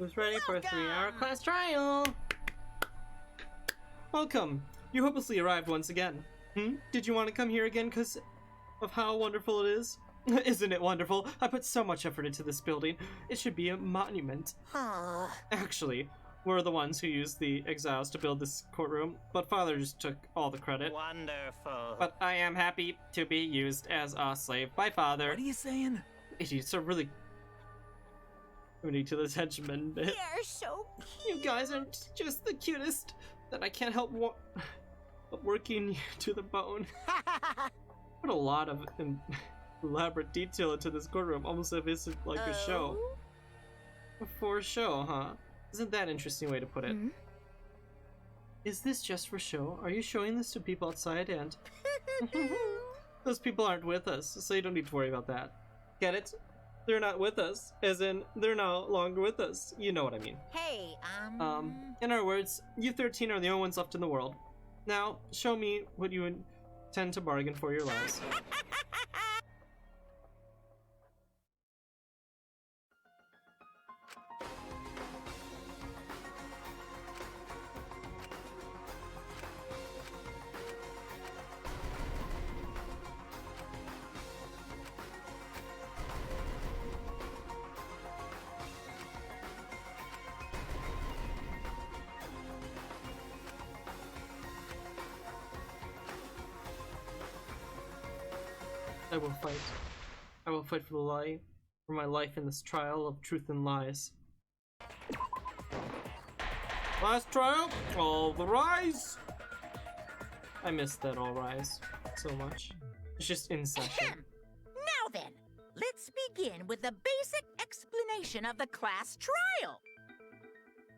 Who's ready for a 3-hour class trial? Welcome. You hopelessly arrived once again. Did you want to come here again because of how wonderful it is? Isn't it wonderful? I put so much effort into this building. It should be a monument. Actually, we're the ones who used the exiles to build this courtroom, but Father just took all the credit. Wonderful. But I am happy to be used as a slave by Father. What are you saying? Idiots are really moving to this henchman bit. They're so cute. You guys are just the cutest that I can't help working to the bone. Put a lot of elaborate detail into this courtroom, almost as if it's like a show. For a show, huh? Isn't that an interesting way to put it? Is this just for show? Are you showing this to people outside and... Those people aren't with us, so you don't need to worry about that. Get it? They're not with us, as in, they're no longer with us. You know what I mean. Hey, In our words, you 13 are the only ones left in the world. Now, show me what you intend to bargain for your lives. I will fight. I will fight for my life in this trial of truth and lies. Last trial, all the rise! I missed that all rise so much. It's just in session. Now then, let's begin with the basic explanation of the class trial.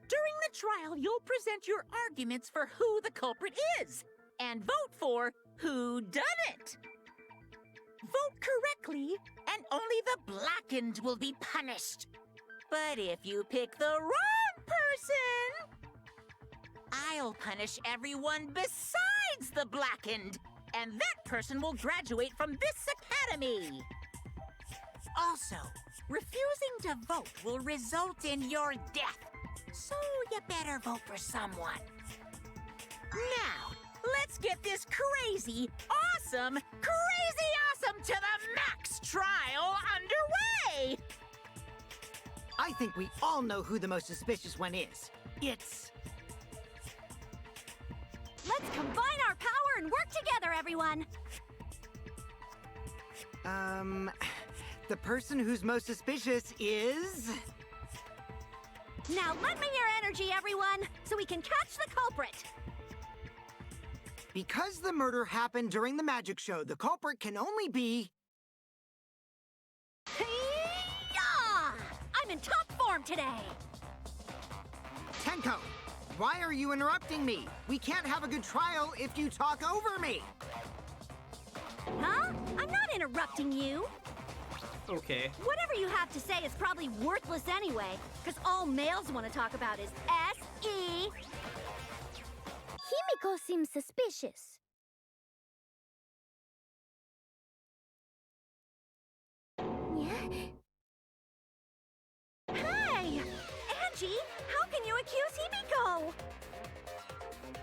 During the trial, you'll present your arguments for who the culprit is, and vote for who done it. Vote correctly, and only the blackened will be punished. But if you pick the wrong person, I'll punish everyone besides the blackened, and that person will graduate from this academy. Also, refusing to vote will result in your death, so you better vote for someone. Now, let's get this crazy awesome to the max trial underway! I think we all know who the most suspicious one is. It's... Let's combine our power and work together, everyone! The person who's most suspicious is... Now lend me your energy, everyone, so we can catch the culprit! Because the murder happened during the magic show, the culprit can only be... Hey-ya! I'm in top form today! Tenko, why are you interrupting me? We can't have a good trial if you talk over me! Huh? I'm not interrupting you! Okay. Whatever you have to say is probably worthless anyway, because all males want to talk about is S.E. Himiko seems suspicious. Hey! Angie, how can you accuse Himiko?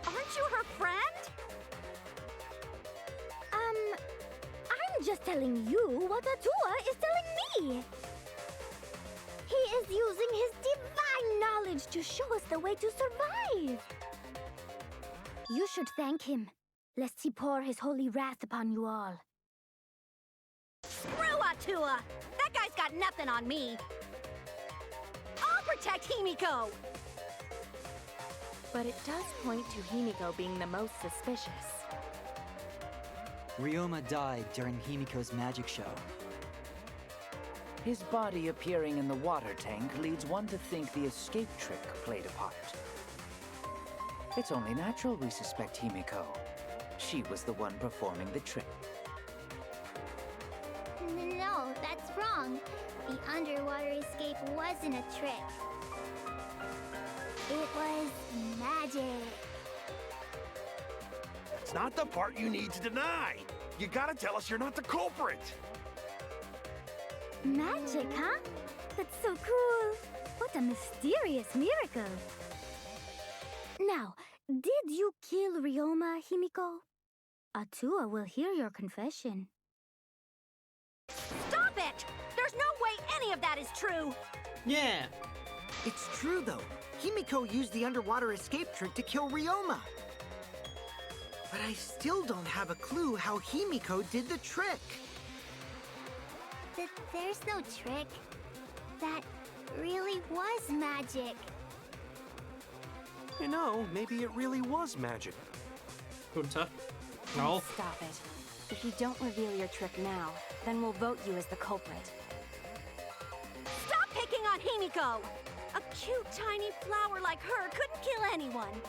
Aren't you her friend? I'm just telling you what Atua is telling me. He is using his divine knowledge to show us the way to survive. You should thank him, lest he pour his holy wrath upon you all. Screw Atua! That guy's got nothing on me! I'll protect Himiko! But it does point to Himiko being the most suspicious. Ryoma died during Himiko's magic show. His body appearing in the water tank leads one to think the escape trick played a part. It's only natural we suspect Himiko. She was the one performing the trick. No, that's wrong. The underwater escape wasn't a trick. It was magic. It's not the part you need to deny. You gotta tell us you're not the culprit. Magic, huh? That's so cool. What a mysterious miracle. Now, did you kill Ryoma, Himiko? Atua will hear your confession. Stop it! There's no way any of that is true! Yeah. It's true, though. Himiko used the underwater escape trick to kill Ryoma. But I still don't have a clue how Himiko did the trick. There's no trick. That really was magic. You know, maybe it really was magic. Kunta. No. Stop it. If you don't reveal your trick now, then we'll vote you as the culprit. Stop picking on Himiko! A cute, tiny flower like her couldn't kill anyone.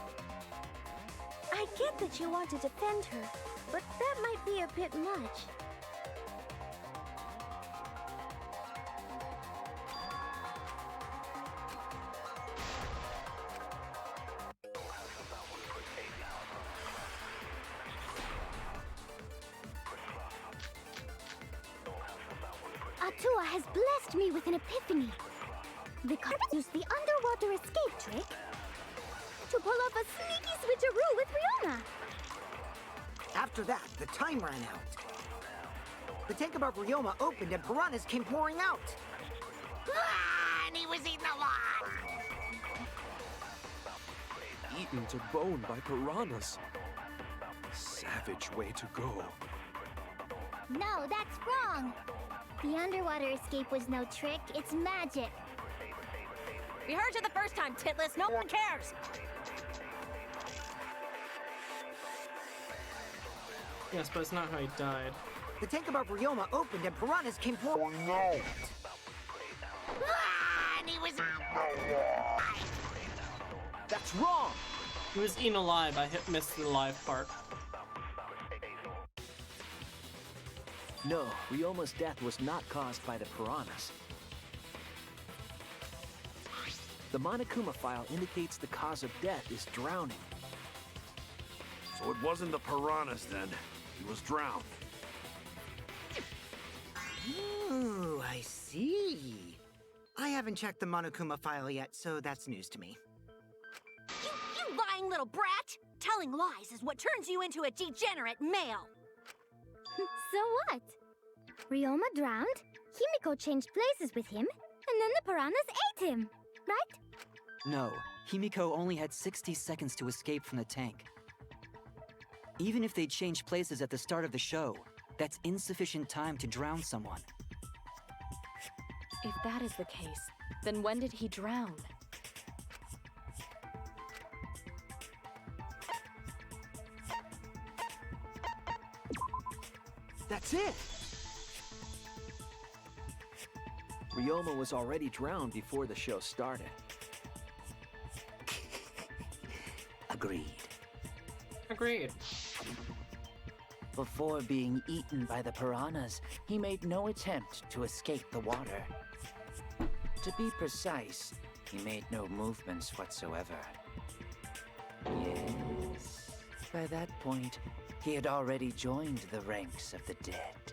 I get that you want to defend her, but that might be a bit much. Atua has blessed me with an epiphany. The culprit used the underwater escape trick to pull off a sneaky switcheroo with Ryoma. After that, the time ran out. The tank above Ryoma opened and piranhas came pouring out. Ah, and he was eaten alive! Eaten to bone by piranhas. Savage way to go. No, that's wrong. The underwater escape was no trick, it's magic. We heard you the first time, Titless. No one cares. Yes, but it's not how he died. The tank above Ryoma opened and piranhas came pouring out. Ah, and he was That's wrong! He was eaten alive. I missed the live part. No, Ryoma's death was not caused by the piranhas. The Monokuma file indicates the cause of death is drowning. So it wasn't the piranhas then. He was drowned. Ooh, I see. I haven't checked the Monokuma file yet, so that's news to me. You lying little brat! Telling lies is what turns you into a degenerate male. So what? Ryoma drowned, Himiko changed places with him, and then the piranhas ate him, right? No, Himiko only had 60 seconds to escape from the tank. Even if they changed places at the start of the show, that's insufficient time to drown someone. If that is the case, then when did he drown? That's it! Ryoma was already drowned before the show started. Agreed. Agreed. Before being eaten by the piranhas, he made no attempt to escape the water. To be precise, he made no movements whatsoever. Yes, by that point, he had already joined the ranks of the dead.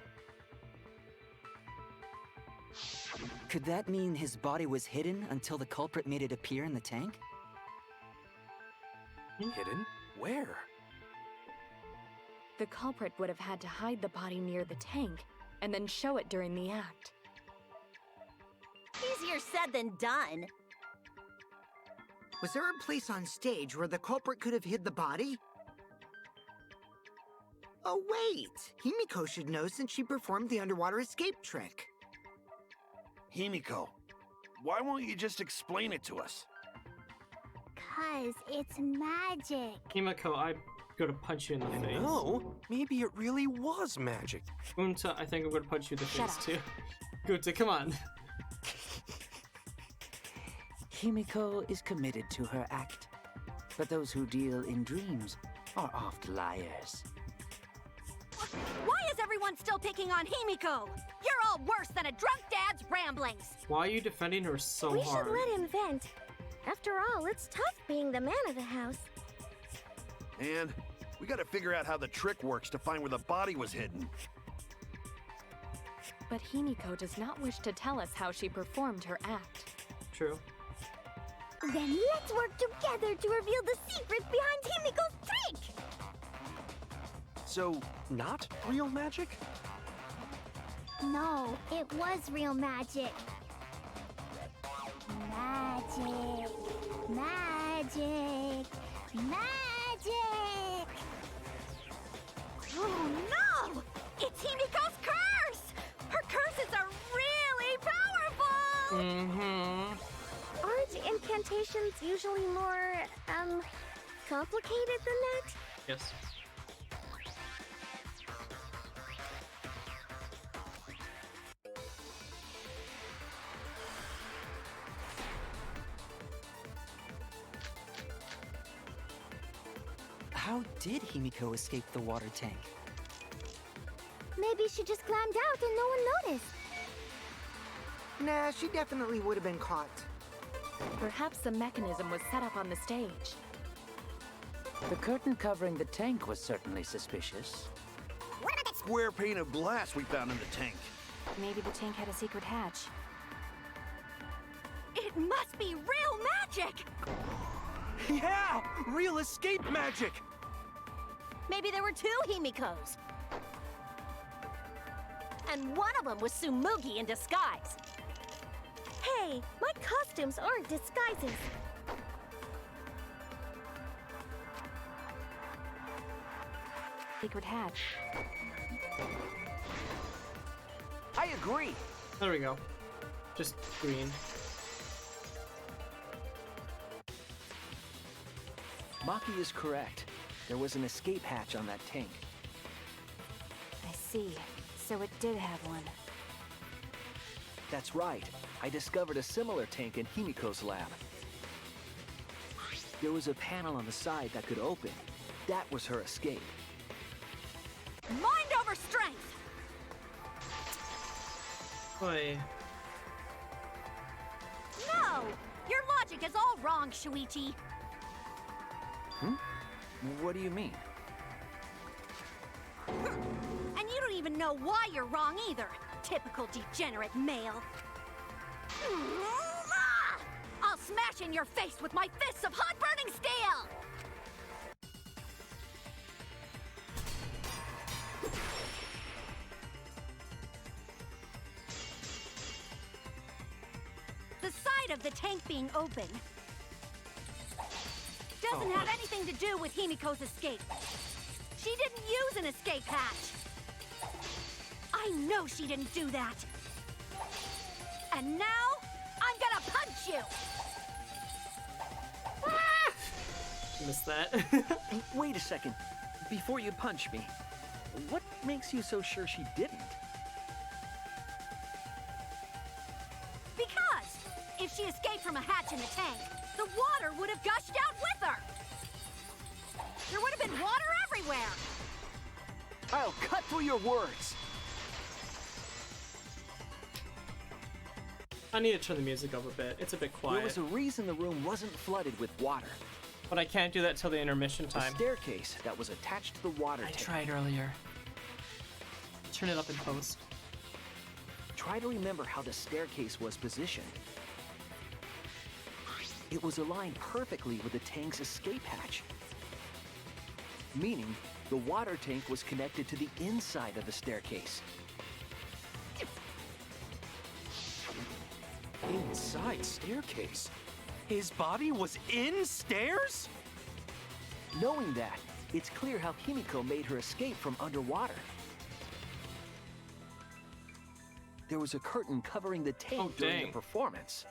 Could that mean his body was hidden until the culprit made it appear in the tank? Hidden? Where? The culprit would have had to hide the body near the tank, and then show it during the act. Easier said than done. Was there a place on stage where the culprit could have hid the body? Oh wait! Himiko should know since she performed the underwater escape trick. Himiko, why won't you just explain it to us? 'Cause it's magic. Himiko, I'd go to punch you in the face. No, maybe it really was magic. Unta, I think I'm gonna punch you in the Shut face too. Gunta, come on. Himiko is committed to her act, but those who deal in dreams are oft liars. Why is everyone still picking on Himiko? You're all worse than a drunk dad's ramblings. Why are you defending her so We hard? should let him vent. After all, it's tough being the man of the house. And we gotta figure out how the trick works to find where the body was hidden. But Himiko does not wish to tell us how she performed her act. True. Then let's work together to reveal the secret behind Himiko's trick! So, not real magic? No, it was real magic. Magic. Magic. Magic! Oh no! It's Himiko's curse! Her curses are really powerful! Mm-hmm. Aren't incantations usually more, complicated than that? Yes. How did Himiko escape the water tank? Maybe she just climbed out and no one noticed. Nah, she definitely would have been caught. Perhaps the mechanism was set up on the stage. The curtain covering the tank was certainly suspicious. What about that square pane of glass we found in the tank? Maybe the tank had a secret hatch. It must be real magic! Yeah! Real escape magic! Maybe there were two Himikos. And one of them was Tsumugi in disguise. Hey, my costumes aren't disguises. Secret hatch. I agree. There we go. Just green. Maki is correct. There was an escape hatch on that tank. I see. So it did have one. That's right. I discovered a similar tank in Himiko's lab. There was a panel on the side that could open. That was her escape. Mind over strength! Boy. No! Your logic is all wrong, Shuichi. What do you mean? And you don't even know why you're wrong either. Typical degenerate male. I'll smash in your face with my fists of hot burning steel! The side of the tank being open doesn't have anything to do with Himiko's escape. She didn't use an escape hatch. I know she didn't do that. And now, I'm gonna punch you! Missed that. Hey, wait a second. Before you punch me, what makes you so sure she didn't? Because if she escaped from a hatch in the tank, the water would have gushed out with her. There would have been water everywhere. I'll cut through your words. I need to turn the music up a bit. It's a bit quiet. There was a reason the room wasn't flooded with water. But I can't do that till the intermission A time. staircase that was attached to the water I tank. tried earlier. Turn it up in post. Try to remember how the staircase was positioned. It was aligned perfectly with the tank's escape hatch. Meaning, the water tank was connected to the inside of the staircase. Inside staircase? His body was in stairs? Knowing that, it's clear how Himiko made her escape from underwater. There was a curtain covering the tank during the performance,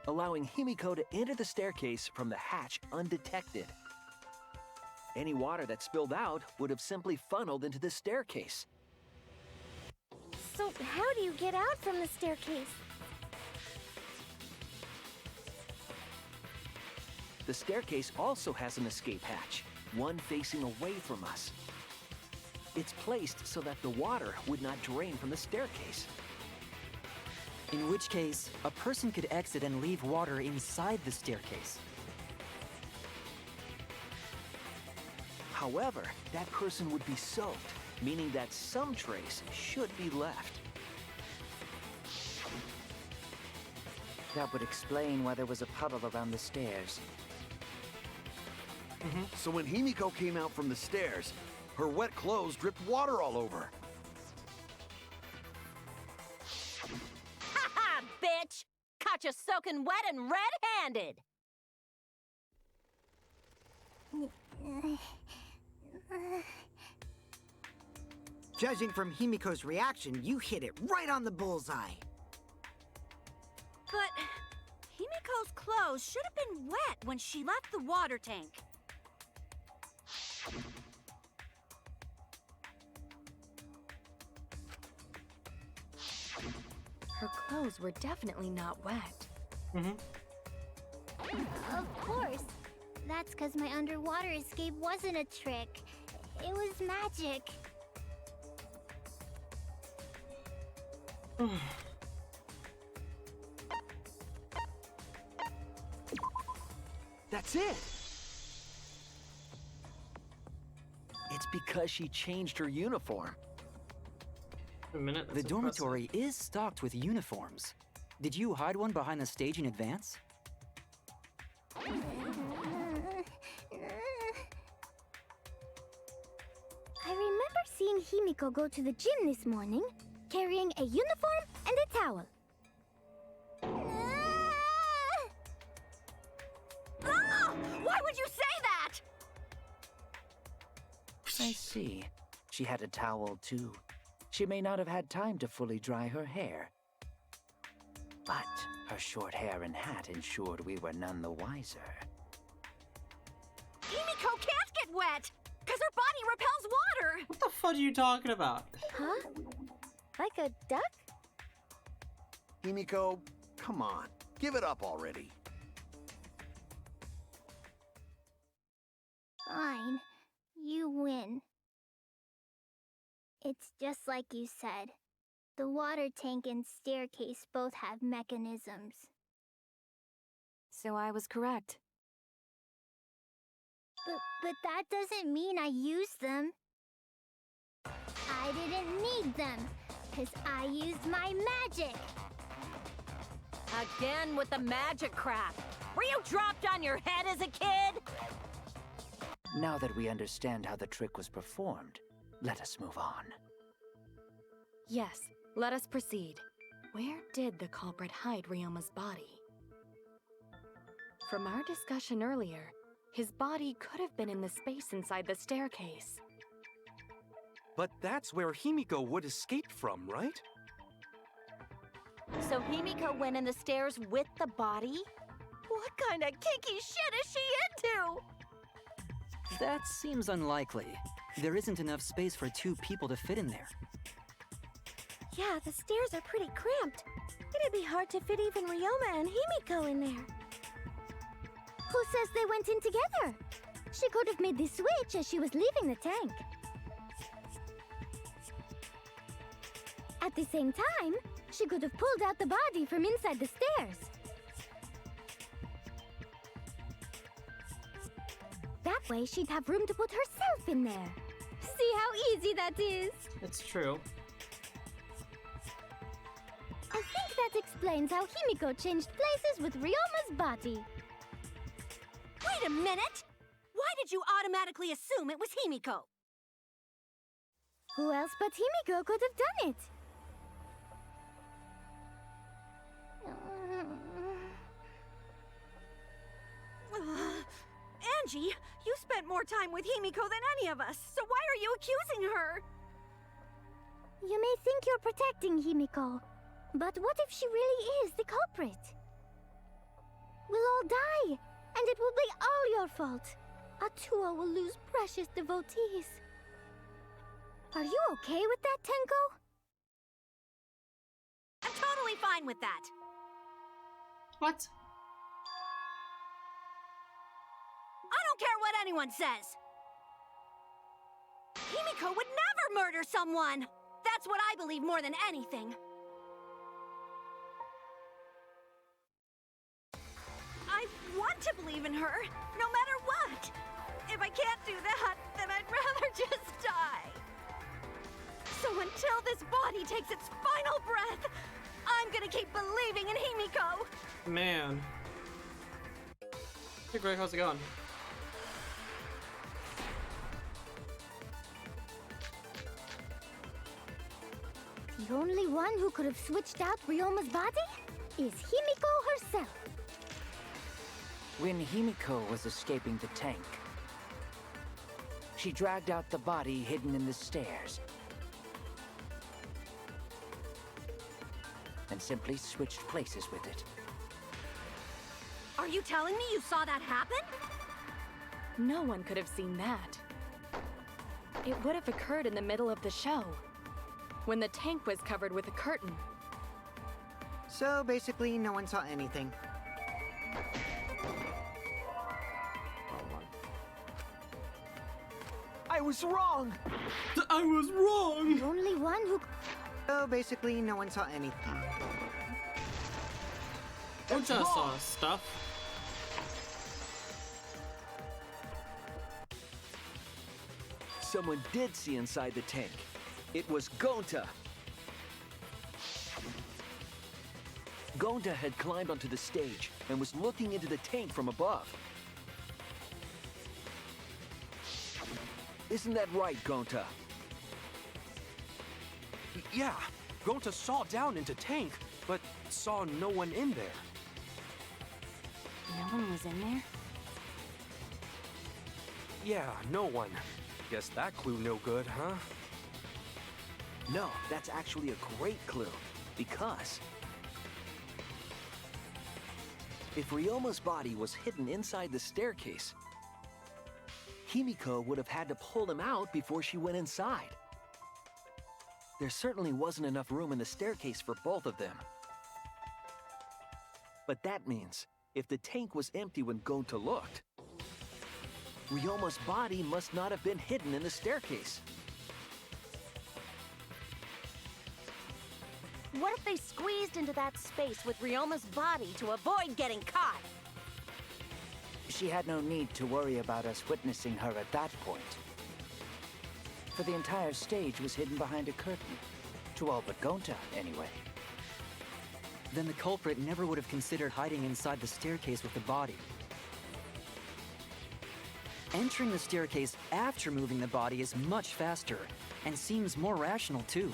allowing Himiko to enter the staircase from the hatch undetected. Any water that spilled out would have simply funneled into the staircase. So how do you get out from the staircase? The staircase also has an escape hatch, one facing away from us. It's placed so that the water would not drain from the staircase. In which case, a person could exit and leave water inside the staircase. However, that person would be soaked, meaning that some trace should be left. That would explain why there was a puddle around the stairs. So when Himiko came out from the stairs, her wet clothes dripped water all over. Ha ha, bitch! Caught you soaking wet and red-handed! Judging from Himiko's reaction, you hit it right on the bullseye. But Himiko's clothes should have been wet when she left the water tank. Her clothes were definitely not wet. Of course. That's because my underwater escape wasn't a trick. It was magic. That's it! It's because she changed her uniform. A minute. The That's dormitory is stocked with uniforms. Did you hide one behind the stage in advance? I remember seeing Himiko go to the gym this morning, carrying a uniform and a towel. Ah! Why would you say that? I see. She had a towel, too. She may not have had time to fully dry her hair. But her short hair and hat ensured we were none the wiser. Himiko can't get wet, because her body repels water. What the fuck are you talking about? Huh? Like a duck? Himiko, come on. Give it up already. Fine. You win. It's just like you said. The water tank and staircase both have mechanisms. So I was correct. But that doesn't mean I used them. I didn't need them, because I used my magic. Again with the magic crap. Were you dropped on your head as a kid? Now that we understand how the trick was performed, let us move on. Yes, let us proceed. Where did the culprit hide Ryoma's body? From our discussion earlier, his body could have been in the space inside the staircase. But that's where Himiko would escape from, right? So Himiko went in the stairs with the body? What kind of kinky shit is she into? That seems unlikely. There isn't enough space for 2 people to fit in there. Yeah, the stairs are pretty cramped. It'd be hard to fit even Ryoma and Himiko in there. Who says they went in together? She could have made the switch as she was leaving the tank. At the same time, she could have pulled out the body from inside the stairs. That way, she'd have room to put herself in there. See how easy that is? It's true. I think that explains how Himiko changed places with Ryoma's body. Wait a minute! Why did you automatically assume it was Himiko? Who else but Himiko could have done it? Angie, you spent more time with Himiko than any of us, so why are you accusing her? You may think you're protecting Himiko, but what if she really is the culprit? We'll all die, and it will be all your fault. Out-tro will lose precious devotees. Are you okay with that, Tenko? I'm totally fine with that. What? I don't care what anyone says. Himiko would never murder someone. That's what I believe more than anything. I want to believe in her, no matter what. If I can't do that, then I'd rather just die. So until this body takes its final breath, I'm gonna keep believing in Himiko. Man. Hey Greg, how's it going? The only one who could have switched out Ryoma's body is Himiko herself. When Himiko was escaping the tank, she dragged out the body hidden in the stairs and simply switched places with it. Are you telling me you saw that happen? No one could have seen that. It would have occurred in the middle of the show, when the tank was covered with a curtain. So basically, no one saw anything. I was wrong! I was wrong! The only one who... So basically, no one saw anything. Don't just saw stuff. Someone did see inside the tank. It was Gonta. Gonta had climbed onto the stage and was looking into the tank from above. Isn't that right, Gonta? Yeah, Gonta saw down into tank, but saw no one in there. No one was in there? Yeah, no one. Guess that clue no good, huh? No, that's actually a great clue, because if Ryoma's body was hidden inside the staircase, Himiko would have had to pull him out before she went inside. There certainly wasn't enough room in the staircase for both of them. But that means, if the tank was empty when Gonta looked, Ryoma's body must not have been hidden in the staircase. What if they squeezed into that space with Ryoma's body to avoid getting caught? She had no need to worry about us witnessing her at that point. For the entire stage was hidden behind a curtain. To all but Gonta, anyway. Then the culprit never would have considered hiding inside the staircase with the body. Entering the staircase after moving the body is much faster, and seems more rational too.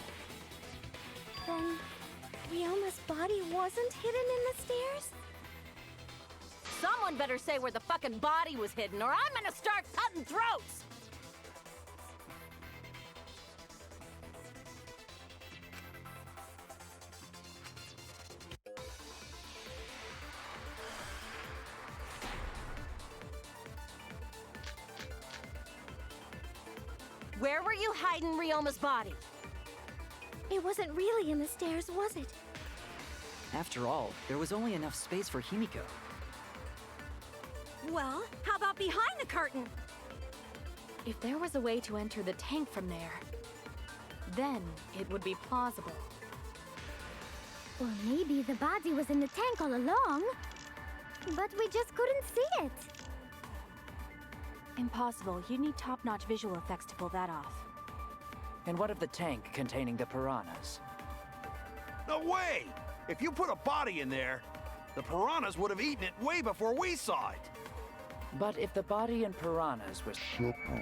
Then, Ryoma's body wasn't hidden in the stairs? Someone better say where the fucking body was hidden, or I'm gonna start cutting throats! Where were you hiding Ryoma's body? It wasn't really in the stairs, was it? After all, there was only enough space for Himiko. Well, how about behind the curtain? If there was a way to enter the tank from there, then it would be plausible. Or maybe the body was in the tank all along, but we just couldn't see it. Impossible. You need top-notch visual effects to pull that off. And what of the tank containing the piranhas? No way! If you put a body in there, the piranhas would have eaten it way before we saw it. But if the body and piranhas were separated...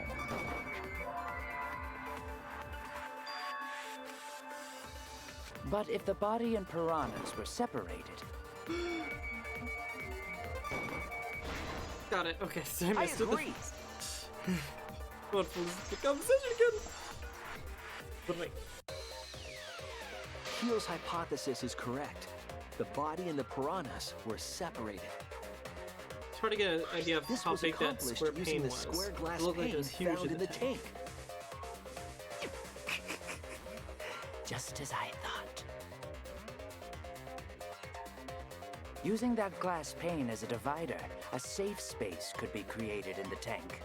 But if the body and piranhas were separated... Got it. Okay, so I I missed it. agree. What was the conversation again? But wait. Keel's hypothesis is correct. The body and the piranhas were separated. It's hard to get an idea of This how was big that accomplished square using pane the was. square glass It looked like it pane was huge found in the tank. Just as I thought. Using that glass pane as a divider, a safe space could be created in the tank.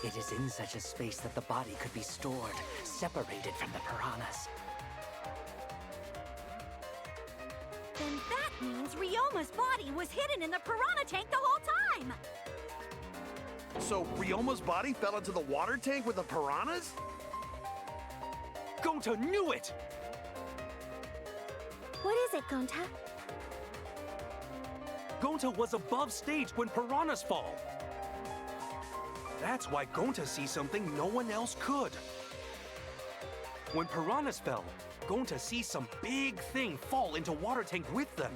It is in such a space that the body could be stored, separated from the piranhas. Then that means Ryoma's body was hidden in the piranha tank the whole time! So Ryoma's body fell into the water tank with the piranhas? Gonta knew it! What is it, Gonta? Gonta was above stage when piranhas fall. That's why Gonta sees something no one else could. When piranhas fell, Gonta sees some big thing fall into water tank with them.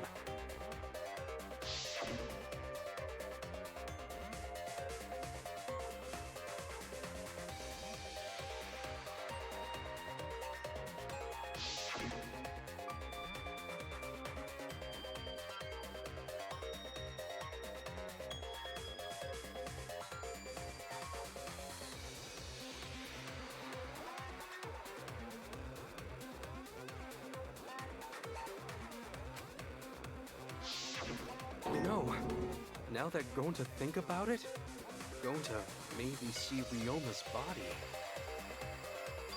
You know, now that Gonta think about it, Gonta maybe see Ryoma's body.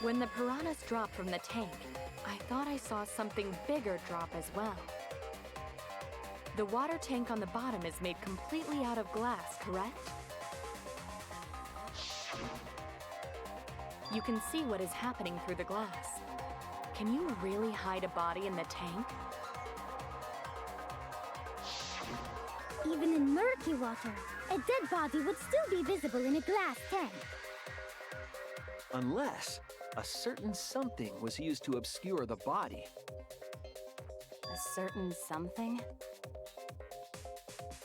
When the piranhas dropped from the tank, I thought I saw something bigger drop as well. The water tank on the bottom is made completely out of glass, correct? You can see what is happening through the glass. Can you really hide a body in the tank? Even in murky water, a dead body would still be visible in a glass tank. Unless a certain something was used to obscure the body. A certain something?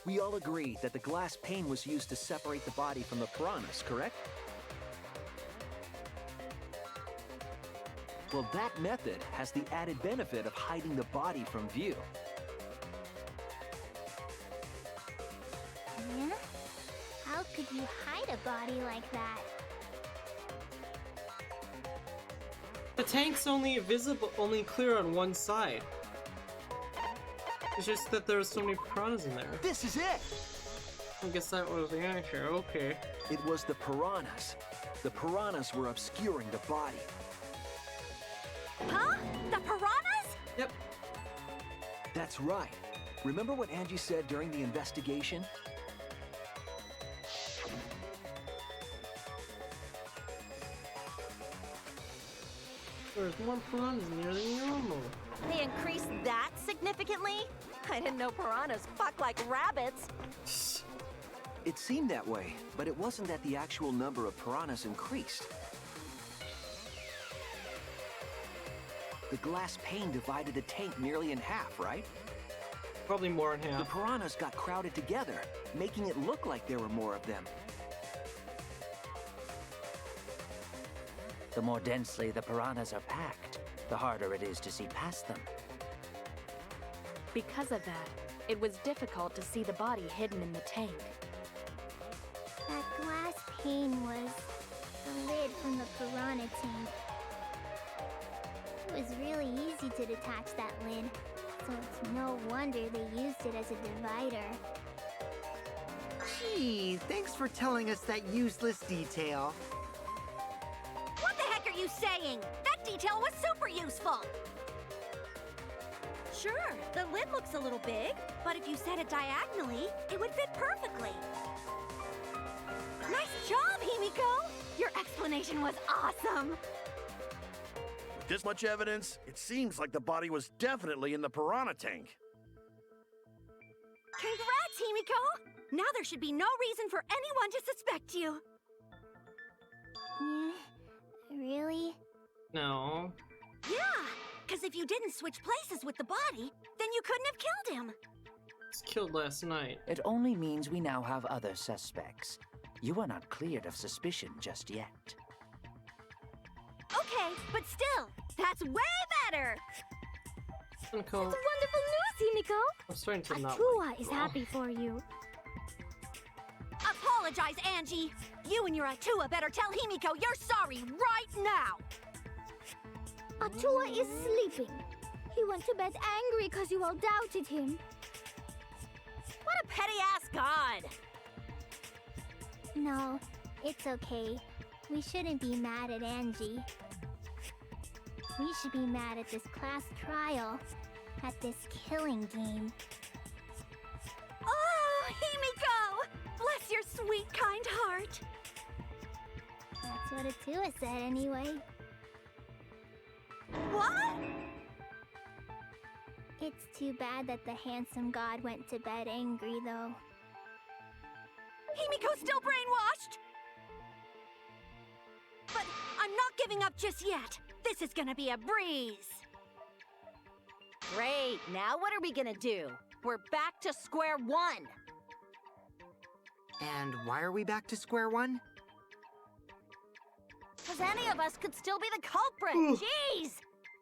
We all agree that the glass pane was used to separate the body from the piranhas, correct? Well, that method has the added benefit of hiding the body from view. Yeah? How could you hide a body like that? The tank's only clear on one side. It's just that there's so many piranhas in there. This is it! I guess that was the answer, okay. It was the piranhas. The piranhas were obscuring the body. Huh? The piranhas? Yep. That's right. Remember what Angie said during the investigation? There's more piranhas near than normal. They increased that significantly? I didn't know piranhas fuck like rabbits. It seemed that way, but it wasn't that the actual number of piranhas increased. The glass pane divided the tank nearly in half, right? Probably more in The half. piranhas got crowded together, making it look like there were more of them. The more densely the piranhas are packed, the harder it is to see past them. Because of that, it was difficult to see the body hidden in the tank. That glass pane was the lid from the piranha tank. It was really easy to detach that lid, so it's no wonder they used it as a divider. Gee, thanks for telling us that useless detail. What the heck are you saying? That detail was super useful! Sure, the lid looks a little big, but if you set it diagonally, it would fit perfectly. Nice job, Himiko! Your explanation was awesome! With this much evidence, it seems like the body was definitely in the piranha tank. Congrats, Himiko! Now there should be no reason for anyone to suspect you. Yeah, really? No. Yeah, because if you didn't switch places with the body, then you couldn't have killed him. He was killed last night. It only means we now have other suspects. You are not cleared of suspicion just yet. Okay, but still, that's way better! Himiko, It's wonderful news, Himiko! I'm starting to not Atua like is you. happy for you. Apologize, Angie! You and your Atua better tell Himiko you're sorry right now! Atua is sleeping. He went to bed angry because you all doubted him. What a petty-ass god! No, it's okay. We shouldn't be mad at Angie. We should be mad at this class trial, at this killing game. Oh, Himiko! Bless your sweet, kind heart! That's what Atua said anyway. What? It's too bad that the handsome god went to bed angry, though. Himiko's still brainwashed! But I'm not giving up just yet. This is gonna be a breeze. Great, now what are we gonna do? We're back to square one. And why are we back to square one? Because any of us could still be the culprit. Jeez!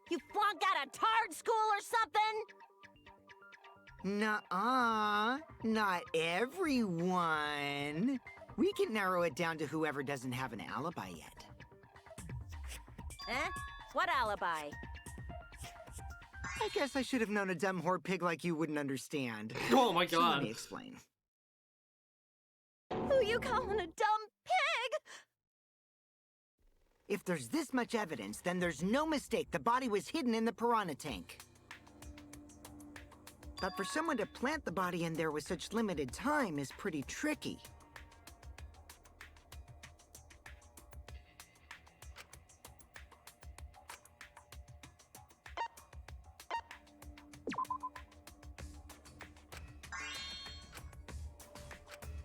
You flunked out of Tard school or something? Nuh-uh, not everyone. We can narrow it down to whoever doesn't have an alibi yet. Eh? What alibi? I guess I should have known a dumb whore pig like you wouldn't understand. Oh my So let god. me explain. Who you calling a dumb pig? If there's this much evidence, then there's no mistake the body was hidden in the piranha tank. But for someone to plant the body in there with such limited time is pretty tricky.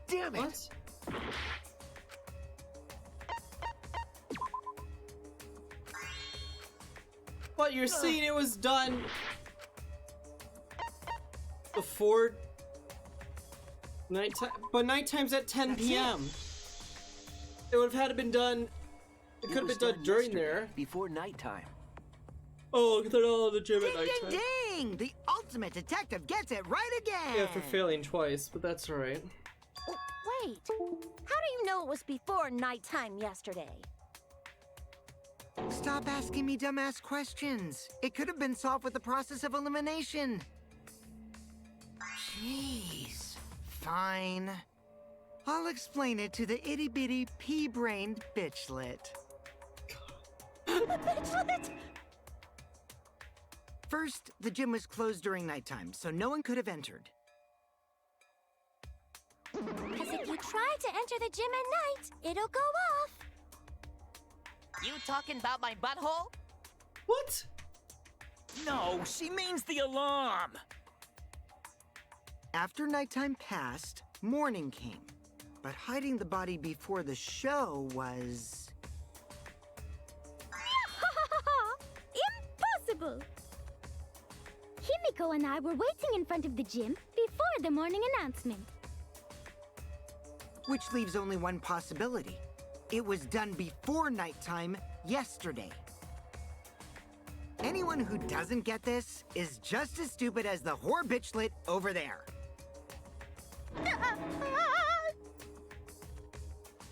Damn it! What? But you're saying it was done before nighttime? But nighttime's at 10 p.m. It would have had to been done. It could have been done during there. Before nighttime. Oh, they're all in the gym at Ding, nighttime. ding, ding! The ultimate detective gets it right again! Yeah, for failing twice, but that's alright. Wait, how do you know it was before nighttime yesterday? Stop asking me dumbass questions. It could have been solved with the process of elimination. Jeez. Fine. I'll explain it to the itty-bitty pea-brained bitchlet. Bitchlet! First, the gym was closed during nighttime, so no one could have entered. Because if you try to enter the gym at night, it'll go off. You talking about my butthole? What? No, she means the alarm. After nighttime passed, morning came. But hiding the body before the show was... Impossible! Himiko and I were waiting in front of the gym before the morning announcement. Which leaves only one possibility. It was done before nighttime yesterday. Anyone who doesn't get this is just as stupid as the whore bitchlet over there.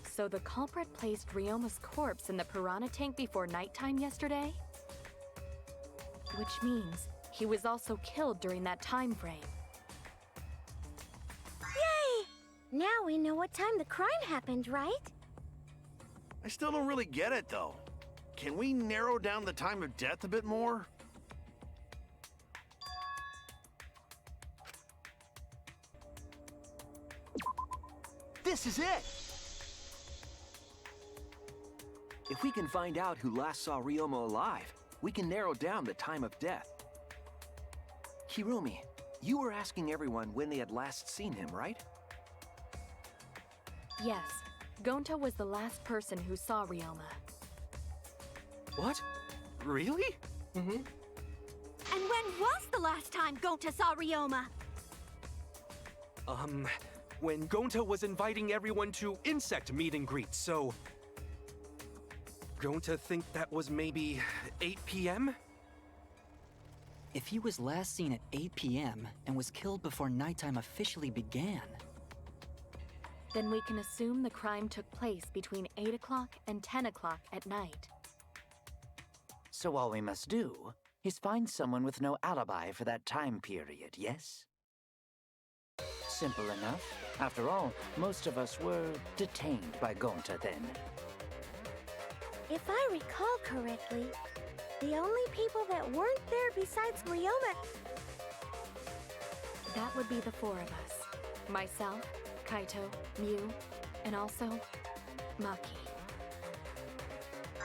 So the culprit placed Ryoma's corpse in the piranha tank before nighttime yesterday? Which means he was also killed during that time frame. Yay! Now we know what time the crime happened, right? I still don't really get it, though. Can we narrow down the time of death a bit more? This is it! If we can find out who last saw Ryoma alive, we can narrow down the time of death. Hirumi, you were asking everyone when they had last seen him, right? Yes, Gonta was the last person who saw Ryoma. What? Really? And when was the last time Gonta saw Ryoma? When Gonta was inviting everyone to insect meet and greet, so... Gonta think that was maybe 8 p.m.? If he was last seen at 8 p.m. and was killed before nighttime officially began, Then we can assume the crime took place between 8 o'clock and 10 o'clock at night. So all we must do is find someone with no alibi for that time period, yes? Simple enough. After all, most of us were detained by Gonta then. If I recall correctly, the only people that weren't there besides Ryoma... That would be the four of us. Myself, Kaito, Mew, and also Maki.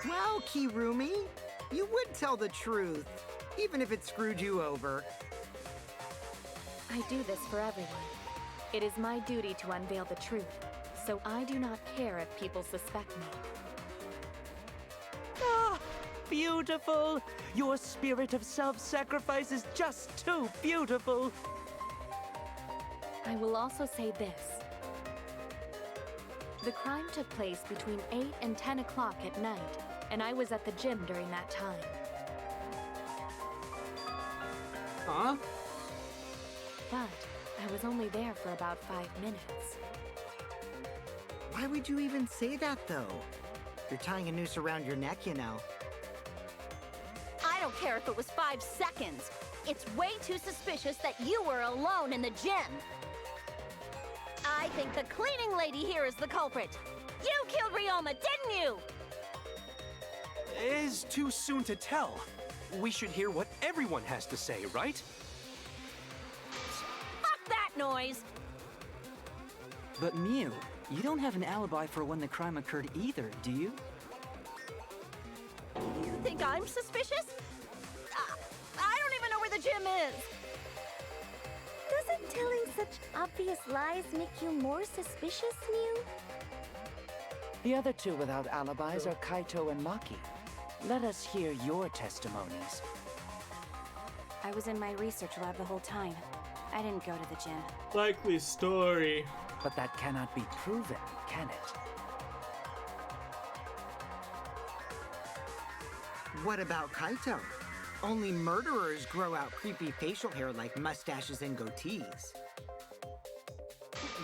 Well, Kirumi, you would tell the truth, even if it screwed you over. I do this for everyone. It is my duty to unveil the truth, so I do not care if people suspect me. Ah, beautiful! Your spirit of self-sacrifice is just too beautiful! I will also say this. The crime took place between 8 and 10 o'clock at night, and I was at the gym during that time. Huh? But I was only there for about 5 minutes. Why would you even say that, though? You're tying a noose around your neck, you know. I don't care if it was 5 seconds. It's way too suspicious that you were alone in the gym. I think the cleaning lady here is the culprit. You killed Ryoma, didn't you? It is too soon to tell. We should hear what everyone has to say, right? Fuck that noise! But Mew, you don't have an alibi for when the crime occurred either, do you? You think I'm suspicious? I don't even know where the gym is. Doesn't telling such obvious lies make you more suspicious, Mew? The other two without alibis are Kaito and Maki. Let us hear your testimonies. I was in my research lab the whole time. I didn't go to the gym. Likely story. But that cannot be proven, can it? What about Kaito? Only murderers grow out creepy facial hair like mustaches and goatees.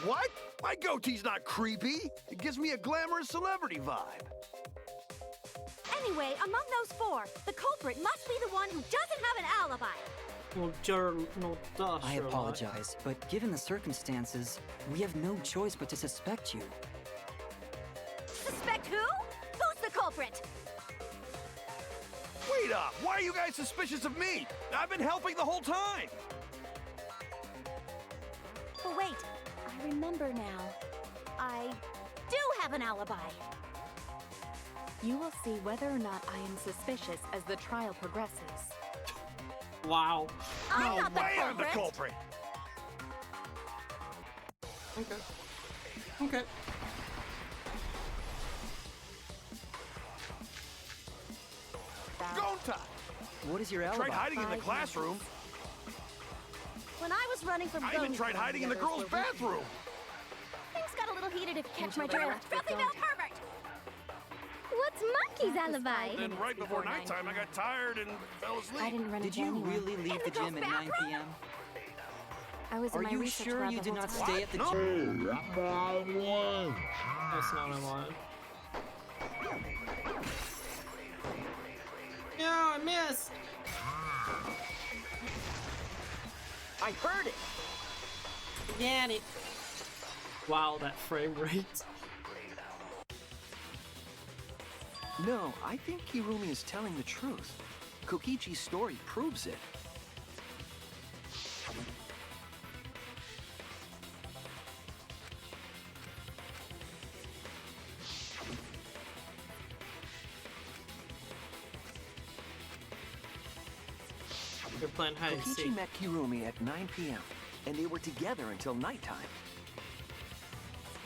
What? My goatee's not creepy. It gives me a glamorous celebrity vibe. Anyway, among those 4, the culprit must be the one who doesn't have an alibi. Well, Jared, no, duh, I Sherlock. apologize, but given the circumstances, we have no choice but to suspect you. Suspect who? Who's the culprit? Wait up! Why are you guys suspicious of me? I've been helping the whole time! Oh, wait. I remember now. I do have an alibi. You will see whether or not I am suspicious as the trial progresses. Wow. I'm not the way culprit. I'm the culprit! Okay. Okay. Gonta! What is your I alibi? tried hiding in the 5 classroom. When I was running from I even tried hiding in the girls' bathroom. Things got a little heated if you catch Until my the drift. rest were Filthy gone. male pervert! What's Monkey's alibi? Then right before before nighttime, I 9 got tired and fell asleep. I didn't run Did into you anyone. really leave the gym at 9 p.m.? I was Are in my you research sure lab you the did whole not time. stay at the No. gym? That's not what I wanted. No, I missed! I heard it! Get it! Wow, that frame rate. No, I think Kirumi is telling the truth. Kokichi's story proves it. You're playing hide and Kokichi seek. met Kirumi at 9 p.m., and they were together until nighttime.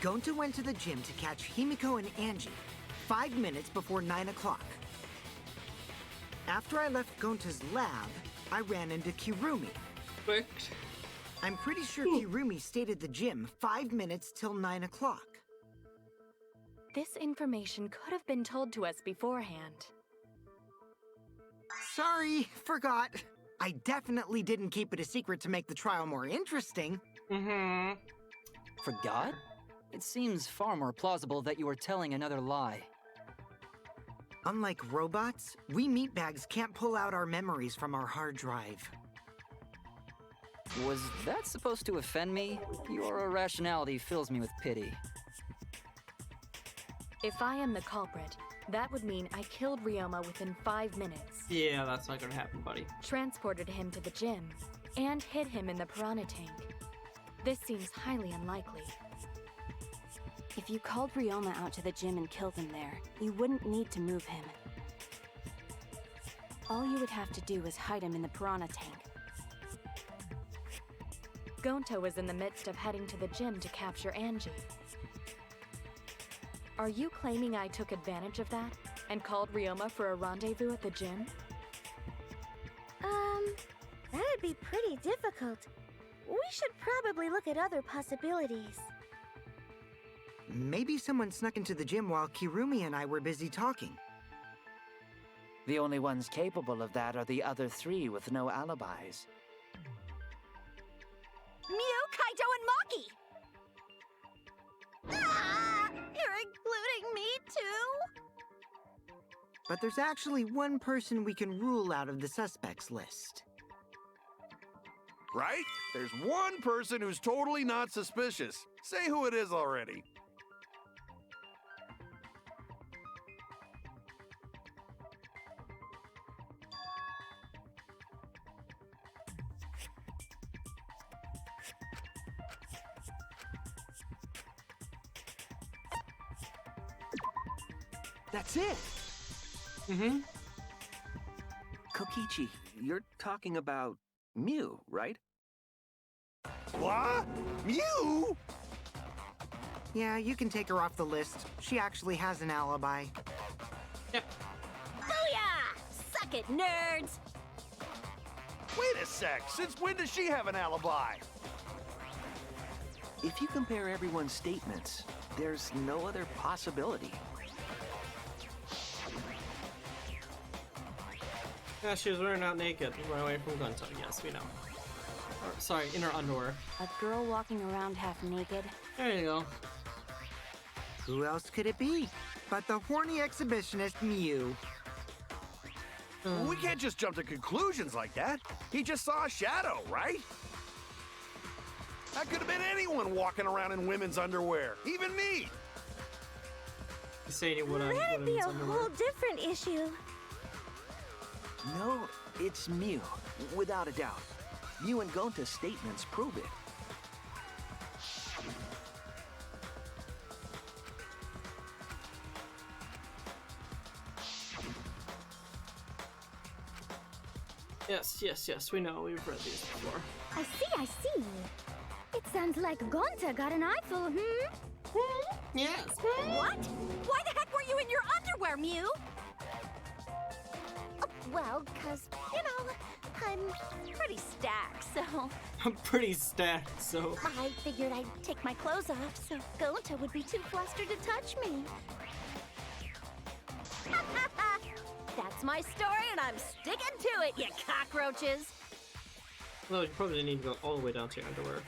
Gonta went to the gym to catch Himiko and Angie 5 minutes before 9 o'clock. After I left Gonta's lab, I ran into Kirumi. Quick. I'm pretty sure Kirumi stayed at the gym 5 minutes till 9 o'clock. This information could have been told to us beforehand. Sorry, forgot. I definitely didn't keep it a secret to make the trial more interesting. Mm-hmm. Forgot? It seems far more plausible that you were telling another lie. Unlike robots, we meatbags can't pull out our memories from our hard drive. Was that supposed to offend me? Your irrationality fills me with pity. If I am the culprit, that would mean I killed Ryoma within 5 minutes, Yeah, that's not gonna happen, buddy. transported him to the gym, and hid him in the piranha tank. This seems highly unlikely. If you called Ryoma out to the gym and killed him there, you wouldn't need to move him. All you would have to do is hide him in the piranha tank. Gonta was in the midst of heading to the gym to capture Angie. Are you claiming I took advantage of that and called Ryoma for a rendezvous at the gym? That'd be pretty difficult. We should probably look at other possibilities. Maybe someone snuck into the gym while Kirumi and I were busy talking. The only ones capable of that are the other three with no alibis. Mew, Kaito, and Maki! Ah! You're including me too? But there's actually one person we can rule out of the suspects list. Right? There's one person who's totally not suspicious. Say who it is already. That's it! Mm-hmm. Kokichi, you're talking about Mew, right? What? Mew? Yeah, you can take her off the list. She actually has an alibi. Booyah! Suck it, nerds! Wait a sec. Since when does she have an alibi? If you compare everyone's statements, there's no other possibility. Yeah, she was wearing out naked and ran away from Gonta. Yes, we know. Or, sorry, in her underwear. A girl walking around half naked. There you go. Who else could it be but the horny exhibitionist Mew? Well, we can't just jump to conclusions like that. He just saw a shadow, right? That could have been anyone walking around in women's underwear. Even me. You say you would have That'd be a whole different issue. No, it's Mew, without a doubt. Mew and Gonta's statements prove it. Yes, we know. We've read these before. I see. It sounds like Gonta got an eyeful, Yes. What? Why the heck were you in your underwear, Mew? Well, 'cause, you know, I'm pretty stacked, so I'm pretty stacked, so... I figured I'd take my clothes off so Gonta would be too flustered to touch me. That's my story, and I'm sticking to it, you cockroaches! Well, you probably didn't need to go all the way down to your underwear.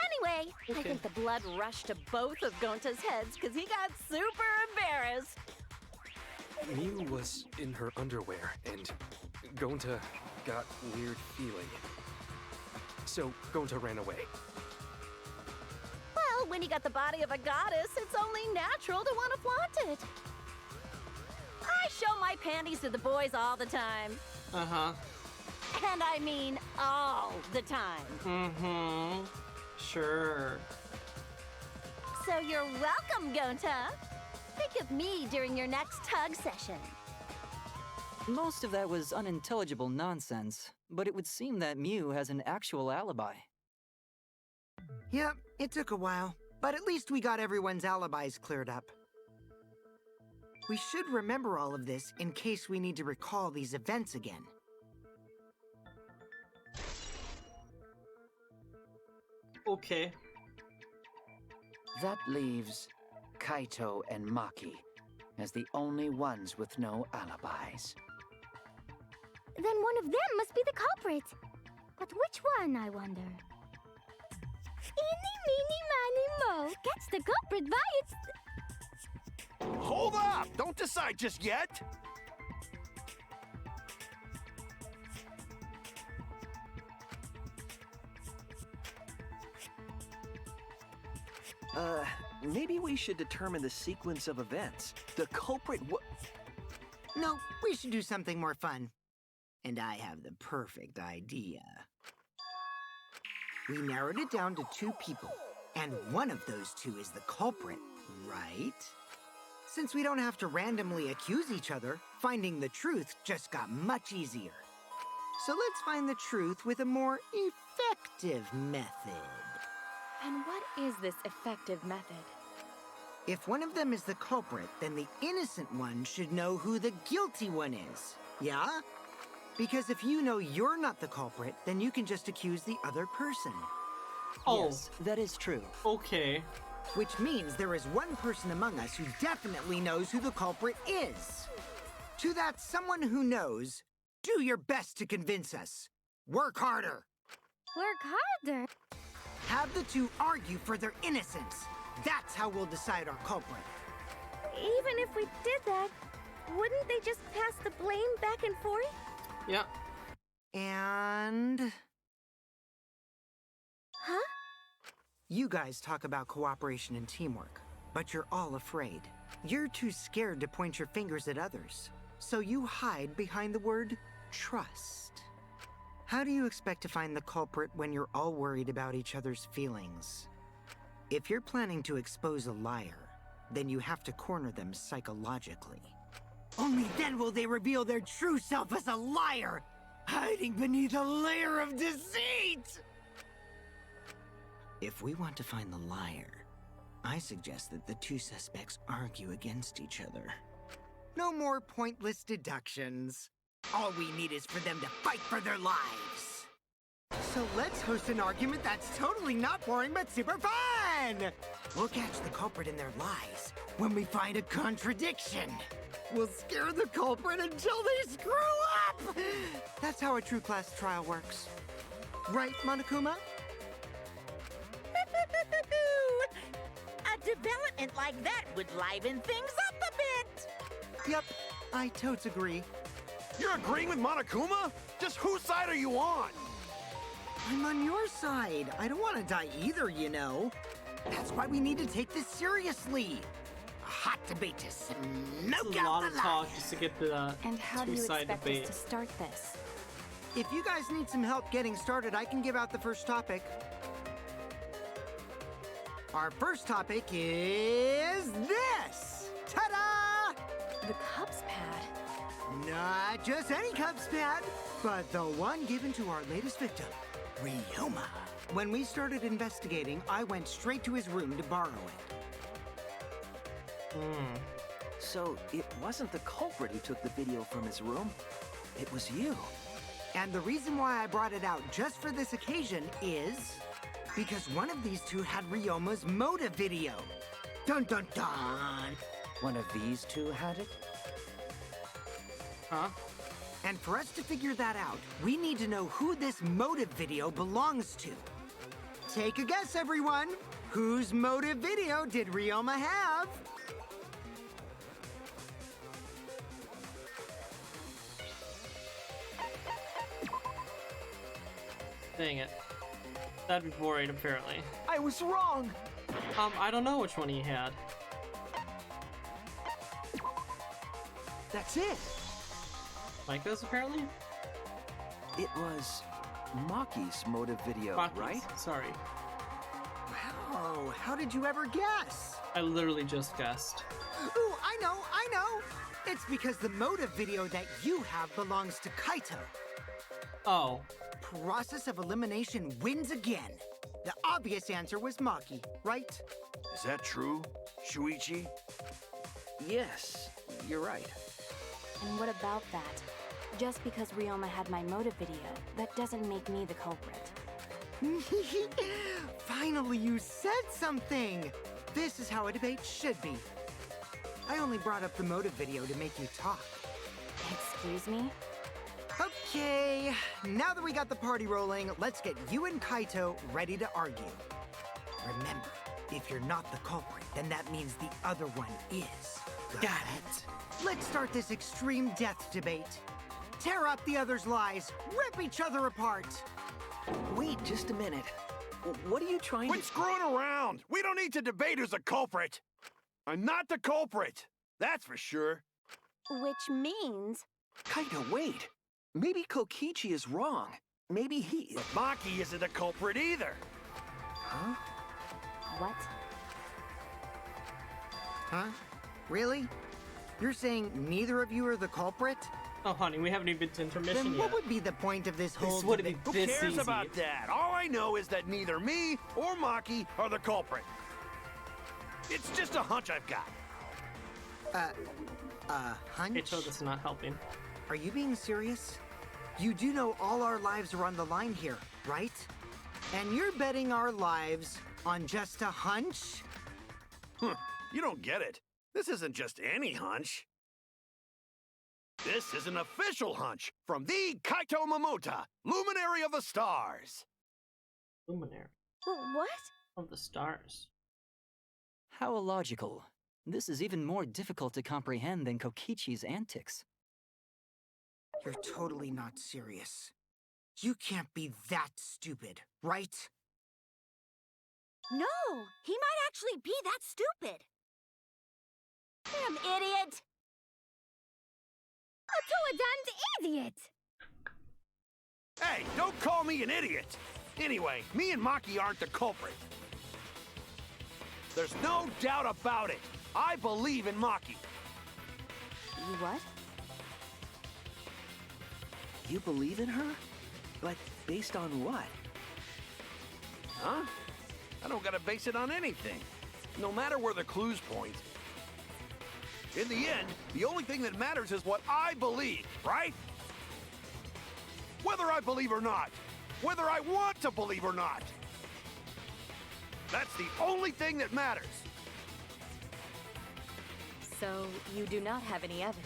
Anyway, Okay. I think the blood rushed to both of Gonta's heads because he got super embarrassed. Mew was in her underwear, and Gonta got weird feeling. So Gonta ran away. Well, when you got the body of a goddess, it's only natural to want to flaunt it. I show my panties to the boys all the time. Uh-huh. And I mean all the time. Mm-hmm. Sure. So you're welcome, Gonta. Think of me during your next tug session. Most of that was unintelligible nonsense, but it would seem that Mew has an actual alibi. Yep, it took a while, but at least we got everyone's alibis cleared up. We should remember all of this in case we need to recall these events again. Okay. That leaves Kaito and Maki as the only ones with no alibis. Then one of them must be the culprit. But which one, I wonder? Eeny, meeny, miny, mo. Gets the culprit by its... Hold up! Don't decide just yet! Maybe we should determine the sequence of events. The culprit No, we should do something more fun. And I have the perfect idea. We narrowed it down to 2 people, and one of those 2 is the culprit, right? Since we don't have to randomly accuse each other, finding the truth just got much easier. So let's find the truth with a more effective method. And what is this effective method? If one of them is the culprit, then the innocent one should know who the guilty one is. Yeah? Because if you know you're not the culprit, then you can just accuse the other person. Oh. Yes, that is true. Okay. Which means there is one person among us who definitely knows who the culprit is. To that someone who knows, do your best to convince us. Work harder. Work harder? Have the two argue for their innocence. That's how we'll decide our culprit. Even if we did that, wouldn't they just pass the blame back and forth? Yeah. And... Huh? You guys talk about cooperation and teamwork, but you're all afraid. You're too scared to point your fingers at others, so you hide behind the word trust. How do you expect to find the culprit when you're all worried about each other's feelings? If you're planning to expose a liar, then you have to corner them psychologically. Only then will they reveal their true self as a liar, hiding beneath a layer of deceit! If we want to find the liar, I suggest that the two suspects argue against each other. No more pointless deductions. All we need is for them to fight for their lives. So let's host an argument that's totally not boring but super fun! We'll catch the culprit in their lies when we find a contradiction. We'll scare the culprit until they screw up! That's how a true class trial works. Right, Monokuma? A development like that would liven things up a bit. Yep, I totes agree. You're agreeing with Monokuma? Just whose side are you on? I'm on your side. I don't want to die either, you know. That's why we need to take this seriously. A hot debate to smoke It's a out lot the of talk just to get the And how do you two-side expect debate. us to start this? If you guys need some help getting started, I can give out the first topic. Our first topic is this! Ta-da! The Cubs pad. Not just any Cubs pad, but the one given to our latest victim, Ryoma. When we started investigating, I went straight to his room to borrow it. So it wasn't the culprit who took the video from his room. It was you. And the reason why I brought it out just for this occasion is because one of these two had Ryoma's motive video. Dun dun dun! One of these two had it? Huh? And for us to figure that out, we need to know who this motive video belongs to. Take a guess, everyone. Whose motive video did Ryoma have? Dang it. That'd be boring, apparently. I was wrong. I don't know which one he had. That's it. Micah's, apparently? It was Maki's motive video, Maki's, right? Sorry. Wow, how did you ever guess? I literally just guessed. Ooh, I know! It's because the motive video that you have belongs to Kaito. Oh. Process of elimination wins again. The obvious answer was Maki, right? Is that true, Shuichi? Yes, you're right. And what about that? Just because Ryoma had my motive video, that doesn't make me the culprit. Finally, you said something! This is how a debate should be. I only brought up the motive video to make you talk. Excuse me? Okay, now that we got the party rolling, let's get you and Kaito ready to argue. Remember, if you're not the culprit, then that means the other one is. Got it. Let's start this extreme death debate. Tear up the other's lies, rip each other apart. Wait just a minute. What are you trying Quit screwing around! We don't need to debate who's the culprit! I'm not the culprit! That's for sure. Which means... Kaito, wait. Maybe Kokichi is wrong. Maybe he... But Maki isn't the culprit either! Huh? What? Huh? Really? You're saying neither of you are the culprit? Oh, honey, we haven't even been to intermission Then yet. what would be the point of this whole This would be debate? Who this cares easy. about that? All I know is that neither me or Maki are the culprit. It's just a hunch I've got. Hunch? Hey, Cho, this is not helping. Are you being serious? You do know all our lives are on the line here, right? And you're betting our lives on just a hunch? You don't get it. This isn't just any hunch. This is an official hunch from the Kaito Momota, Luminary of the Stars. Luminary What? of the stars. How illogical. This is even more difficult to comprehend than Kokichi's antics. You're totally not serious. You can't be that stupid, right? No, he might actually be that stupid. Damn idiot! A damned idiot! Hey, don't call me an idiot. Anyway, me and Maki aren't the culprit. There's no doubt about it. I believe in Maki. You what? You believe in her? But based on what? Huh? I don't gotta base it on anything. No matter where the clues point. In the end, the only thing that matters is what I believe, right? Whether I believe or not. Whether I want to believe or not. That's the only thing that matters. So, you do not have any evidence.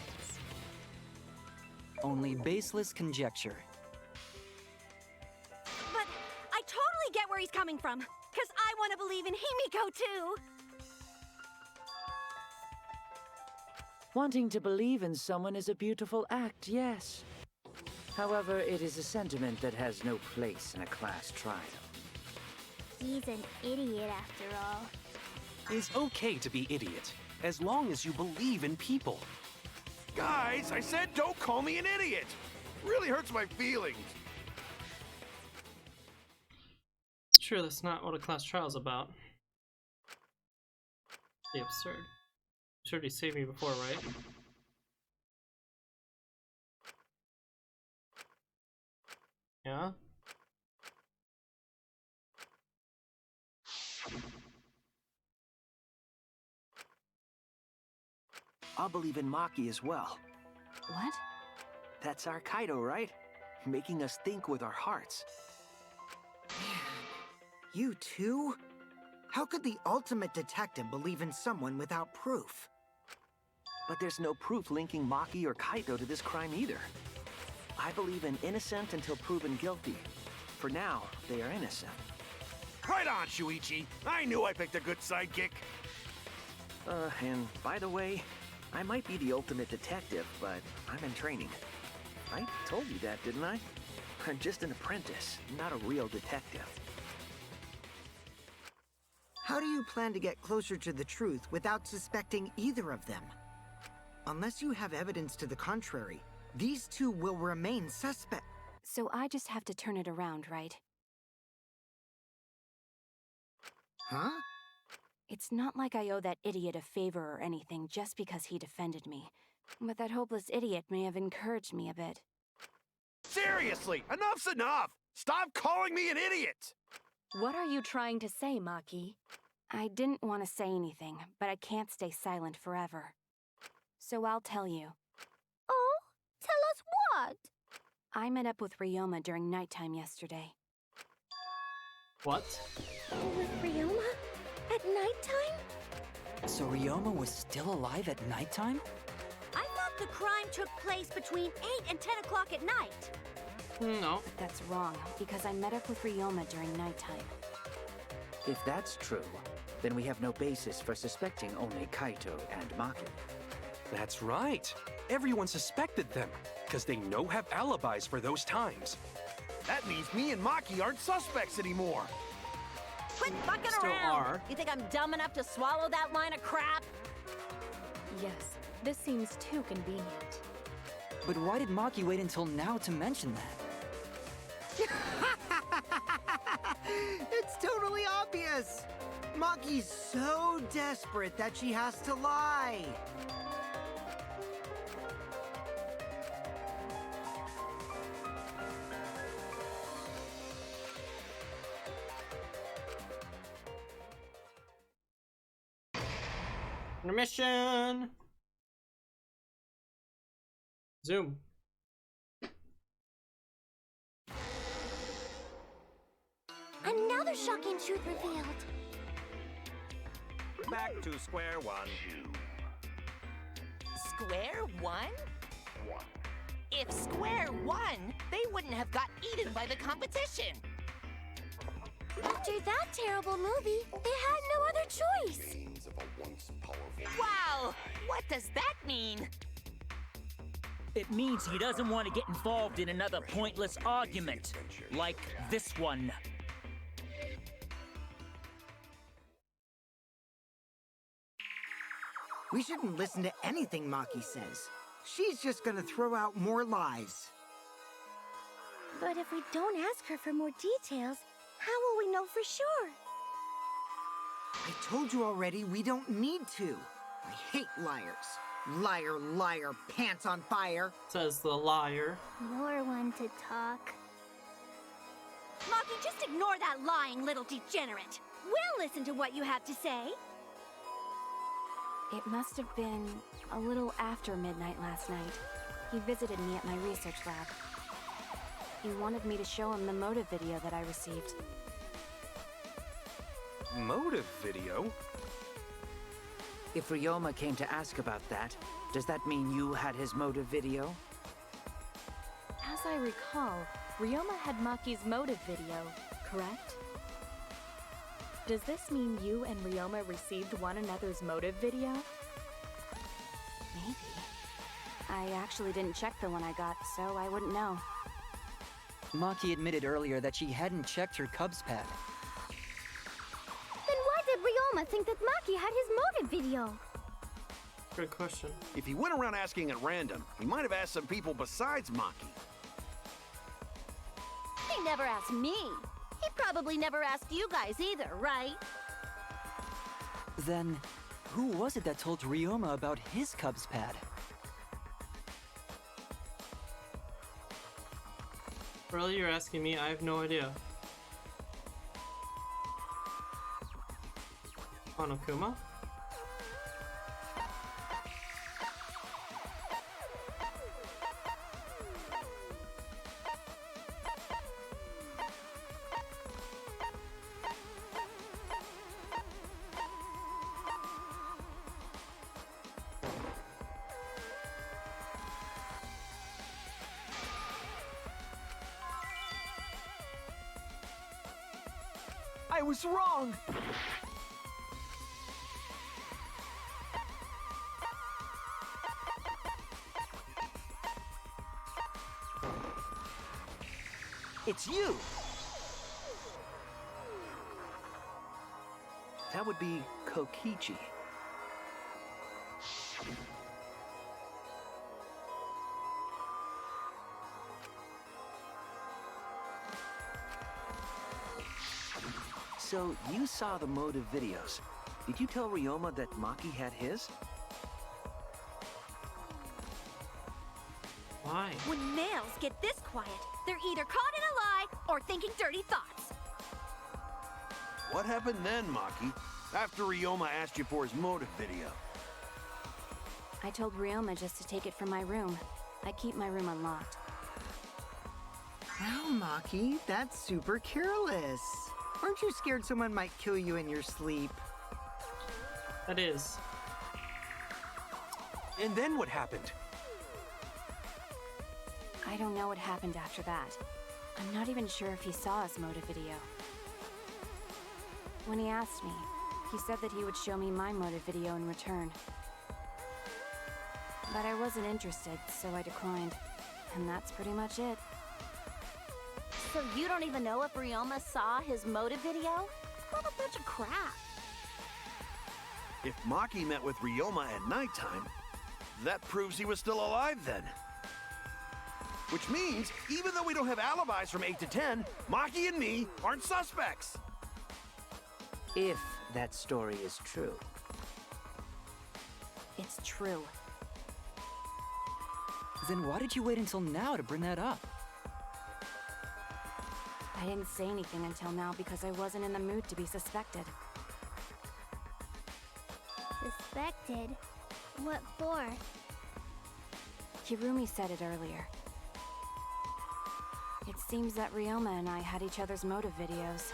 Only baseless conjecture. But I totally get where he's coming from. Because I want to believe in Himiko, too. Wanting to believe in someone is a beautiful act, yes. However, it is a sentiment that has no place in a class trial. He's an idiot after all. It's okay to be idiot, as long as you believe in people. Guys, I said don't call me an idiot. Really hurts my feelings. Sure, that's not what a class trial's about. The absurd. Sure, he saved me before, right? Yeah? I'll believe in Maki as well. What? That's our Kaido, right? Making us think with our hearts. You too? How could the ultimate detective believe in someone without proof? But there's no proof linking Maki or Kaito to this crime either. I believe in innocent until proven guilty. For now, they are innocent. Right on, Shuichi. I knew I picked a good sidekick. And by the way, I might be the ultimate detective, but I'm in training. I told you that, didn't I? I'm just an apprentice, not a real detective. How do you plan to get closer to the truth without suspecting either of them? Unless you have evidence to the contrary, these two will remain suspect. So I just have to turn it around, right? Huh? It's not like I owe that idiot a favor or anything just because he defended me. But that hopeless idiot may have encouraged me a bit. Seriously, enough's enough. Stop calling me an idiot. What are you trying to say, Maki? I didn't want to say anything, but I can't stay silent forever. So I'll tell you. Oh? Tell us what? I met up with Ryoma during nighttime yesterday. What? With Ryoma? At nighttime? So Ryoma was still alive at nighttime? I thought the crime took place between 8 and 10 o'clock at night. No. But that's wrong, because I met up with Ryoma during nighttime. If that's true, then we have no basis for suspecting only Kaito and Maki. That's right. Everyone suspected them, because they know have alibis for those times. That means me and Maki aren't suspects anymore. Quit fucking Still around. are. You think I'm dumb enough to swallow that line of crap? Yes, this seems too convenient. But why did Maki wait until now to mention that? It's totally obvious! Maki's so desperate that she has to lie. Intermission. Zoom. Another shocking truth revealed. Back to square one. Square one? If square won, they wouldn't have got eaten by the competition. After that terrible movie, they had no other choice. Wow! What does that mean? It means he doesn't want to get involved in another pointless argument, like this one. We shouldn't listen to anything Maki says. She's just gonna throw out more lies. But if we don't ask her for more details, how will we know for sure? I told you already, we don't need to. I hate liars. Liar, liar, pants on fire. Says the liar. You're one to talk. Maki, just ignore that lying little degenerate. We'll listen to what you have to say. It must have been a little after midnight last night. He visited me at my research lab. He wanted me to show him the motive video that I received. Motive video? If Ryoma came to ask about that, does that mean you had his motive video? As I recall, Ryoma had Maki's motive video, correct? Does this mean you and Ryoma received one another's motive video? Maybe. I actually didn't check the one I got, so I wouldn't know. Maki admitted earlier that she hadn't checked her Cubs pad. Then why did Ryoma think that Maki had his motive video? Good question. If he went around asking at random, he might have asked some people besides Maki. He never asked me. He probably never asked you guys either, right? Then, who was it that told Ryoma about his Cubs pad? Really, you're asking me? I have no idea. Onokuma? I was wrong! It's you! That would be Kokichi. So, you saw the motive videos. Did you tell Ryoma that Maki had his? Why? When males get this quiet, they're either caught in a lie or thinking dirty thoughts. What happened then, Maki? After Ryoma asked you for his motive video? I told Ryoma just to take it from my room. I keep my room unlocked. Wow, Maki, that's super careless. Aren't you scared someone might kill you in your sleep? That is. And then what happened? I don't know what happened after that. I'm not even sure if he saw his motive video. When he asked me, he said that he would show me my motive video in return. But I wasn't interested, so I declined. And that's pretty much it. So you don't even know if Ryoma saw his motive video? What a bunch of crap. If Maki met with Ryoma at nighttime, that proves he was still alive then. Which means, even though we don't have alibis from 8 to 10, Maki and me aren't suspects. If that story is true. It's true. Then why did you wait until now to bring that up? I didn't say anything until now because I wasn't in the mood to be suspected. Suspicious. unexpected. What for? Kirumi said it earlier. It seems that Ryoma and I had each other's motive videos.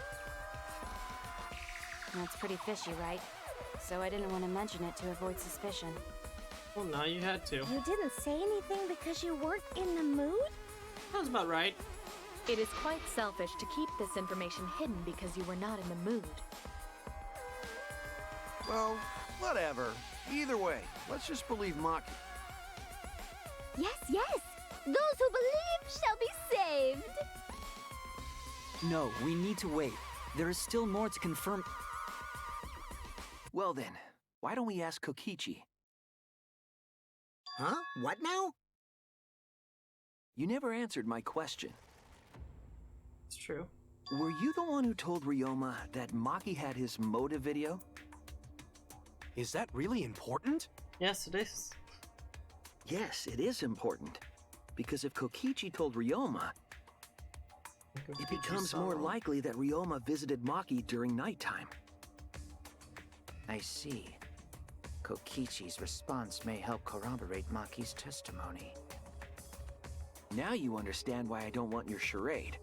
That's pretty fishy, right? So I didn't want to mention it to avoid suspicion. Well, now you had to. You didn't say anything because you weren't in the mood? Sounds about right. It is quite selfish to keep this information hidden because you were not in the mood. Well, whatever. Either way, let's just believe Maki. Yes, yes! Those who believe shall be saved! No, we need to wait. There is still more to confirm. Well then, why don't we ask Kokichi? Huh? What now? You never answered my question. It's true. Were you the one who told Ryoma that Maki had his motive video? Is that really important? Yes, it is. Yes, it is important. Because if Kokichi told Ryoma, it becomes more likely that Ryoma visited Maki during nighttime. I see. Kokichi's response may help corroborate Maki's testimony. Now you understand why I don't want your charade.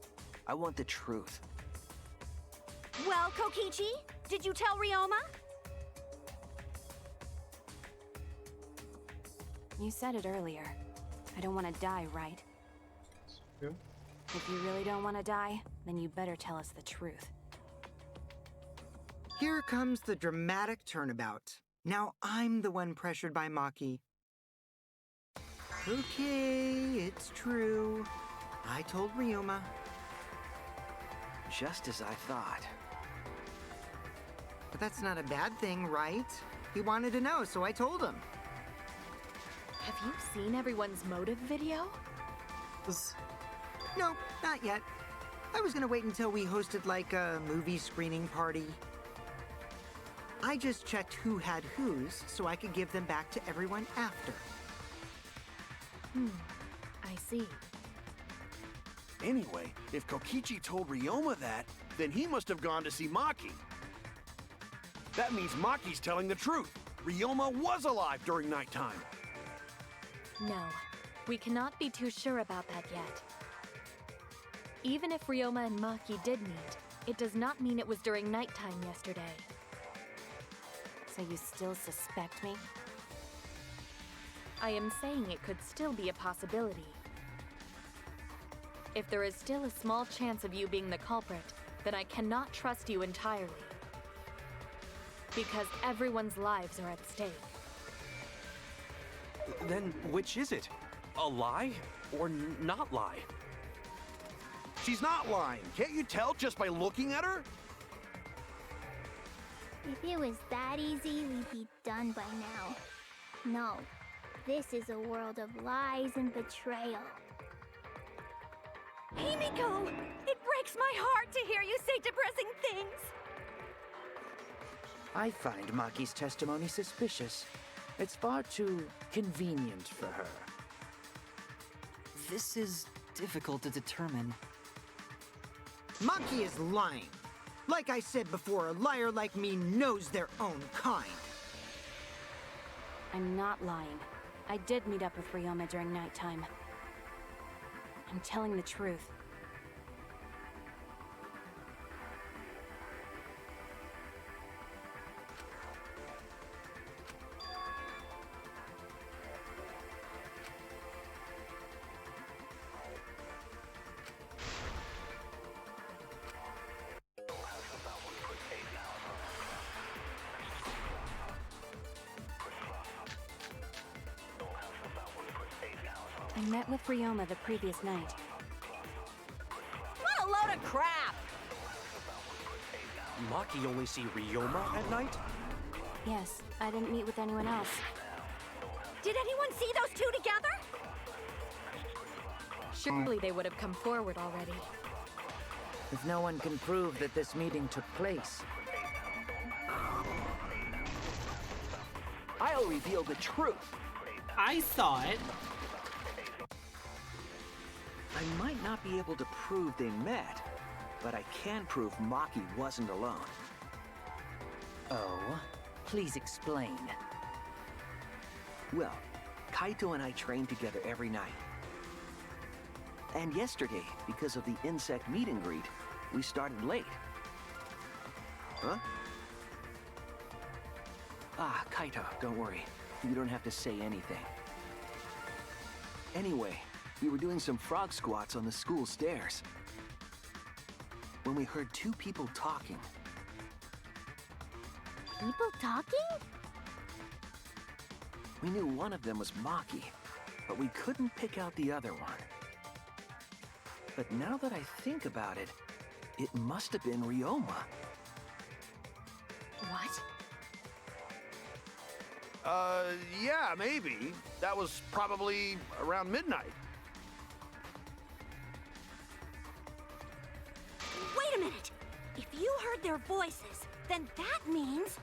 I want the truth. Well, Kokichi, did you tell Ryoma? You said it earlier. I don't want to die, right? True. If you really don't want to die, then you better tell us the truth. Here comes the dramatic turnabout. Now I'm the one pressured by Maki. Okay, it's true. I told Ryoma. Just as I thought. But that's not a bad thing, right? He wanted to know, so I told him. Have you seen everyone's motive video? No, not yet. I was gonna wait until we hosted like a movie screening party. I just checked who had whose so I could give them back to everyone after. I see. Anyway, if Kokichi told Ryoma that, then he must have gone to see Maki. That means Maki's telling the truth. Ryoma was alive during nighttime. No, we cannot be too sure about that yet. Even if Ryoma and Maki did meet, it does not mean it was during nighttime yesterday. So you still suspect me? I am saying it could still be a possibility. If there is still a small chance of you being the culprit, then I cannot trust you entirely. Because everyone's lives are at stake. Then which is it? A lie or not lie? She's not lying. Can't you tell just by looking at her? If it was that easy, we'd be done by now. No, this is a world of lies and betrayal. Himiko! It breaks my heart to hear you say depressing things! I find Maki's testimony suspicious. It's far too convenient for her. This is difficult to determine. Maki is lying. Like I said before, a liar like me knows their own kind. I'm not lying. I did meet up with Ryoma during nighttime. I'm telling the truth. I met with Ryoma the previous night. What a load of crap! Maki only see Ryoma at night? Yes, I didn't meet with anyone else. Did anyone see those two together? Surely they would have come forward already. If no one can prove that this meeting took place, I'll reveal the truth. I saw it. I might not be able to prove they met, but I can prove Maki wasn't alone. oh, please explain. Well, Kaito and I train together every night. And yesterday, because of the insect meet and greet, we started late. Huh? Ah, Kaito, don't worry. You don't have to say anything. Anyway, we were doing some frog squats on the school stairs when we heard two people talking. People talking? We knew one of them was Maki, but we couldn't pick out the other one. But now that I think about it, it must have been Ryoma. What? Yeah, maybe. That was probably around midnight. Wait a minute! If you heard their voices, then that means...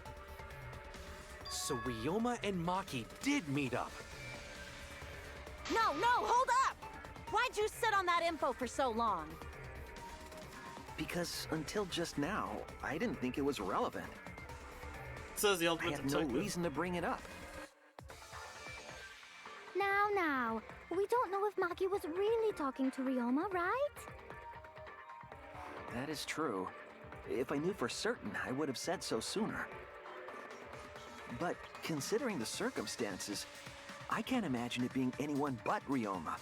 So Ryoma and Maki did meet up. No, hold up! Why'd you sit on that info for so long? Because until just now, I didn't think it was relevant. Says the I ultimate had no detective. reason to bring it up. Now, we don't know if Maki was really talking to Ryoma, right? That is true. If I knew for certain, I would have said so sooner. But considering the circumstances, I can't imagine it being anyone but Ryoma.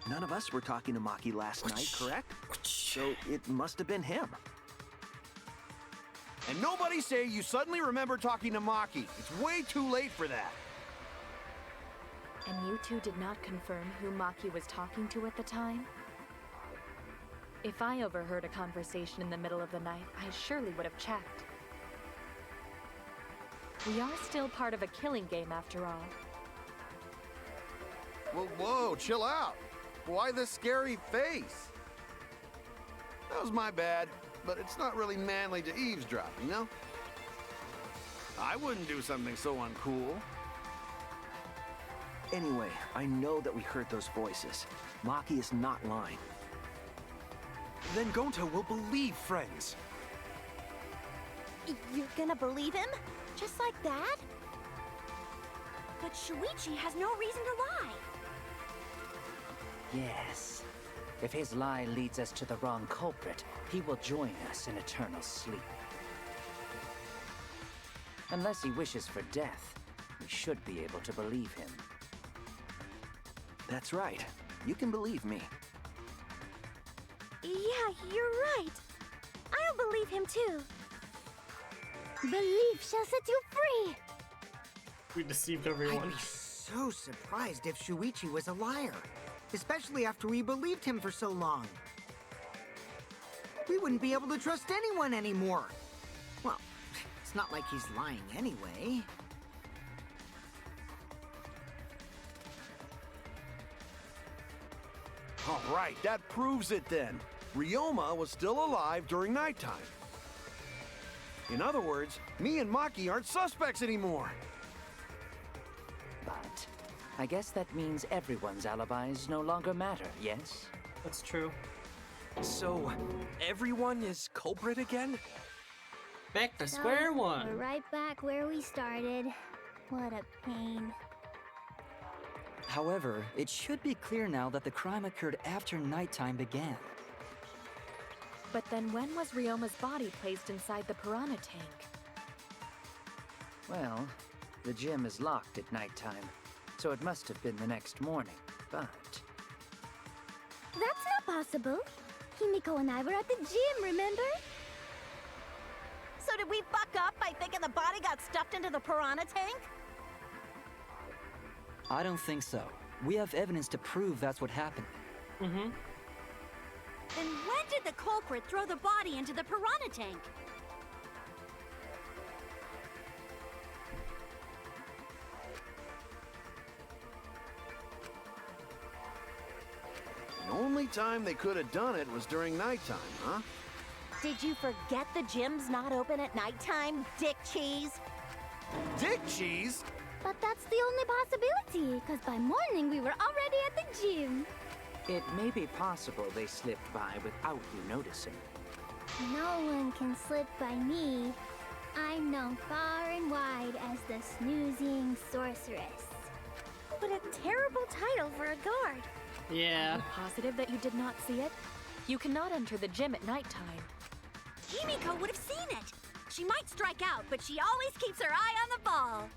None of us were talking to Maki last night, correct? So it must have been him. And nobody say you suddenly remember talking to Maki. It's way too late for that. And you two did not confirm who Maki was talking to at the time? If I overheard a conversation in the middle of the night, I surely would have checked. We are still part of a killing game after all. Whoa, chill out. Why this scary face? That was my bad, but it's not really manly to eavesdrop, you know? I wouldn't do something so uncool. Anyway, I know that we heard those voices. Maki is not lying. Then Gonta will believe friends. You're gonna believe him? Just like that? But Shuichi has no reason to lie. Yes. If his lie leads us to the wrong culprit, he will join us in eternal sleep. Unless he wishes for death, we should be able to believe him. That's right. You can believe me. Yeah, you're right. I'll believe him too. Belief shall set you free. We deceived I'd everyone. be so surprised if Shuichi was a liar, especially after we believed him for so long. We wouldn't be able to trust anyone anymore. Well, it's not like he's lying anyway. All right, that proves it then. Ryoma was still alive during nighttime. In other words, me and Maki aren't suspects anymore. But I guess that means everyone's alibis no longer matter, yes? That's true. So, everyone is culprit again? Back to square one. We're right back where we started. What a pain. However, it should be clear now that the crime occurred after nighttime began. But then when was Ryoma's body placed inside the piranha tank? Well, the gym is locked at nighttime, so it must have been the next morning, but... That's not possible. Himiko and I were at the gym, remember? So did we fuck up by thinking the body got stuffed into the piranha tank? I don't think so. We have evidence to prove that's what happened. Mm-hmm. Then when did the culprit throw the body into the piranha tank? The only time they could have done it was during nighttime, huh? Did you forget the gym's not open at nighttime, Dick Cheese? Dick cheese? But that's the only possibility, because by morning we were already at the gym. It may be possible they slipped by without you noticing. No one can slip by me. I'm known far and wide as the snoozing sorceress. What a terrible title for a guard. Yeah. Are you positive that you did not see it? You cannot enter the gym at nighttime. Himiko would have seen it. She might strike out, but she always keeps her eye on the ball.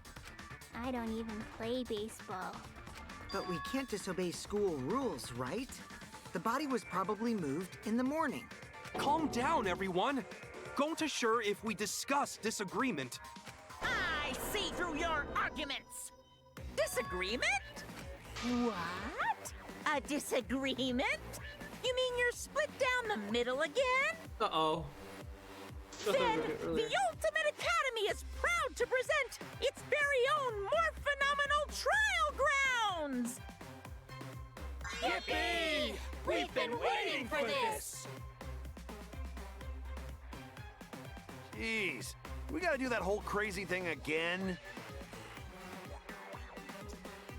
I don't even play baseball. But we can't disobey school rules, right? The body was probably moved in the morning. Calm down, everyone. Going to sure if we discuss disagreement. I see through your arguments. Disagreement? What? A disagreement? You mean you're split down the middle again? Uh-oh. Then the Ultimate Academy is proud to present its very own more phenomenal trial grounds! Yippee! We've been waiting for this! Jeez, we gotta do that whole crazy thing again?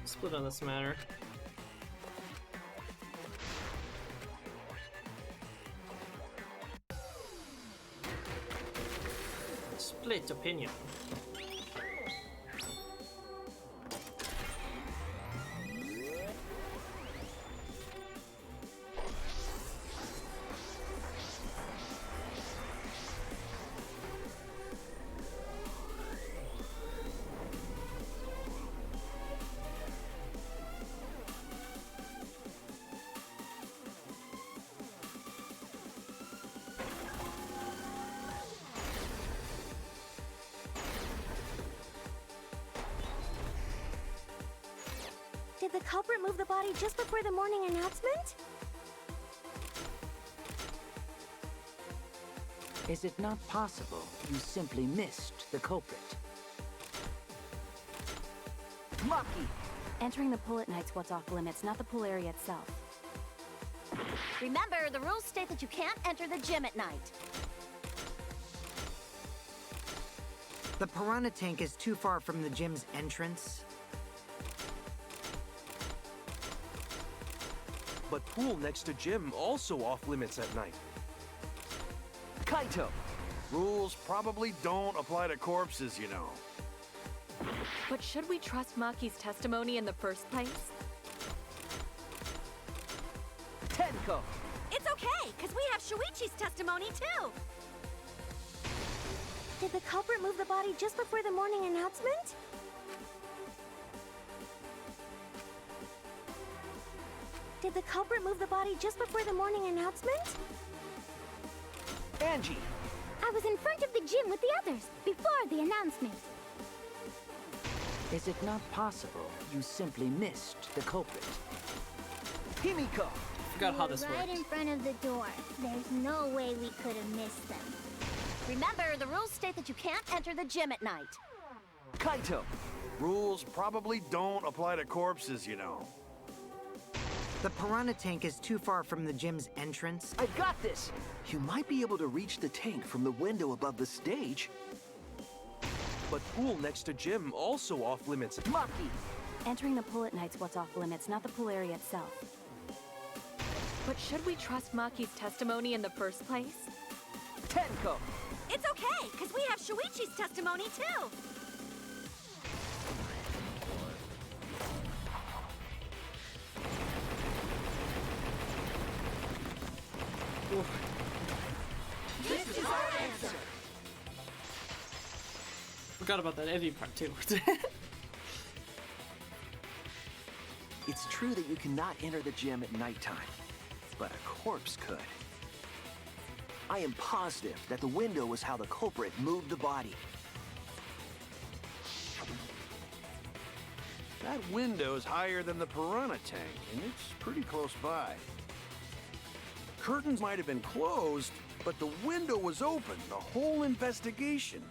Split on this matter. Split opinion. Did the culprit move the body just before the morning announcement? Is it not possible you simply missed the culprit? Maki! Entering the pool at night's what's off limits, not the pool area itself. Remember, the rules state that you can't enter the gym at night. The piranha tank is too far from the gym's entrance. But pool next to gym also off limits at night. Kaito! Rules probably don't apply to corpses, you know. But should we trust Maki's testimony in the first place? Tenko! It's okay, because we have Shuichi's testimony too. Did the culprit move the body just before the morning announcement? Did the culprit move the body just before the morning announcement? Angie! I was in front of the gym with the others, before the announcement. Is it not possible you simply missed the culprit? Himiko! Forgot how this right works. in front of the door. There's no way we could have missed them. Remember, the rules state that you can't enter the gym at night. Kaito! Rules probably don't apply to corpses, you know. The piranha tank is too far from the gym's entrance. I've got this! You might be able to reach the tank from the window above the stage. But pool next to gym also off limits. Maki! Entering the pool at night's what's off limits, not the pool area itself. But should we trust Maki's testimony in the first place? Tenko! It's okay, because we have Shuichi's testimony too. This is our answer. Forgot about that Evie part too. It's true that you cannot enter the gym at nighttime, but a corpse could. I am positive that the window was how the culprit moved the body. That window's higher than the piranha tank, and it's pretty close by. Curtains might have been closed, but the window was open the whole investigation.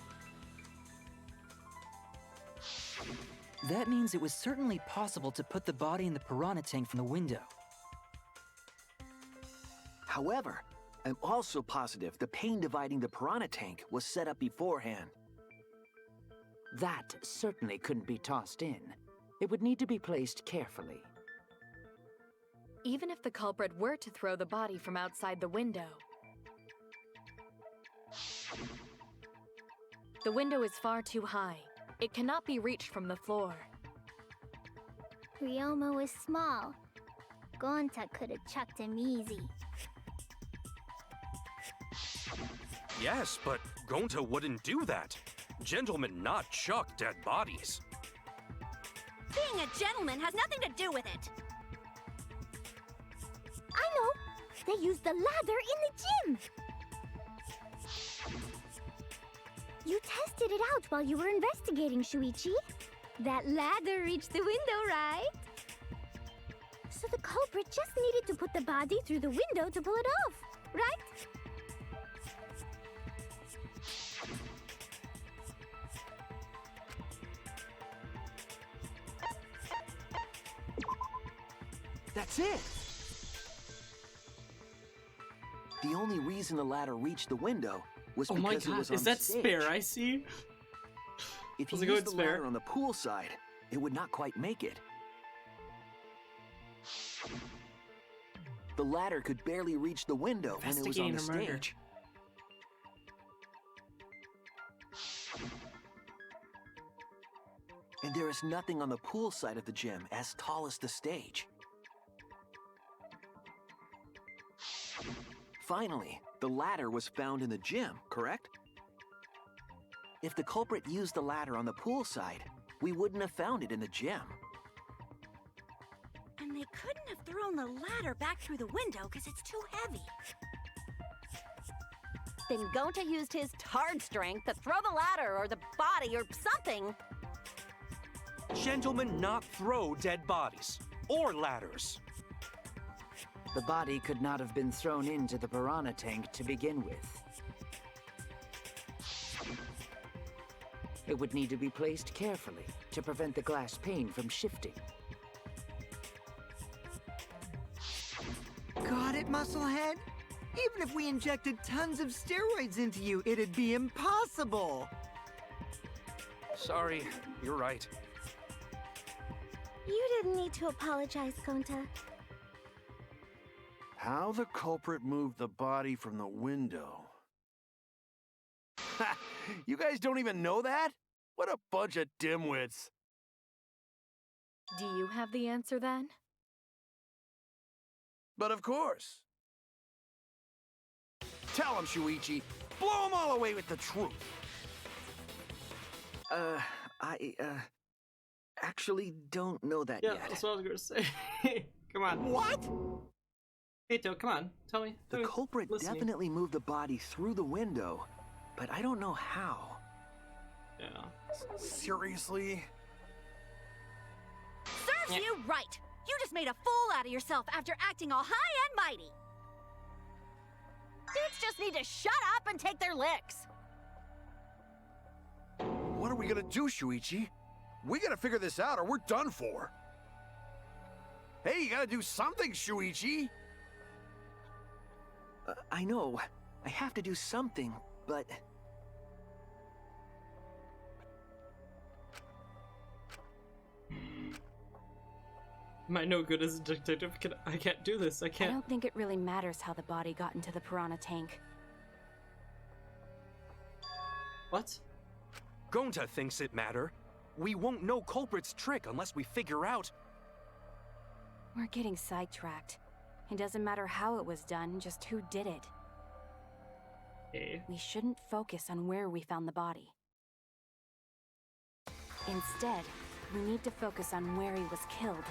That means it was certainly possible to put the body in the piranha tank from the window. However, I'm also positive the pane dividing the piranha tank was set up beforehand. That certainly couldn't be tossed in. It would need to be placed carefully. Even if the culprit were to throw the body from outside the window, The window is far too high. It cannot be reached from the floor. Ryomo is small. Gonta could have chucked him easy. Yes, but Gonta wouldn't do that. Gentlemen not chuck dead bodies. Being a gentleman has nothing to do with it. I know! They used the ladder in the gym! You tested it out while you were investigating, Shuichi. That ladder reached the window, right? So the culprit just needed to put the body through the window to pull it off, right? That's it! The only reason the ladder reached the window was Oh my because it god, was on is that the stage. spare? I see. If Was you it used good the spare? ladder on the pool side, it would not quite make it. The ladder could barely reach the window when it was on the Investigating a murder. stage. And there is nothing on the pool side of the gym as tall as the stage. Finally, the ladder was found in the gym, correct? If the culprit used the ladder on the pool side, we wouldn't have found it in the gym. And they couldn't have thrown the ladder back through the window because it's too heavy. Then Gonta used his tard strength to throw the ladder or the body or something. Gentlemen not throw dead bodies. Or ladders. The body could not have been thrown into the piranha tank to begin with. It would need to be placed carefully to prevent the glass pane from shifting. Got it, Musclehead? Even if we injected tons of steroids into you, it'd be impossible! Sorry, you're right. You didn't need to apologize, Gonta. How the culprit moved the body from the window. Ha! You guys don't even know that? What a bunch of dimwits. Do you have the answer then? But of course. Tell him, Shuichi. Blow him all away with the truth. I actually don't know that Yeah, yet. that's what I was gonna say. Come on. What? Kaito, come on. Tell me. The culprit listening. definitely moved the body through the window, but I don't know how. Yeah. Seriously? Serves you right! You just made a fool out of yourself after acting all high and mighty! Dudes just need to shut up and take their licks. What are we gonna do, Shuichi? We gotta figure this out or we're done for. Hey, you gotta do something, Shuichi! I know. I have to do something, but... Am I no good as a detective? I can't do this. I I can't. don't think it really matters how the body got into the piranha tank. What? Gonta thinks it matter. We won't know culprit's trick unless we figure out... We're getting sidetracked. It doesn't matter how it was done, just who did it. Okay. We shouldn't focus on where we found the body. Instead, we need to focus on where he was killed.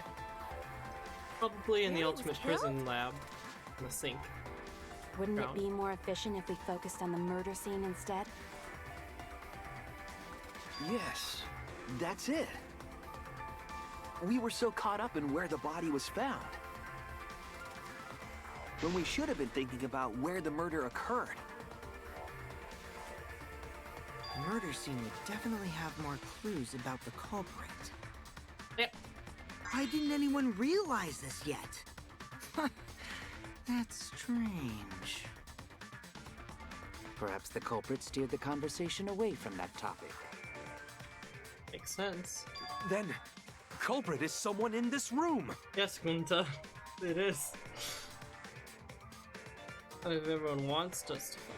Probably in the Where he was ultimate killed? prison lab. In the sink. Wouldn't Ground. it be more efficient if we focused on the murder scene instead? Yes, that's it. We were so caught up in where the body was found, when we should have been thinking about where the murder occurred. The murder scene would definitely have more clues about the culprit. Yep. Why didn't anyone realize this yet? That's strange. Perhaps the culprit steered the conversation away from that topic. Makes sense. Then, culprit is someone in this room. Yes, Gunta. It is. And if everyone wants to testify.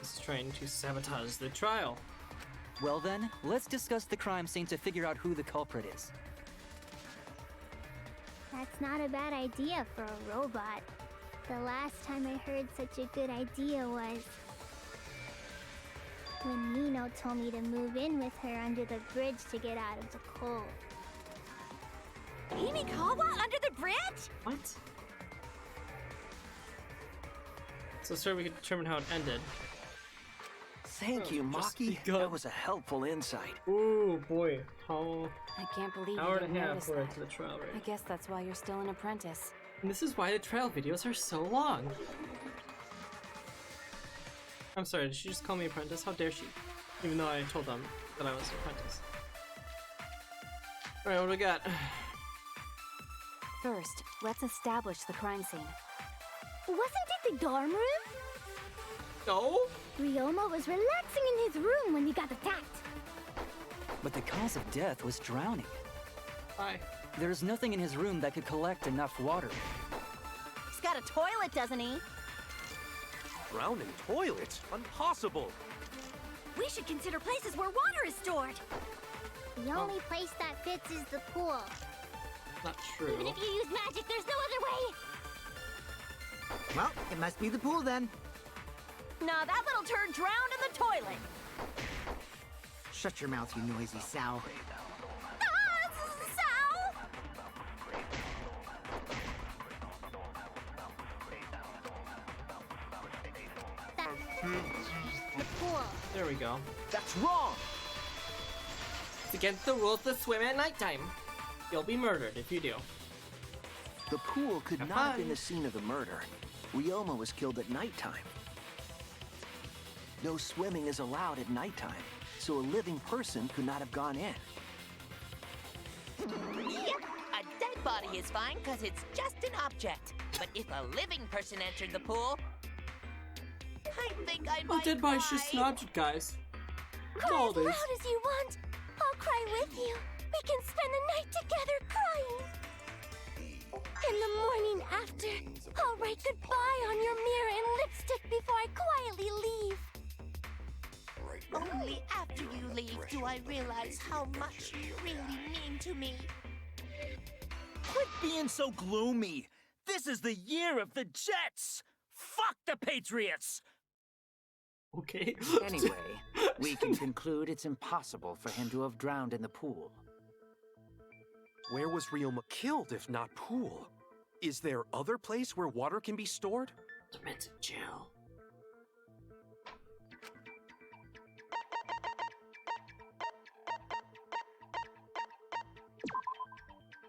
This is trying to sabotage the trial. Well then, let's discuss the crime scene to figure out who the culprit is. That's not a bad idea for a robot. The last time I heard such a good idea was when Nino told me to move in with her under the bridge to get out of the cold. Himikawa under the bridge? What? So, sir, we could determine how it ended. Thank you, Maki. That was a helpful insight. Ooh, boy. How... I can't believe hour you and didn't a half notice we're that. into the trial, right? I guess that's why you're still an apprentice. And this is why the trial videos are so long. I'm sorry, did she just call me apprentice? How dare she? Even though I told them that I was an apprentice. Alright, what do we got? First, let's establish the crime scene. Wasn't it the dorm room? No? Ryoma was relaxing in his room when he got attacked. But the cause of death was drowning. Why? There's nothing in his room that could collect enough water. He's got a toilet, doesn't he? Drowning toilets? Impossible! We should consider places where water is stored. The only place that fits is the pool. Not true. Even if you use magic, there's no other way. Well, it must be the pool then. Nah, that little turd drowned in the toilet. Shut your mouth, you noisy sow. The pool. There we go. That's wrong! It's against the rules to swim at nighttime. You'll be murdered if you do. The pool could Have not have fun. been the scene of the murder. Ryoma was killed at nighttime. No swimming is allowed at nighttime, so a living person could not have gone in. Yep, a dead body is fine because it's just an object. But if a living person entered the pool, I think I Oh, might dead body's just an cry. object, guys. That's Cry all as it is. loud as you want. I'll cry with you. We can spend the night together crying. In the morning after, I'll write goodbye on your mirror in lipstick before I quietly leave. Only after you leave do I realize how much you really mean to me. Quit being so gloomy. This is the year of the Jets. Fuck the Patriots. Okay. Anyway, we can conclude it's impossible for him to have drowned in the pool. Where was Ryoma killed if not pool? Is there other place where water can be stored? They're meant to jail.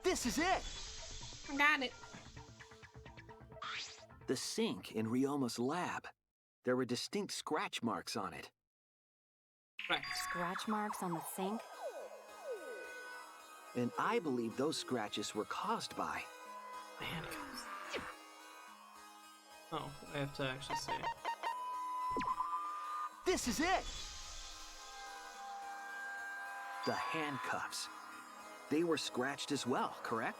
This is it! Got it. The sink in Ryoma's lab. There were distinct scratch marks on it. Right. Scratch marks on the sink? And I believe those scratches were caused by... The handcuffs. Oh, I have to actually say. This is it! The handcuffs. They were scratched as well, correct?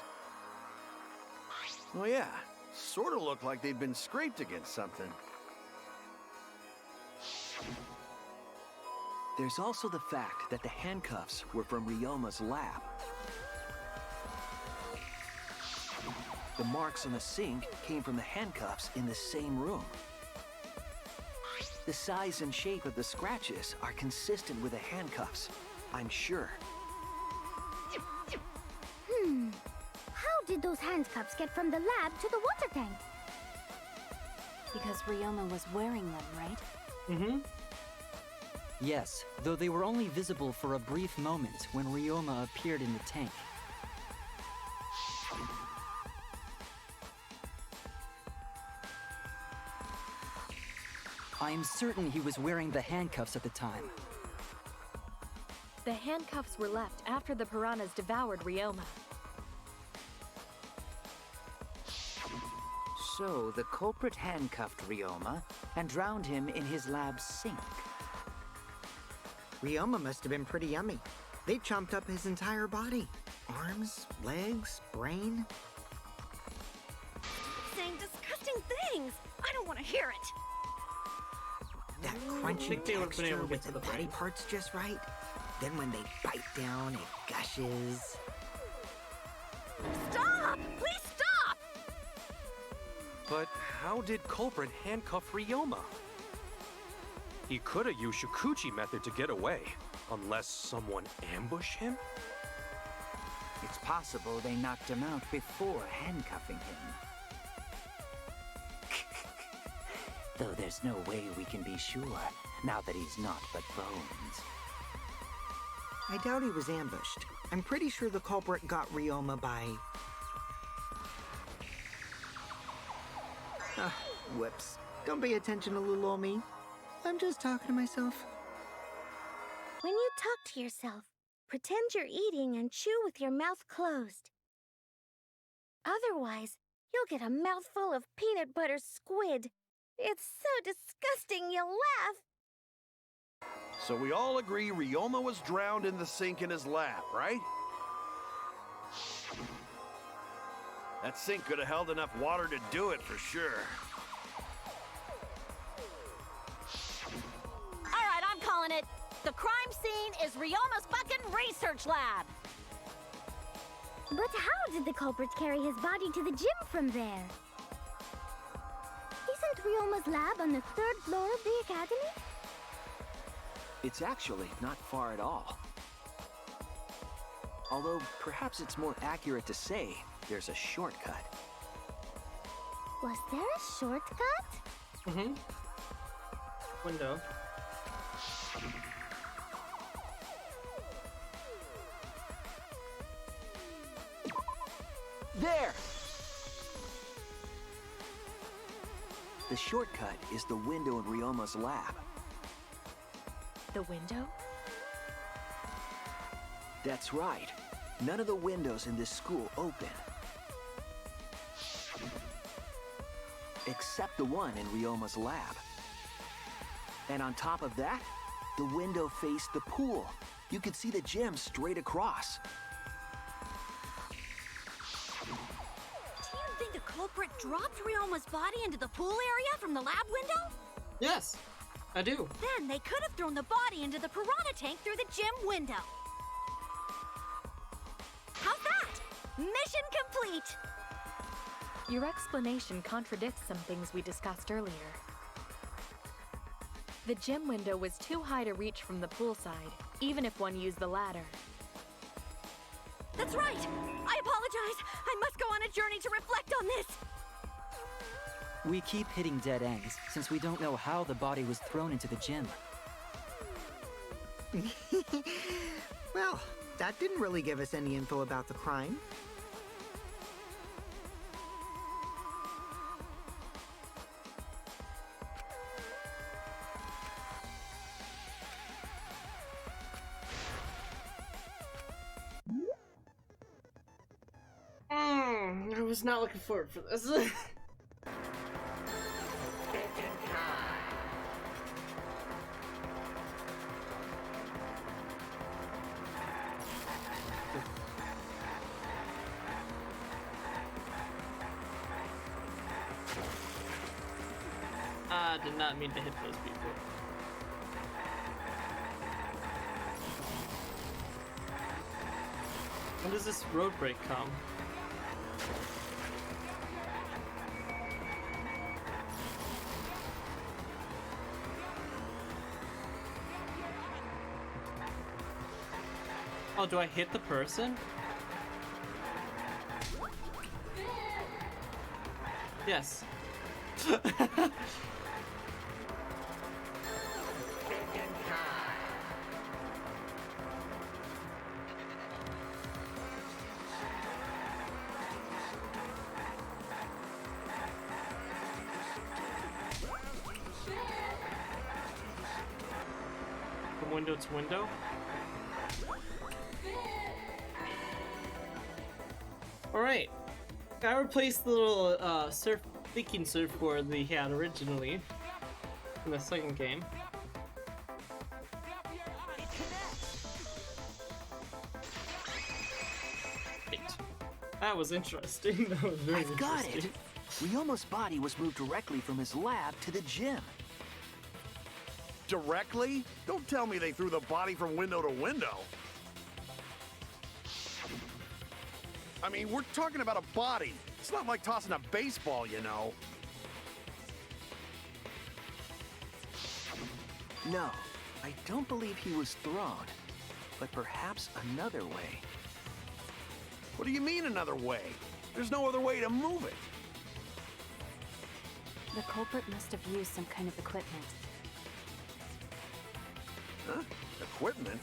Oh yeah, sort of looked like they'd been scraped against something. There's also the fact that the handcuffs were from Ryoma's lab. The marks on the sink came from the handcuffs in the same room. The size and shape of the scratches are consistent with the handcuffs, I'm sure. How did those handcuffs get from the lab to the water tank? Because Ryoma was wearing them, right? Mm-hmm. Yes, though they were only visible for a brief moment when Ryoma appeared in the tank. I'm certain he was wearing the handcuffs at the time. The handcuffs were left after the piranhas devoured Ryoma. So the culprit handcuffed Ryoma and drowned him in his lab's sink. Ryoma must have been pretty yummy. They chomped up his entire body. Arms, legs, brain. Saying disgusting things. I don't want to hear it. That I crunchy think they would've been able texture to get with to the the body brain. parts just right. Then when they bite down, it gushes. Stop! Please stop! But how did Culprit handcuff Ryoma? He could have used Shikuchi method to get away, unless someone ambushed him? It's possible they knocked him out before handcuffing him. Though there's no way we can be sure, now that he's not but bones. I doubt he was ambushed. I'm pretty sure the culprit got Ryoma by... Whoops. Don't pay attention to little old me. I'm just talking to myself. When you talk to yourself, pretend you're eating and chew with your mouth closed. Otherwise, you'll get a mouthful of peanut butter squid. It's so disgusting you'll laugh. So we all agree Ryoma was drowned in the sink in his lab, right? That sink could have held enough water to do it for sure. All right, I'm calling it. The crime scene is Ryoma's fucking research lab. But how did the culprit carry his body to the gym from there? Isn't Ryoma's lab on the 3rd floor of the academy? It's actually not far at all. Although, perhaps it's more accurate to say there's a shortcut. Was there a shortcut? Mm-hmm. Window. There! The shortcut is the window in Ryoma's lab. The window? That's right. None of the windows in this school open. Except the one in Ryoma's lab. And on top of that, the window faced the pool. You could see the gym straight across. Do you think the culprit dropped Ryoma's body into the pool area from the lab window? Yes, I do. Then they could have thrown the body into the piranha tank through the gym window. How's that? Mission complete! Your explanation contradicts some things we discussed earlier. The gym window was too high to reach from the poolside, even if one used the ladder. That's right! I apologize! I must go on a journey to reflect on this! We keep hitting dead ends, since we don't know how the body was thrown into the gym. Well, that didn't really give us any info about the crime. I was not looking forward for this. I did not mean to hit those people. When does this road break come? Oh, do I hit the person? Yes. From window to window? Alright. I replaced the little thinking surfboard that he had originally in the second game. Right. That was interesting. That was very I've got interesting. it! Ryoma's body was moved directly from his lab to the gym. directly? Don't tell me they threw the body from window to window. I mean, we're talking about a body. It's not like tossing a baseball, you know. No, I don't believe he was thrown, but perhaps another way. What do you mean another way? There's no other way to move it. The culprit must have used some kind of equipment. Huh? Equipment?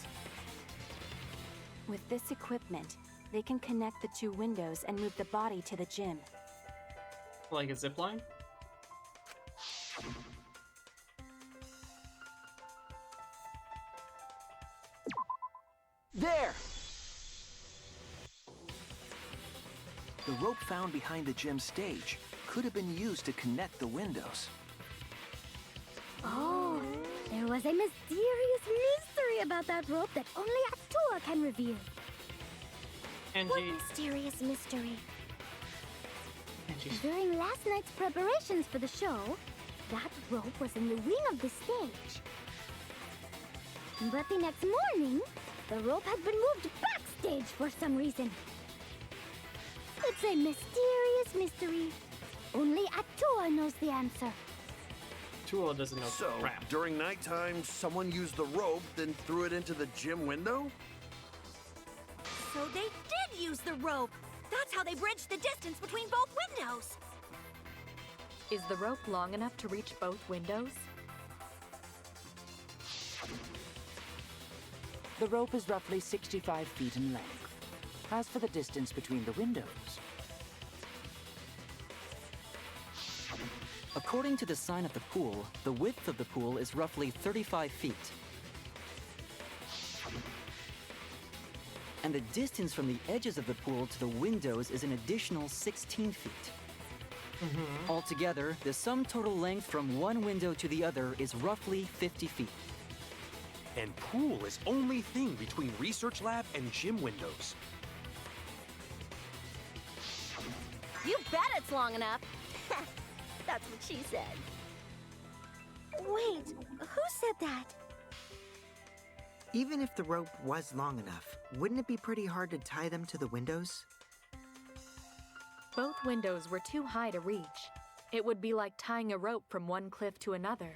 With this equipment, they can connect the two windows and move the body to the gym. Like a zipline? There! The rope found behind the gym stage could have been used to connect the windows. Oh, there was a mysterious mystery about that rope that only out-tro can reveal. What mysterious mystery? During last night's preparations for the show, that rope was in the wing of the stage. But the next morning, the rope had been moved backstage for some reason. It's a mysterious mystery. Only out-tro knows the answer. Tuo doesn't know. So, during nighttime, someone used the rope, then threw it into the gym window? So they did use the rope. That's how they bridged the distance between both windows. Is the rope long enough to reach both windows? The rope is roughly 65 feet in length. As for the distance between the windows, According to the sign of the pool, the width of the pool is roughly 35 feet. And the distance from the edges of the pool to the windows is an additional 16 feet. Altogether, the sum total length from one window to the other is roughly 50 feet. And pool is only thing between research lab and gym windows. You bet it's long enough. That's what she said. Wait, who said that? Even if the rope was long enough, wouldn't it be pretty hard to tie them to the windows? Both windows were too high to reach. It would be like tying a rope from one cliff to another.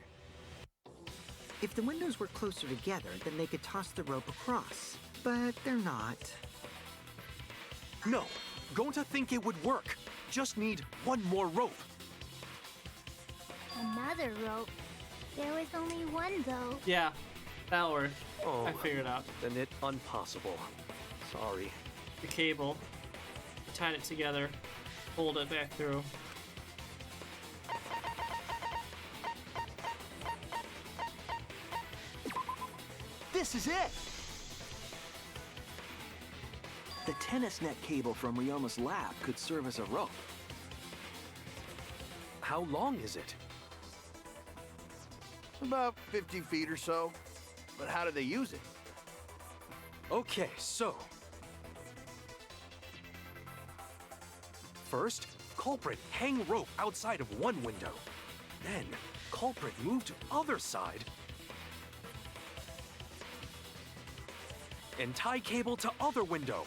If the windows were closer together, then they could toss the rope across. But they're not. No, going to think it would work. Just need one more rope. Another rope. There was only one, though. Yeah, that'll work. Oh, I figured out. Then it impossible. Sorry. The cable. Tied it together. Pulled it back through. This is it! The tennis net cable from Ryoma's lab could serve as a rope. How long is it? About 50 feet or so. But how do they use it? Okay, so... First, culprit hang rope outside of one window. Then, culprit move to other side. And tie cable to other window.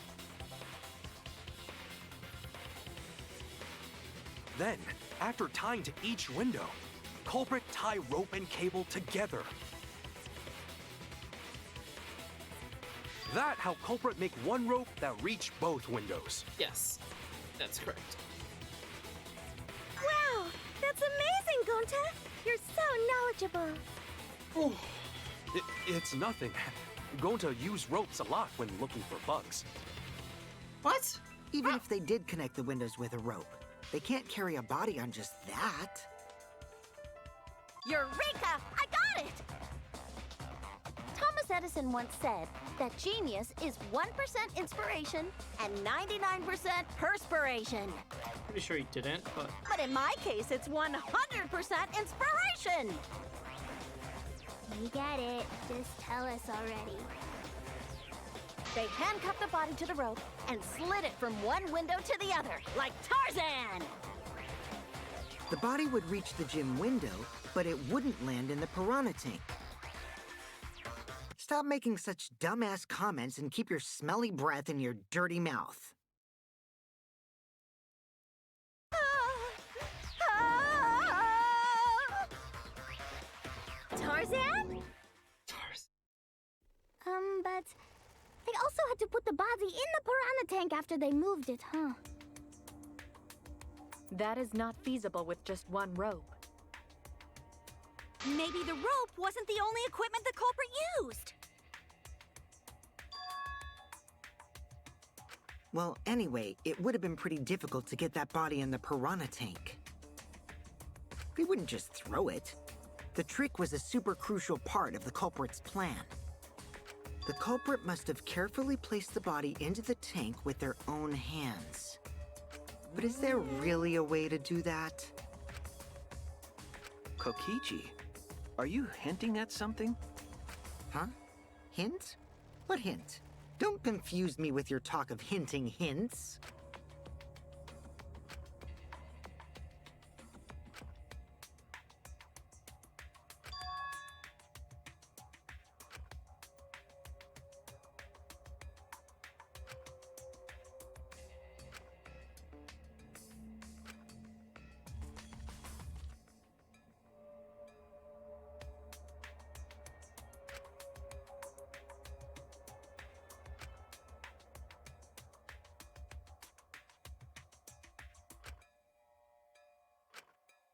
Then, after tying to each window, culprit tie rope and cable together. That how culprit make one rope that reach both windows. Yes, that's correct. Wow, that's amazing, Gonta! You're so knowledgeable. It's nothing. Going to use ropes a lot when looking for bugs. What? Even if they did connect the windows with a rope, they can't carry a body on just that. Eureka! I got it! Thomas Edison once said that genius is 1% inspiration and 99% perspiration. Pretty sure he didn't, but... But in my case, it's 100% inspiration! We get it. Just tell us already. They handcuffed the body to the rope and slid it from one window to the other, like Tarzan! The body would reach the gym window, but it wouldn't land in the piranha tank. Stop making such dumbass comments and keep your smelly breath in your dirty mouth. Tarzan? But they also had to put the body in the piranha tank after they moved it, huh? That is not feasible with just one rope. Maybe the rope wasn't the only equipment the culprit used. Well, anyway, it would have been pretty difficult to get that body in the piranha tank. They wouldn't just throw it. The trick was a super crucial part of the culprit's plan. The culprit must have carefully placed the body into the tank with their own hands. But is there really a way to do that? Kokichi, are you hinting at something? Huh? Hint? What hint? Don't confuse me with your talk of hinting hints.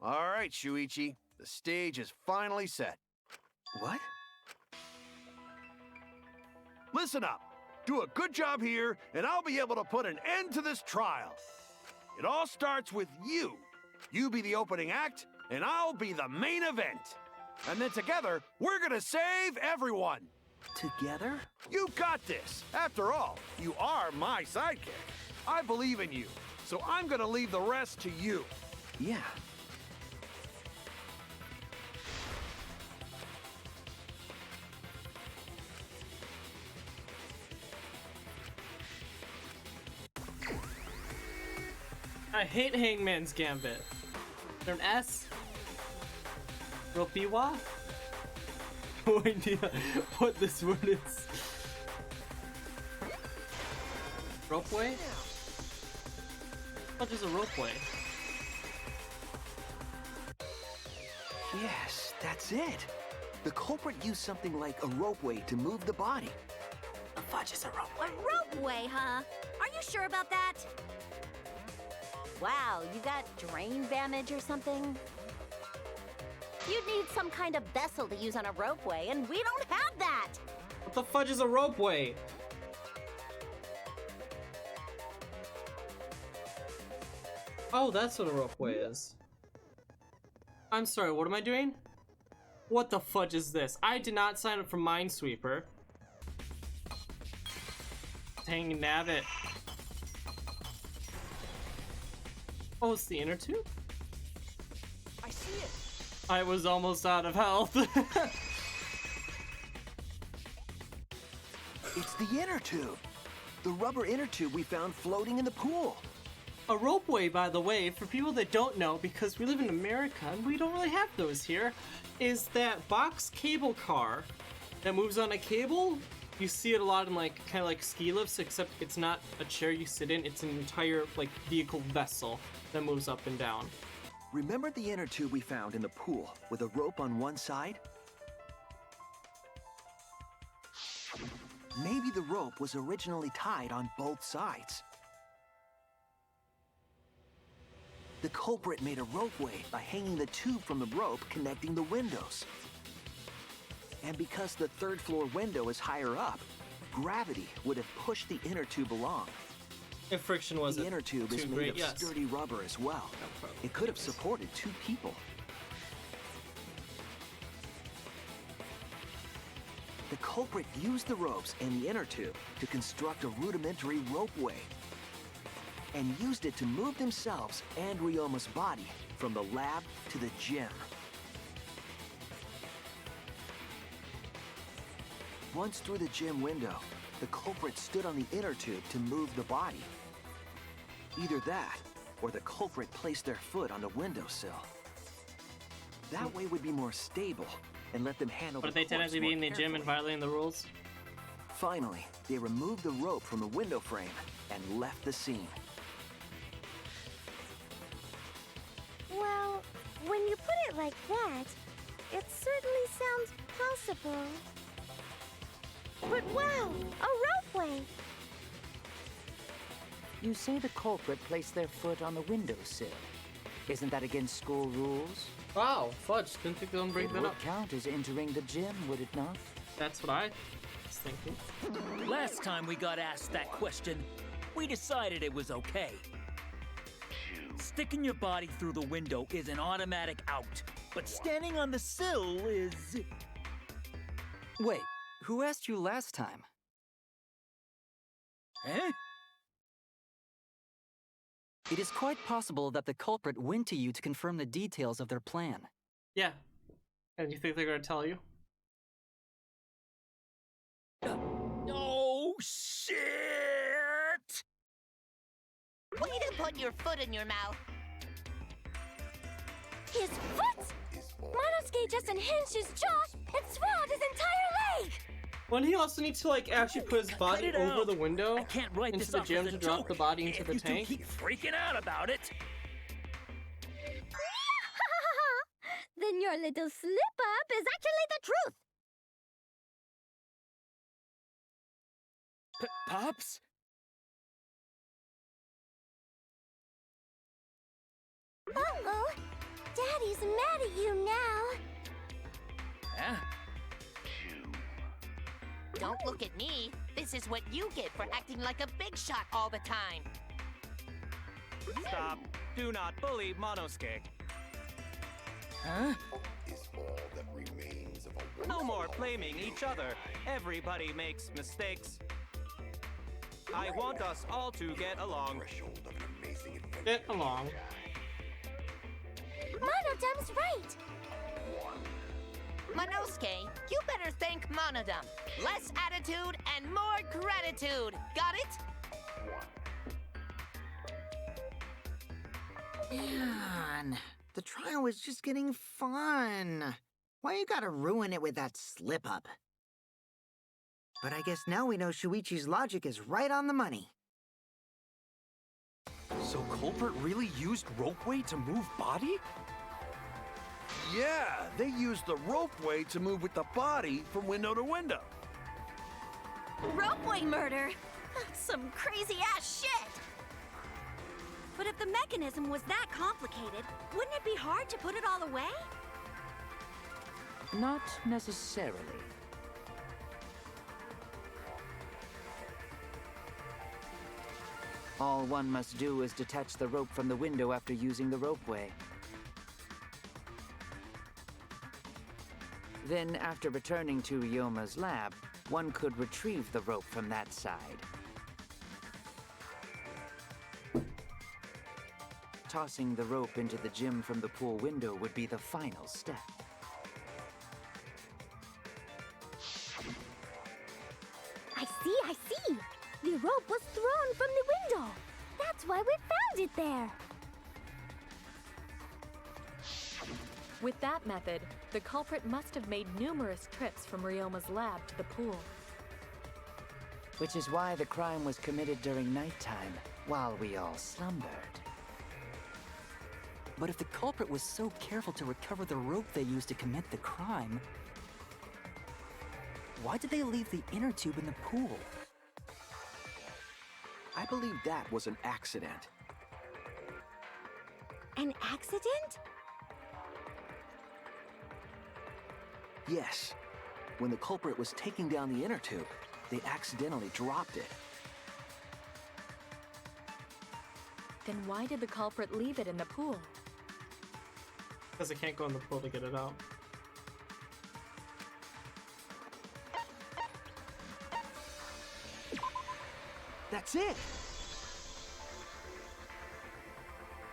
All right, Shuichi. The stage is finally set. What? Listen up. Do a good job here, and I'll be able to put an end to this trial. It all starts with you. You be the opening act, and I'll be the main event. And then together, we're gonna save everyone. Together? You got this. After all, you are my sidekick. I believe in you, so I'm gonna leave the rest to you. Yeah. I hate Hangman's Gambit. Is there an S? Ropiwa? No idea what this word is. Ropeway? What is a ropeway? Yes, that's it. The culprit used something like a ropeway to move the body. The fudge is a ropeway. A ropeway, huh? Are you sure about that? Wow, you got drain damage or something? You'd need some kind of vessel to use on a ropeway, and we don't have that! What the fudge is a ropeway? Oh, that's what a ropeway is. I'm sorry, what am I doing? What the fudge is this? I did not sign up for Minesweeper. Dang nabbit. Oh, it's the inner tube? I see it. I was almost out of health. It's the inner tube. The rubber inner tube we found floating in the pool. A ropeway, by the way, for people that don't know, because we live in America and we don't really have those here, is that box cable car that moves on a cable. You see it a lot in like kind of like ski lifts, except it's not a chair you sit in, it's an entire like vehicle vessel that moves up and down. Remember the inner tube we found in the pool with a rope on one side? Maybe the rope was originally tied on both sides. The culprit made a ropeway by hanging the tube from the rope connecting the windows. And because the third floor window is higher up, gravity would have pushed the inner tube along. If friction wasn't the inner tube is made of sturdy rubber as well. It could have supported 2 people. The culprit used the ropes and the inner tube to construct a rudimentary ropeway, and used it to move themselves and Ryoma's body from the lab to the gym. Once through the gym window, the culprit stood on the inner tube to move the body. Either that, or the culprit placed their foot on the windowsill. That way would be more stable, and let them handle But the if they technically be in the gym and violating the rules? Finally, they removed the rope from the window frame and left the scene. Well, when you put it like that, it certainly sounds possible. But wow, a ropeway! You say the culprit placed their foot on the windowsill. Isn't that against school rules? Wow, fudge. Didn't think they'll bring It that would up. count as entering the gym, would it not? That's what I was thinking. Last time we got asked that question, we decided it was okay. Sticking your body through the window is an automatic out, but standing on the sill is... Wait, who asked you last time? Eh? It is quite possible that the culprit went to you to confirm the details of their plan. Yeah. And you think they're gonna tell you? Oh, shit! Way to put your foot in your mouth. His foot! Monosuke just unhinged his jaw and swallowed his entire leg! When he also needs to like actually put his body it over out. the window I can't write into this the off gym as a to drop joke. the body into If the you two tank. keep freaking out about it. Then your little slip-up is actually the truth! Pops? Uh-oh! Daddy's mad at you now! Huh? Don't look at me. This is what you get for acting like a big shot all the time. Stop. Do not bully Monosuke. Huh? No more blaming each other. Everybody makes mistakes. I want us all to get along. Get along. Monodom's right! Monosuke, you better thank Monodum. Less attitude and more gratitude. Got it? Man, the trial was just getting fun. Why you gotta ruin it with that slip-up? But I guess now we know Shuichi's logic is right on the money. So culprit really used ropeway to move body? Yeah, they used the ropeway to move with the body from window to window. Ropeway murder? That's some crazy-ass shit! But if the mechanism was that complicated, wouldn't it be hard to put it all away? Not necessarily. All one must do is detach the rope from the window after using the ropeway. Then, after returning to Ryoma's lab, one could retrieve the rope from that side. Tossing the rope into the gym from the pool window would be the final step. I see! The rope was thrown from the window! That's why we found it there! With that method, the culprit must have made numerous trips from Ryoma's lab to the pool. Which is why the crime was committed during nighttime, while we all slumbered. But if the culprit was so careful to recover the rope they used to commit the crime, why did they leave the inner tube in the pool? I believe that was an accident. An accident? Yes. When the culprit was taking down the inner tube, they accidentally dropped it. Then why did the culprit leave it in the pool? Because they can't go in the pool to get it out. That's it!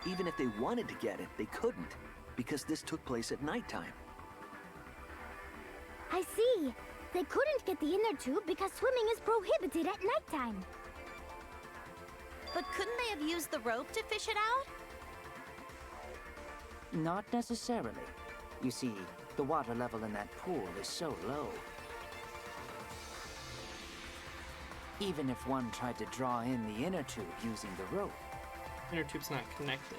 Even if they wanted to get it, they couldn't, because this took place at nighttime. I see. They couldn't get the inner tube because swimming is prohibited at nighttime. But couldn't they have used the rope to fish it out? Not necessarily. You see, The water level in that pool is so low. Even if one tried to draw in the inner tube using the rope. Inner tube's not connected.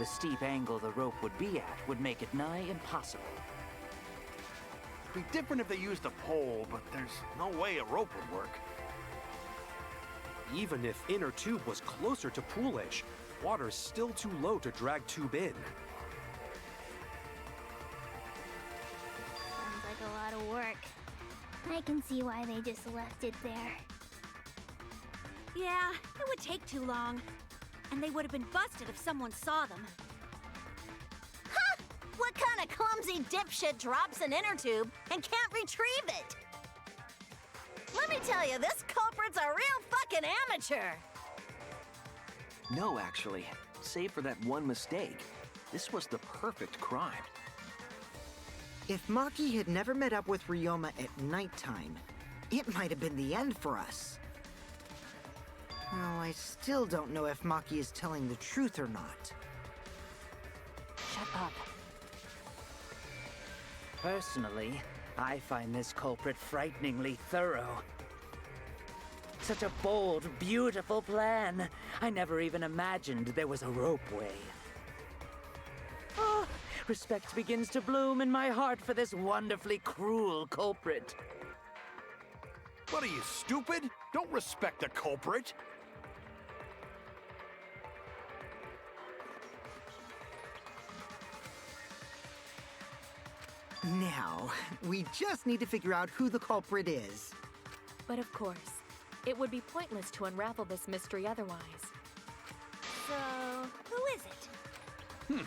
The steep angle the rope would be at would make it nigh impossible. It'd be different if they used a pole, but there's no way a rope would work. Even if inner tube was closer to pool edge, water's still too low to drag tube in. Sounds like a lot of work. I can see why they just left it there. Yeah, it would take too long. And they would have been busted if someone saw them. Ha! What kind of clumsy dipshit drops an inner tube and can't retrieve it? Let me tell you, this culprit's a real fucking amateur. No, actually. Save for that one mistake. This was the perfect crime. If Maki had never met up with Ryoma at nighttime, it might have been the end for us. Well, I still don't know if Maki is telling the truth or not. Shut up. Personally, I find this culprit frighteningly thorough. Such a bold, beautiful plan. I never even imagined there was a ropeway. Oh, respect begins to bloom in my heart for this wonderfully cruel culprit. What are you, stupid? Don't respect a culprit. Now, we just need to figure out who the culprit is. But of course, it would be pointless to unravel this mystery otherwise. So, who is it?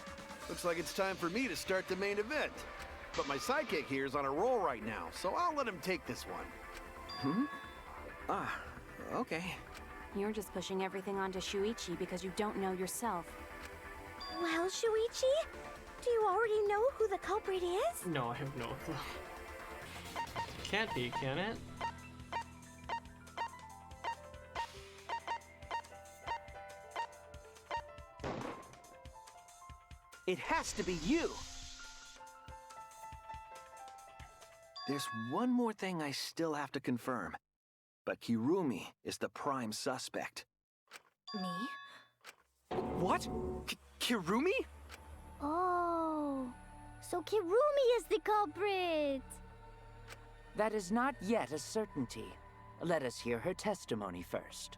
Looks like it's time for me to start the main event. But my sidekick here is on a roll right now, so I'll let him take this one. Okay. You're just pushing everything onto Shuichi because you don't know yourself. Well, Shuichi, do you already know who the culprit is? No, I have no clue. Can't be, can it? It has to be you! There's one more thing I still have to confirm. But Kirumi is the prime suspect. Me? What? Kirumi? Oh, so Kirumi is the culprit! That is not yet a certainty. Let us hear her testimony first.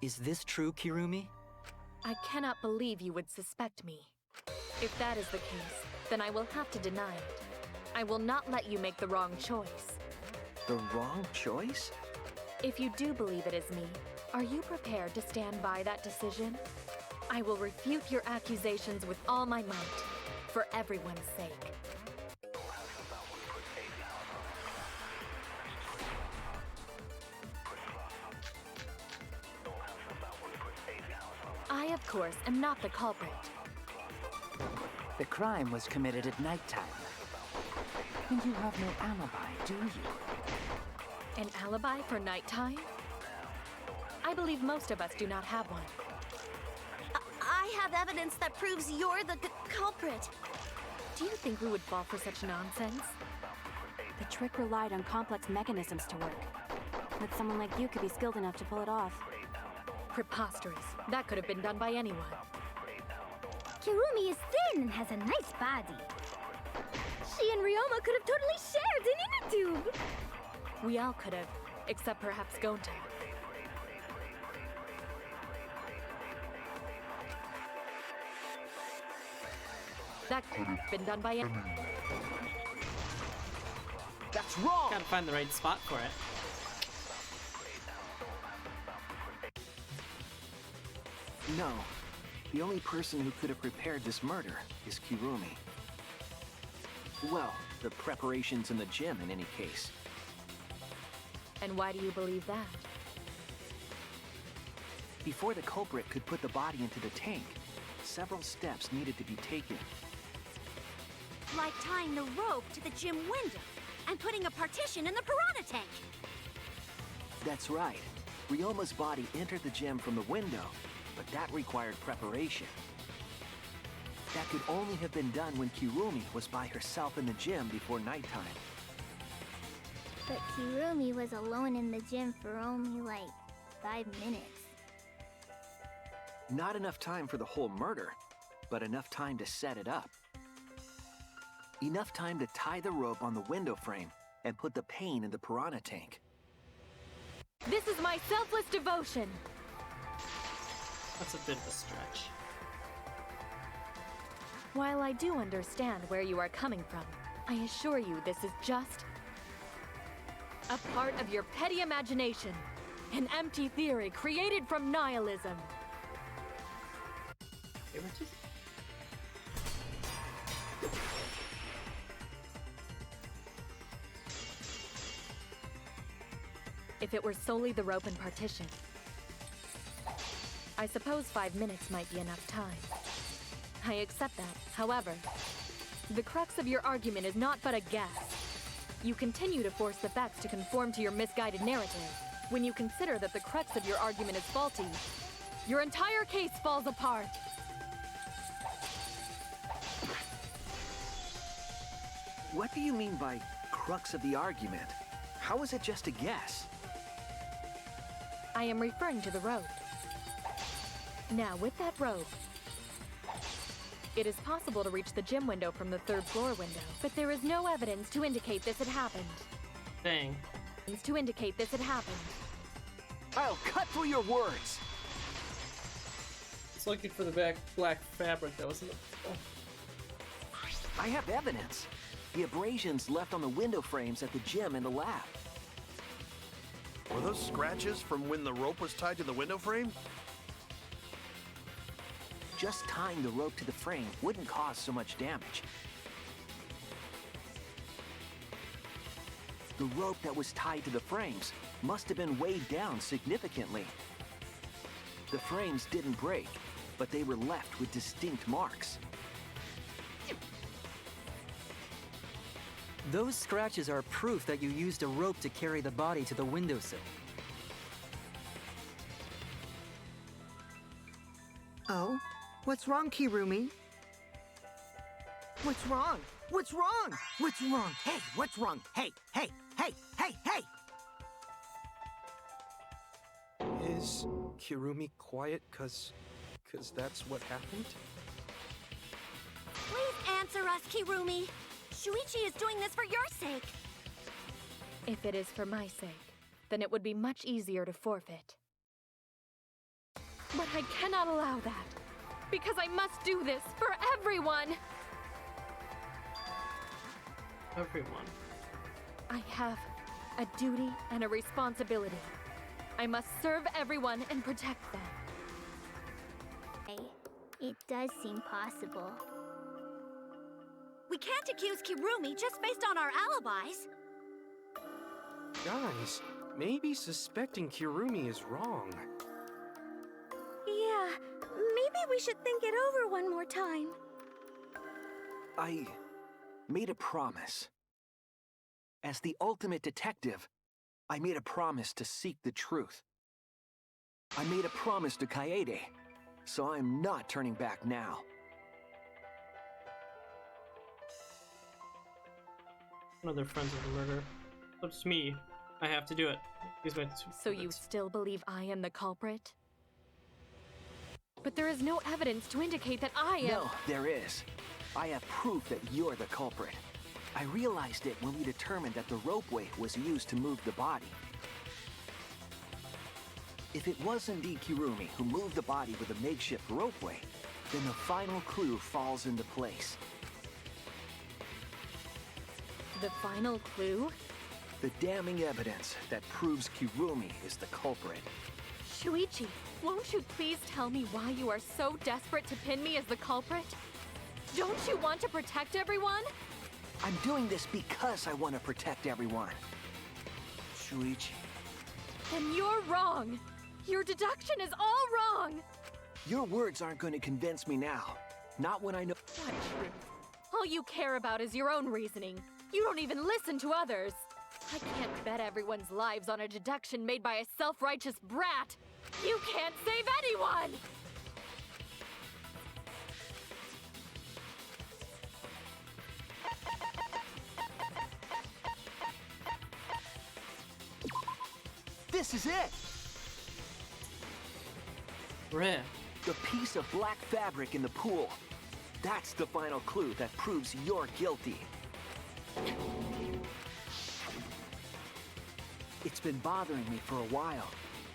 Is this true, Kirumi? I cannot believe you would suspect me. If that is the case, then I will have to deny it. I will not let you make the wrong choice. The wrong choice? If you do believe it is me, are you prepared to stand by that decision? I will refute your accusations with all my might, for everyone's sake. I, of course, am not the culprit. The crime was committed at nighttime. And you have no alibi, do you? An alibi for nighttime? I believe most of us do not have one. I have evidence that proves you're the culprit. Do you think we would fall for such nonsense? The trick relied on complex mechanisms to work. But someone like you could be skilled enough to pull it off. Preposterous. That could have been done by anyone. Kirumi is thin and has a nice body. She and Ryoma could have totally shared an inner tube. We all could have, except perhaps Gonta. That could have been done by anyone. That's wrong! Gotta find the right spot for it. No. The only person who could have prepared this murder is Kirumi. Well, the preparations in the gym in any case. And why do you believe that? Before the culprit could put the body into the tank, several steps needed to be taken. Like tying the rope to the gym window and putting a partition in the piranha tank. That's right. Ryoma's body entered the gym from the window, but that required preparation. that could only have been done when Kirumi was by herself in the gym before nighttime. But Kirumi was alone in the gym for only like 5 minutes. Not enough time for the whole murder, but enough time to set it up. Enough time to tie the rope on the window frame and put the pain in the piranha tank. This is my selfless devotion. That's a bit of a stretch. While I do understand where you are coming from, I assure you this is just a part of your petty imagination. An empty theory created from nihilism. If it were solely the rope and partition, I suppose 5 minutes might be enough time. I accept that. However, the crux of your argument is not but a guess. You continue to force the facts to conform to your misguided narrative. When you consider that the crux of your argument is faulty, your entire case falls apart. What do you mean by crux of the argument? How is it just a guess? I am referring to the rope. Now, with that rope, it is possible to reach the gym window from the 3rd floor window, but there is no evidence to indicate this had happened. Dang. To indicate this had happened. I'll cut through your words! It's looking for the black fabric that was in the... Oh. I have evidence. The abrasions left on the window frames at the gym and the lab. Were those scratches from when the rope was tied to the window frame? Just tying the rope to the frame wouldn't cause so much damage. The rope that was tied to the frames must have been weighed down significantly. The frames didn't break, but they were left with distinct marks. Those scratches are proof that you used a rope to carry the body to the windowsill. Oh? What's wrong, Kirumi? What's wrong? What's wrong? What's wrong? Hey, what's wrong? Hey, hey, hey, hey, hey! Is Kirumi quiet cause that's what happened? Please answer us, Kirumi. Shuichi is doing this for your sake. If it is for my sake, then it would be much easier to forfeit. But I cannot allow that, because I must do this for everyone! Everyone. I have a duty and a responsibility. I must serve everyone and protect them. Hey, it does seem possible. We can't accuse Kirumi just based on our alibis. Guys, maybe suspecting Kirumi is wrong. Yeah, maybe we should think it over one more time. I made a promise. As the ultimate detective, I made a promise to seek the truth. I made a promise to Kaede, so I'm not turning back now. One of their friends of the murder. It's me. I have to do it. He's my So you still believe I am the culprit? But there is no evidence to indicate that I am— No, there is. I have proof that you're the culprit. I realized it when we determined that the ropeway was used to move the body. If it was indeed Kirumi who moved the body with a makeshift ropeway, then the final clue falls into place. The final clue? The damning evidence that proves Kirumi is the culprit. Shuichi, won't you please tell me why you are so desperate to pin me as the culprit? Don't you want to protect everyone? I'm doing this because I want to protect everyone. Shuichi. Then you're wrong. Your deduction is all wrong. Your words aren't going to convince me now. Not when I know— What truth? All you care about is your own reasoning. You don't even listen to others. I can't bet everyone's lives on a deduction made by a self-righteous brat. You can't save anyone! This is it! Rare. The piece of black fabric in the pool. That's the final clue that proves you're guilty. It's been bothering me for a while.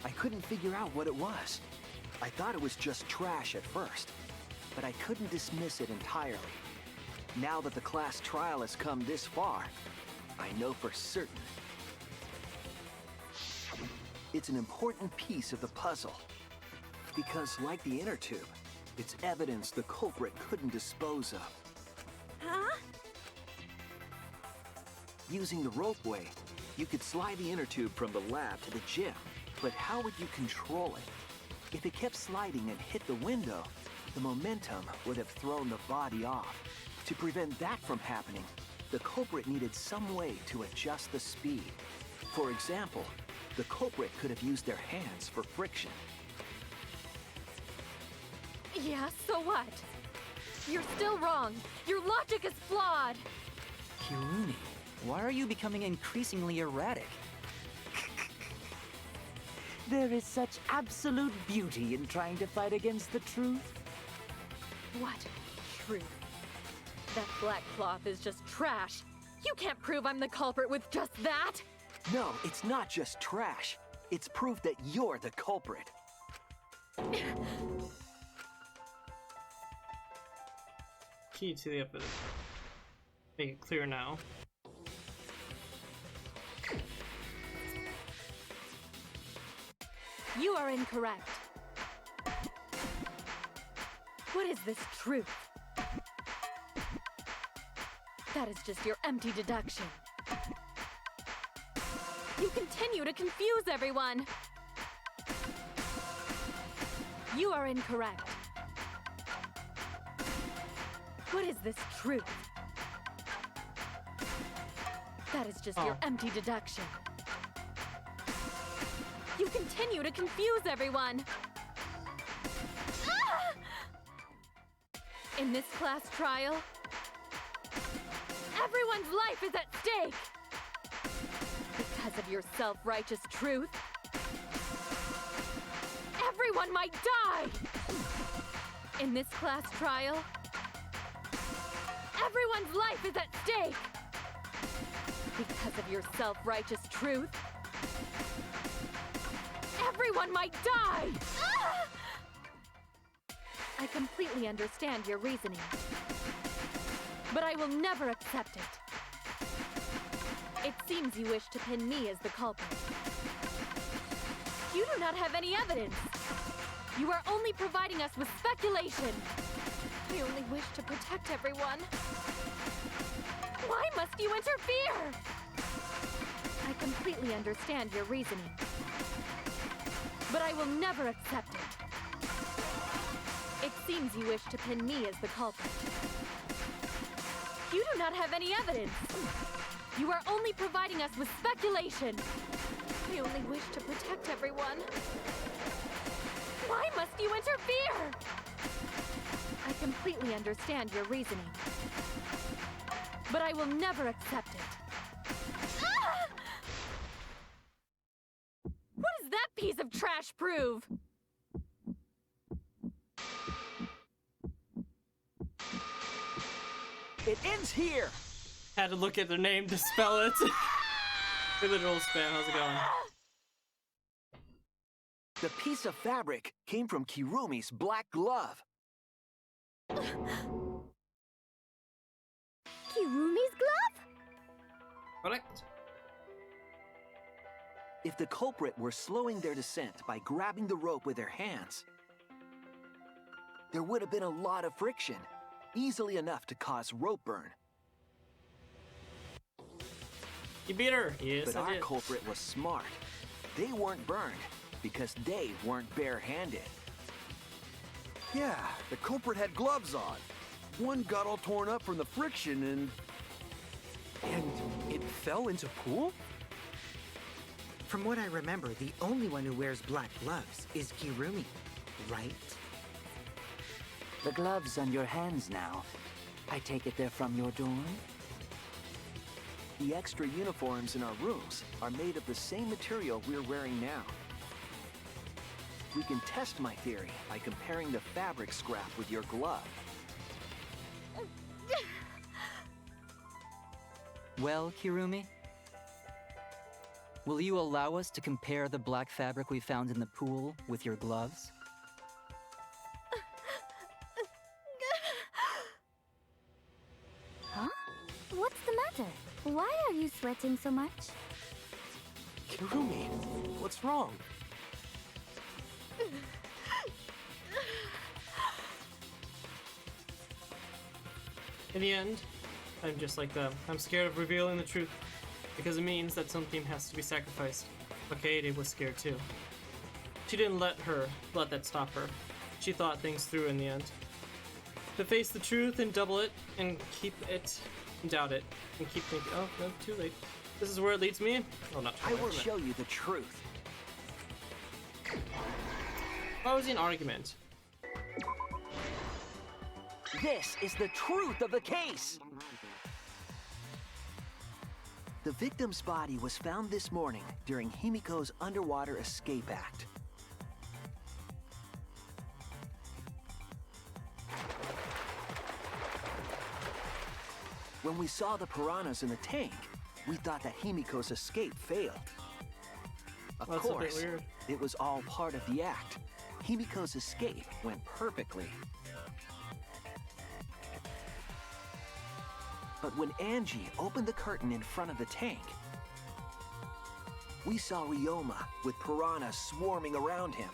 I couldn't figure out what it was. I thought it was just trash at first, but I couldn't dismiss it entirely. Now that the class trial has come this far, I know for certain. It's an important piece of the puzzle. Because, like the inner tube, it's evidence the culprit couldn't dispose of. Huh? Using the ropeway, you could slide the inner tube from the lab to the gym, but how would you control it? If it kept sliding and hit the window, the momentum would have thrown the body off. To prevent that from happening, the culprit needed some way to adjust the speed. For example, the culprit could have used their hands for friction. Yeah, so what? You're still wrong. Your logic is flawed. Kirumi, why are you becoming increasingly erratic? There is such absolute beauty in trying to fight against the truth. What truth? That black cloth is just trash. You can't prove I'm the culprit with just that. No, it's not just trash. It's proof that you're the culprit. Key to the evidence. Make it clear now. You are incorrect. What is this truth? That is just your empty deduction. You continue to confuse everyone. You are incorrect. What is this truth? That is just your empty deduction. You continue to confuse everyone. Ah! In this class trial, everyone's life is at stake. Because of your self-righteous truth, everyone might die. In this class trial, everyone's life is at stake. Because of your self-righteous truth, everyone might die! Ah! I completely understand your reasoning, but I will never accept it. It seems you wish to pin me as the culprit. You do not have any evidence. You are only providing us with speculation. I only wish to protect everyone. Why must you interfere? I completely understand your reasoning, but I will never accept it. It seems you wish to pin me as the culprit. You do not have any evidence. You are only providing us with speculation. I only wish to protect everyone. Why must you interfere? I completely understand your reasoning, but I will never accept it. Ah! What does that piece of trash prove? It ends here! Had to look at their name to spell it. Literal spam, how's it going? The piece of fabric came from Kirumi's black glove. Kirumi's glove? Correct. If the culprit were slowing their descent by grabbing the rope with their hands, there would have been a lot of friction, easily enough to cause rope burn. You beat her. Yes, but I our did. culprit was smart. They weren't burned because they weren't bare-handed. Yeah, the culprit had gloves on. One got all torn up from the friction And it fell into pool? From what I remember, the only one who wears black gloves is Kirumi, right? The gloves on your hands now. I take it they're from your dorm? The extra uniforms in our rooms are made of the same material we're wearing now. We can test my theory by comparing the fabric scrap with your glove. Well, Kirumi? Will you allow us to compare the black fabric we found in the pool with your gloves? Huh? What's the matter? Why are you sweating so much? Kirumi, what's wrong? In the end, I'm just like them. I'm scared of revealing the truth, because it means that something has to be sacrificed. But Kaede was scared too. She didn't let that stop her. She thought things through in the end. To face the truth and double it, and keep it, and doubt it, and keep thinking, oh, no, too late. This is where it leads me? Oh, not I will show you the truth. Why was he an argument? This is the truth of the case! The victim's body was found this morning during Himiko's underwater escape act. When we saw the piranhas in the tank, we thought that Himiko's escape failed. Of That's a bit course, weird. it was all part of the act. Himiko's escape went perfectly. But when Angie opened the curtain in front of the tank, we saw Ryoma with piranhas swarming around him.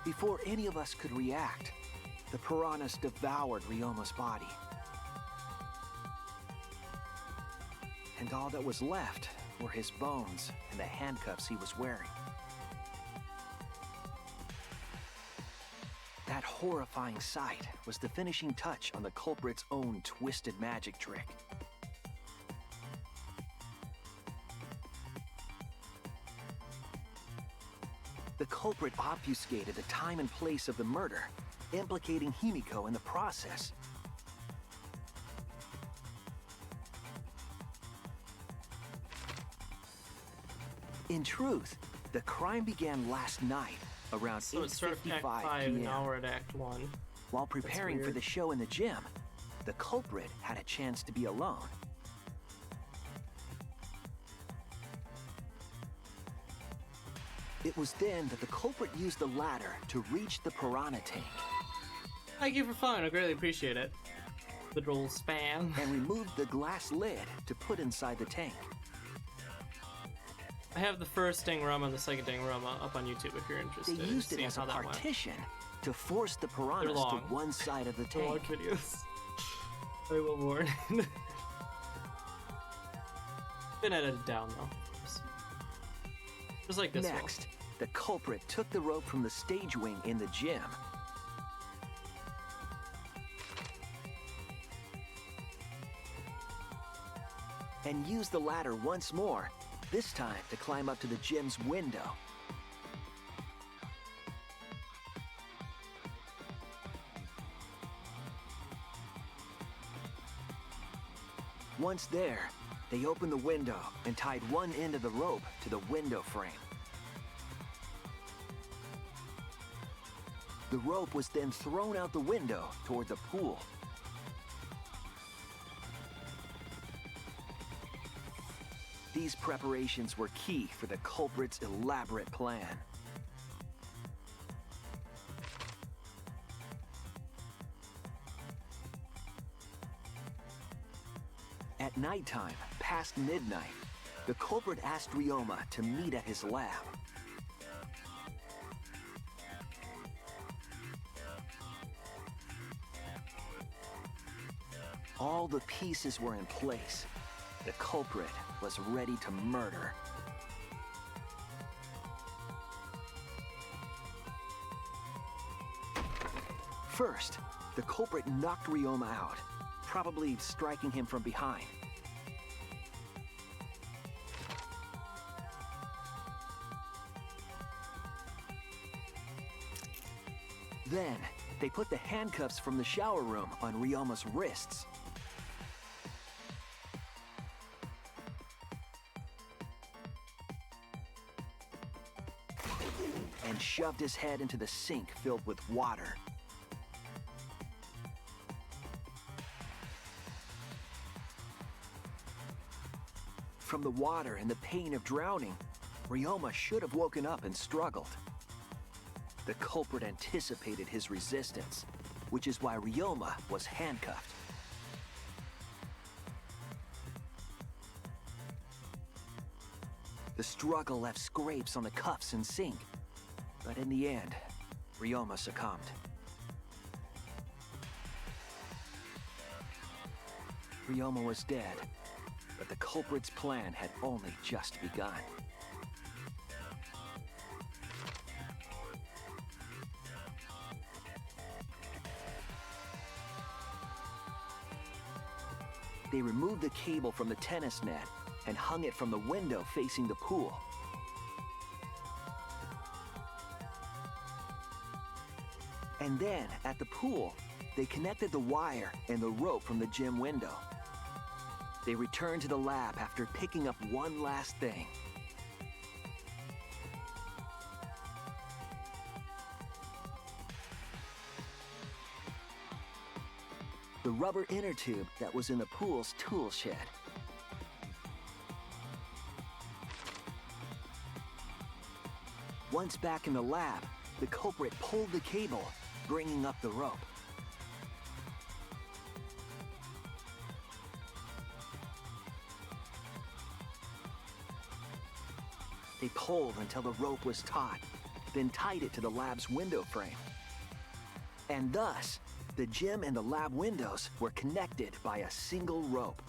Before any of us could react, the piranhas devoured Ryoma's body. And all that was left were his bones and the handcuffs he was wearing. That horrifying sight was the finishing touch on the culprit's own twisted magic trick. The culprit obfuscated the time and place of the murder, implicating Himiko in the process. In truth, the crime began last night, around So it started at Act 8:55 5 and p.m. now we're at Act 1. While preparing for weird. the show in the gym, the culprit had a chance to be alone. It was then that the culprit used the ladder to reach the piranha tank. Thank you for following, I greatly appreciate it. Literal spam. And removed the glass lid to put inside the tank. I have the first Danganronpa and the second Danganronpa up on YouTube if you're They interested in used it seeing as how a that went. partition to force the piranhas to long. one side of the They're long tank. videos. I will warn. Been edited down though, of course. Just like this Next, the culprit took the rope from the stage wing in the gym. And used the ladder once more, this time to climb up to the gym's window. Once there, they opened the window and tied one end of the rope to the window frame. The rope was then thrown out the window toward the pool. These preparations were key for the culprit's elaborate plan. At nighttime, past midnight, the culprit asked Ryoma to meet at his lab. All the pieces were in place. The culprit was ready to murder. First, the culprit knocked Ryoma out, probably striking him from behind. Then, they put the handcuffs from the shower room on Ryoma's wrists. and shoved his head into the sink filled with water. From the water and the pain of drowning, Ryoma should have woken up and struggled. The culprit anticipated his resistance, which is why Ryoma was handcuffed. The struggle left scrapes on the cuffs and sink, but in the end, Ryoma succumbed. Ryoma was dead, but the culprit's plan had only just begun. They removed the cable from the tennis net and hung it from the window facing the pool. And then, at the pool, they connected the wire and the rope from the gym window. They returned to the lab after picking up one last thing. The rubber inner tube that was in the pool's tool shed. Once back in the lab, the culprit pulled the cable, bringing up the rope. They pulled until the rope was taut, then tied it to the lab's window frame. And thus, the gym and the lab windows were connected by a single rope.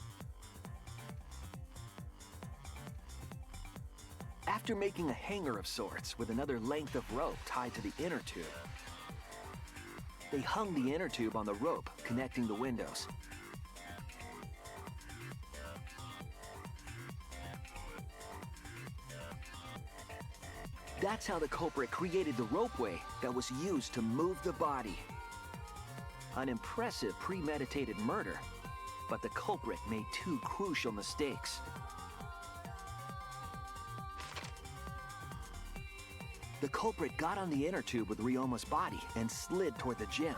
After making a hanger of sorts with another length of rope tied to the inner tube, they hung the inner tube on the rope connecting the windows. That's how the culprit created the ropeway that was used to move the body. An impressive premeditated murder, but the culprit made two crucial mistakes. The culprit got on the inner tube with Ryoma's body and slid toward the gym.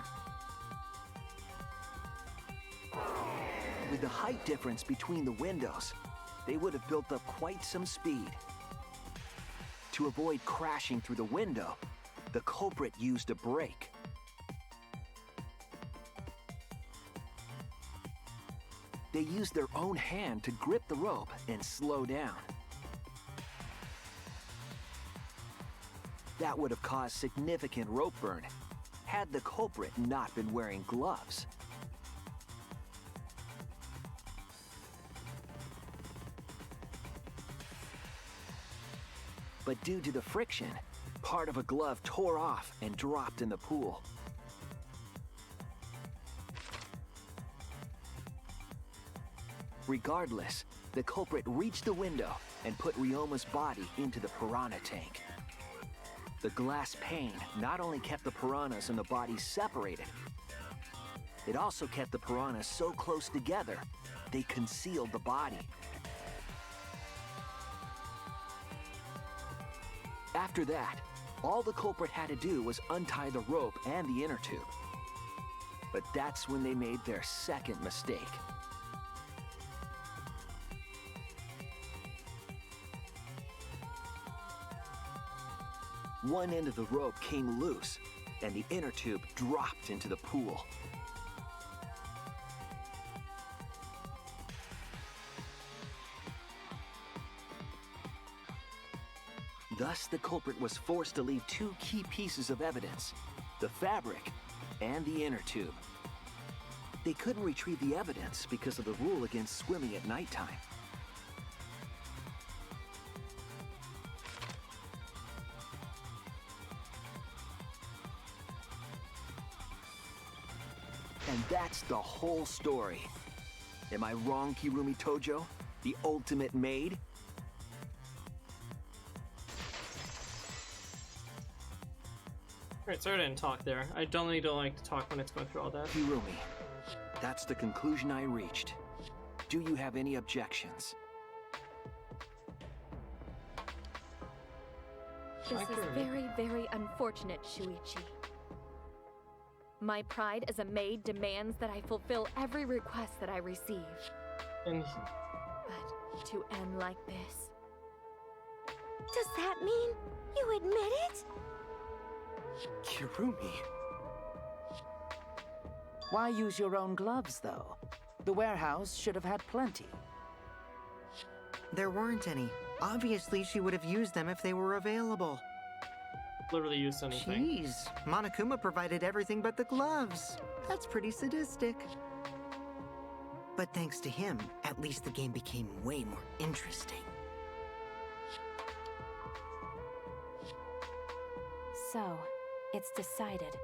With the height difference between the windows, they would have built up quite some speed. To avoid crashing through the window, the culprit used a brake. They used their own hand to grip the rope and slow down. That would have caused significant rope burn had the culprit not been wearing gloves. But due to the friction, part of a glove tore off and dropped in the pool. Regardless, the culprit reached the window and put Ryoma's body into the piranha tank. The glass pane not only kept the piranhas and the body separated, it also kept the piranhas so close together, they concealed the body. After that, all the culprit had to do was untie the rope and the inner tube. But that's when they made their second mistake. One end of the rope came loose, and the inner tube dropped into the pool. Thus, the culprit was forced to leave two key pieces of evidence, the fabric and the inner tube. They couldn't retrieve the evidence because of the rule against swimming at nighttime. And that's the whole story. Am I wrong, Kirumi Tojo? The ultimate maid? Alright, sorry I didn't talk there. I don't like to talk when it's going through all that. Kirumi, that's the conclusion I reached. Do you have any objections? This is very, very unfortunate, Shuichi. My pride as a maid demands that I fulfill every request that I receive. But to end like this... Does that mean you admit it? Kirumi. Why use your own gloves, though? The warehouse should have had plenty. There weren't any. Obviously, she would have used them if they were available. Literally used anything. Jeez, Monokuma provided everything but the gloves. That's pretty sadistic. But thanks to him, at least the game became way more interesting. So, it's decided.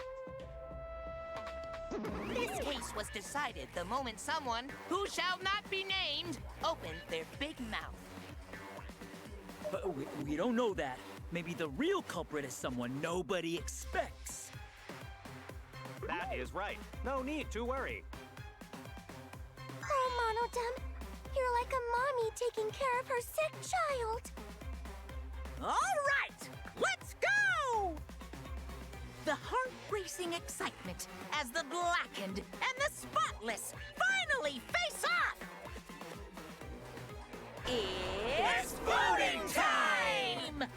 This case was decided the moment someone, who shall not be named, opened their big mouth. But we don't know that. Maybe the real culprit is someone nobody expects. That is right. No need to worry. Oh, Monodam, you're like a mommy taking care of her sick child. All right, let's go! The heart-racing excitement as the blackened and the spotless finally face off! It's voting time!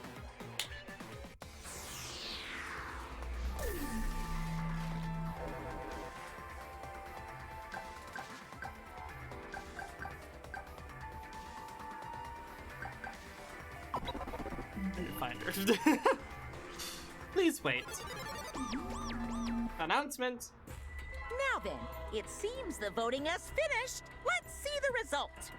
Find her. Please wait. Announcement. Now then, it seems the voting has finished. Let's see the result.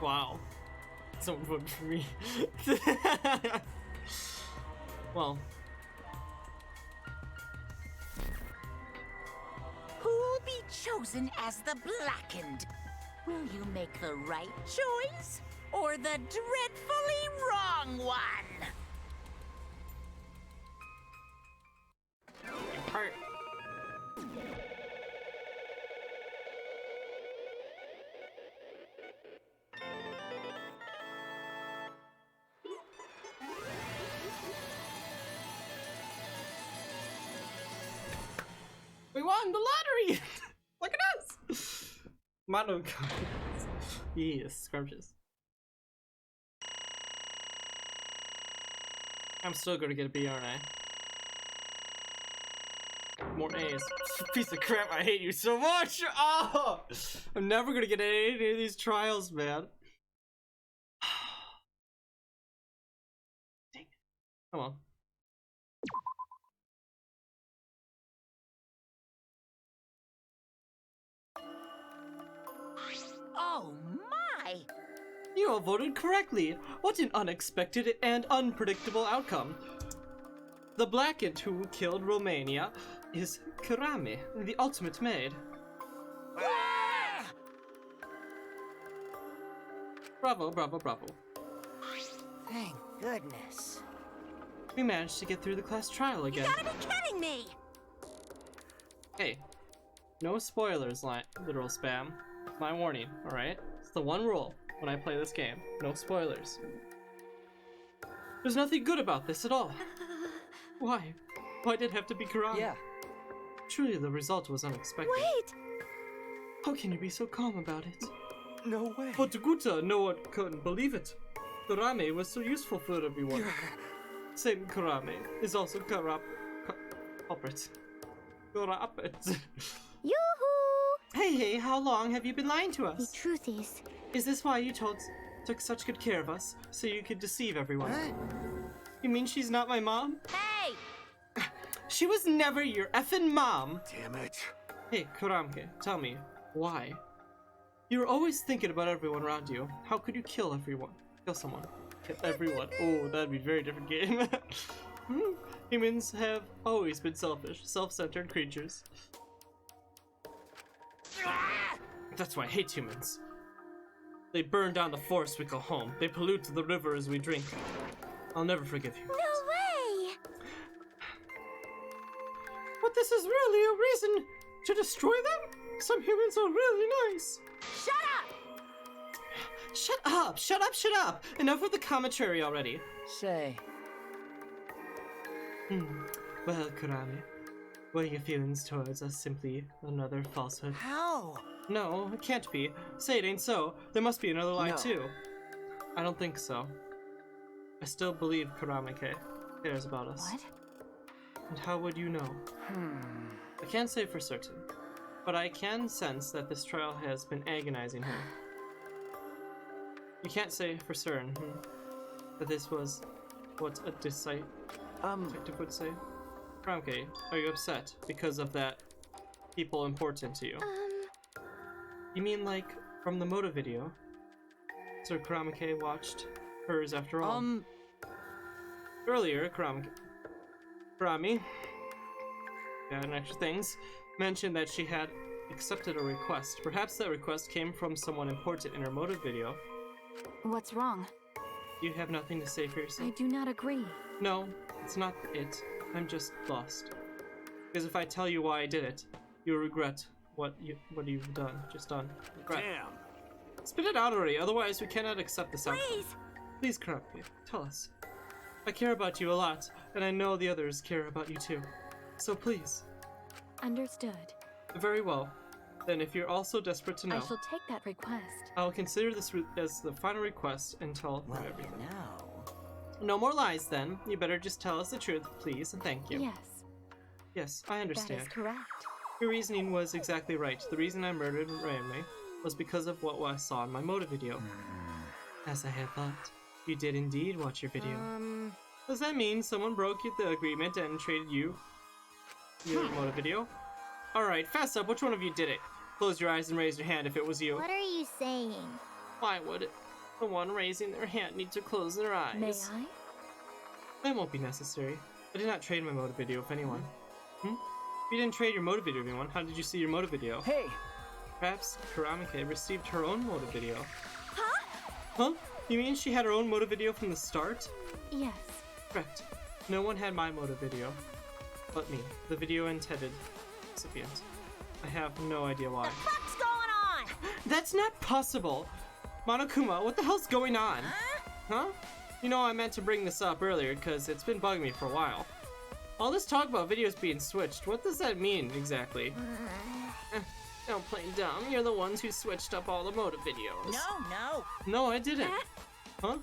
Wow. Someone voted for me. Well. Who'll be chosen as the blackened? Will you make the right choice or the dreadfully wrong one? Part. We won the lottery! Look at us! Mono yes, scrumptious. I'm still gonna get a B, aren't I? More A's. Piece of crap, I hate you so much! Oh! I'm never gonna get any of these trials, man. Dang it. Come on. Oh my! You all voted correctly. What an unexpected and unpredictable outcome. The blackened who killed Romania is Kurame, the ultimate maid. Ah! Bravo, bravo, bravo. Thank goodness. We managed to get through the class trial again. You gotta be kidding me! Hey, no spoilers, literal spam. My warning, alright? It's the one rule when I play this game. No spoilers. There's nothing good about this at all. Why? Why did it have to be Kurame? Yeah. Truly, the result was unexpected. Wait! How can you be so calm about it? No way. But Guta, no one couldn't believe it. Kurame was so useful for everyone. Same Kurame is also culprit. Culprit. Yoo-hoo! Hey, how long have you been lying to us? The truth Is this why you took such good care of us, so you could deceive everyone? You mean she's not my mom? Hey! She was never your effing mom! Damn it. Hey, Kuramke, tell me, why? You're always thinking about everyone around you. How could you kill everyone? Kill someone. Kill everyone. Oh, that'd be a very different game. Humans have always been selfish, self-centered creatures. That's why I hate humans. They burn down the forest we call home. They pollute the river as we drink. I'll never forgive you. No way! But this is really a reason to destroy them? Some humans are really nice. Shut up! Shut up! Shut up! Shut up! Enough with the commentary already. Say. Well, Kurami, were your feelings towards us simply another falsehood? How? No, it can't be. Say it ain't so. There must be another lie No. too. I don't think so. I still believe Kuramike cares about us. What? And how would you know? I can't say for certain, but I can sense that this trial has been agonizing her. You can't say for certain that this was what a detective would say. Kuramike, are you upset because of that people important to you? You mean like from the motive video? Sir Kuramike watched hers after all. Earlier, Kurami, and extra things, mentioned that she had accepted a request. Perhaps that request came from someone important in her motive video. What's wrong? You have nothing to say for yourself? I do not agree. No, it's not it. I'm just lost. Because if I tell you why I did it, you'll regret what you've done. Just done. Regret. Damn. Spit it out already, otherwise we cannot accept this outcome. Please, Kuramike, tell us. I care about you a lot, and I know the others care about you too. So please. Understood. Very well. Then if you're also desperate to know, I shall take that request. I'll consider this as the final request until everything. No. No more lies then. You better just tell us the truth, please, and thank you. Yes. Yes, I understand. That is correct. Your reasoning was exactly right. The reason I murdered Rayme was because of what I saw in my motive video. As I had thought. You did indeed watch your video. Does that mean someone broke the agreement and traded you your motive video? Alright, fast up, which one of you did it? Close your eyes and raise your hand if it was you. What are you saying? Why would the one raising their hand need to close their eyes? May I? That won't be necessary. I did not trade my motive video with anyone. You didn't trade your motive video with anyone. How did you see your motive video? Hey! Perhaps Kuramike received her own motive video. Huh? Huh? You mean she had her own motive video from the start? Yes. Correct. No one had my motive video. But me. The video intended recipient. I have no idea why. What the fuck's going on? That's not possible! Monokuma, what the hell's going on? Huh? You know, I meant to bring this up earlier because it's been bugging me for a while. All this talk about videos being switched, what does that mean exactly? Don't play dumb. You're the ones who switched up all the motive videos. No. No, I didn't. Huh?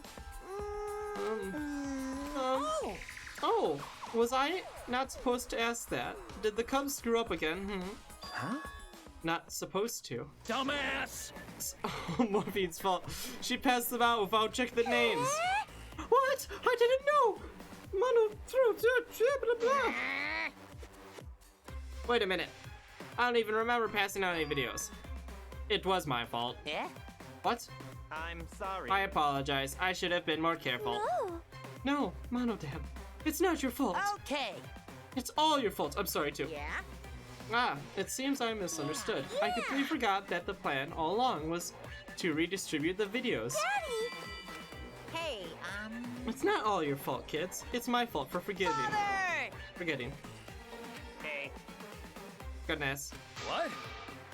Oh, was I not supposed to ask that? Did the Cubs screw up again? Huh? Not supposed to. Dumbass! Oh, Morphine's fault. She passed them out without checking the names. What? I didn't know! Blah, blah. Wait a minute. I don't even remember passing out any videos. It was my fault. Yeah? What? I'm sorry. I apologize. I should have been more careful. No, Monodam. It's not your fault. Okay. It's all your fault. I'm sorry too. Yeah? Ah, it seems I misunderstood. I completely forgot that the plan all along was to redistribute the videos. Daddy! Hey, It's not all your fault, kids. It's my fault for forgetting. Forgetting. Hey. Goodness. What?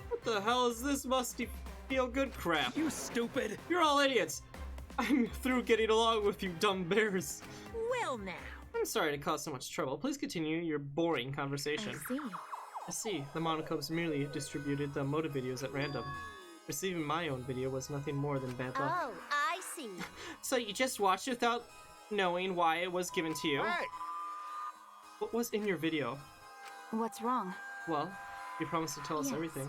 What the hell is this musty feel-good crap? You stupid! You're all idiots. I'm through getting along with you dumb bears. Well now. I'm sorry to cause so much trouble. Please continue your boring conversation. I see. I see. The Monocubs merely distributed the motive videos at random. Receiving my own video was nothing more than bad luck. Oh, I see. So you just watched it without knowing why it was given to you? Hey! What was in your video? What's wrong? Well, you promised to tell us Yes. everything.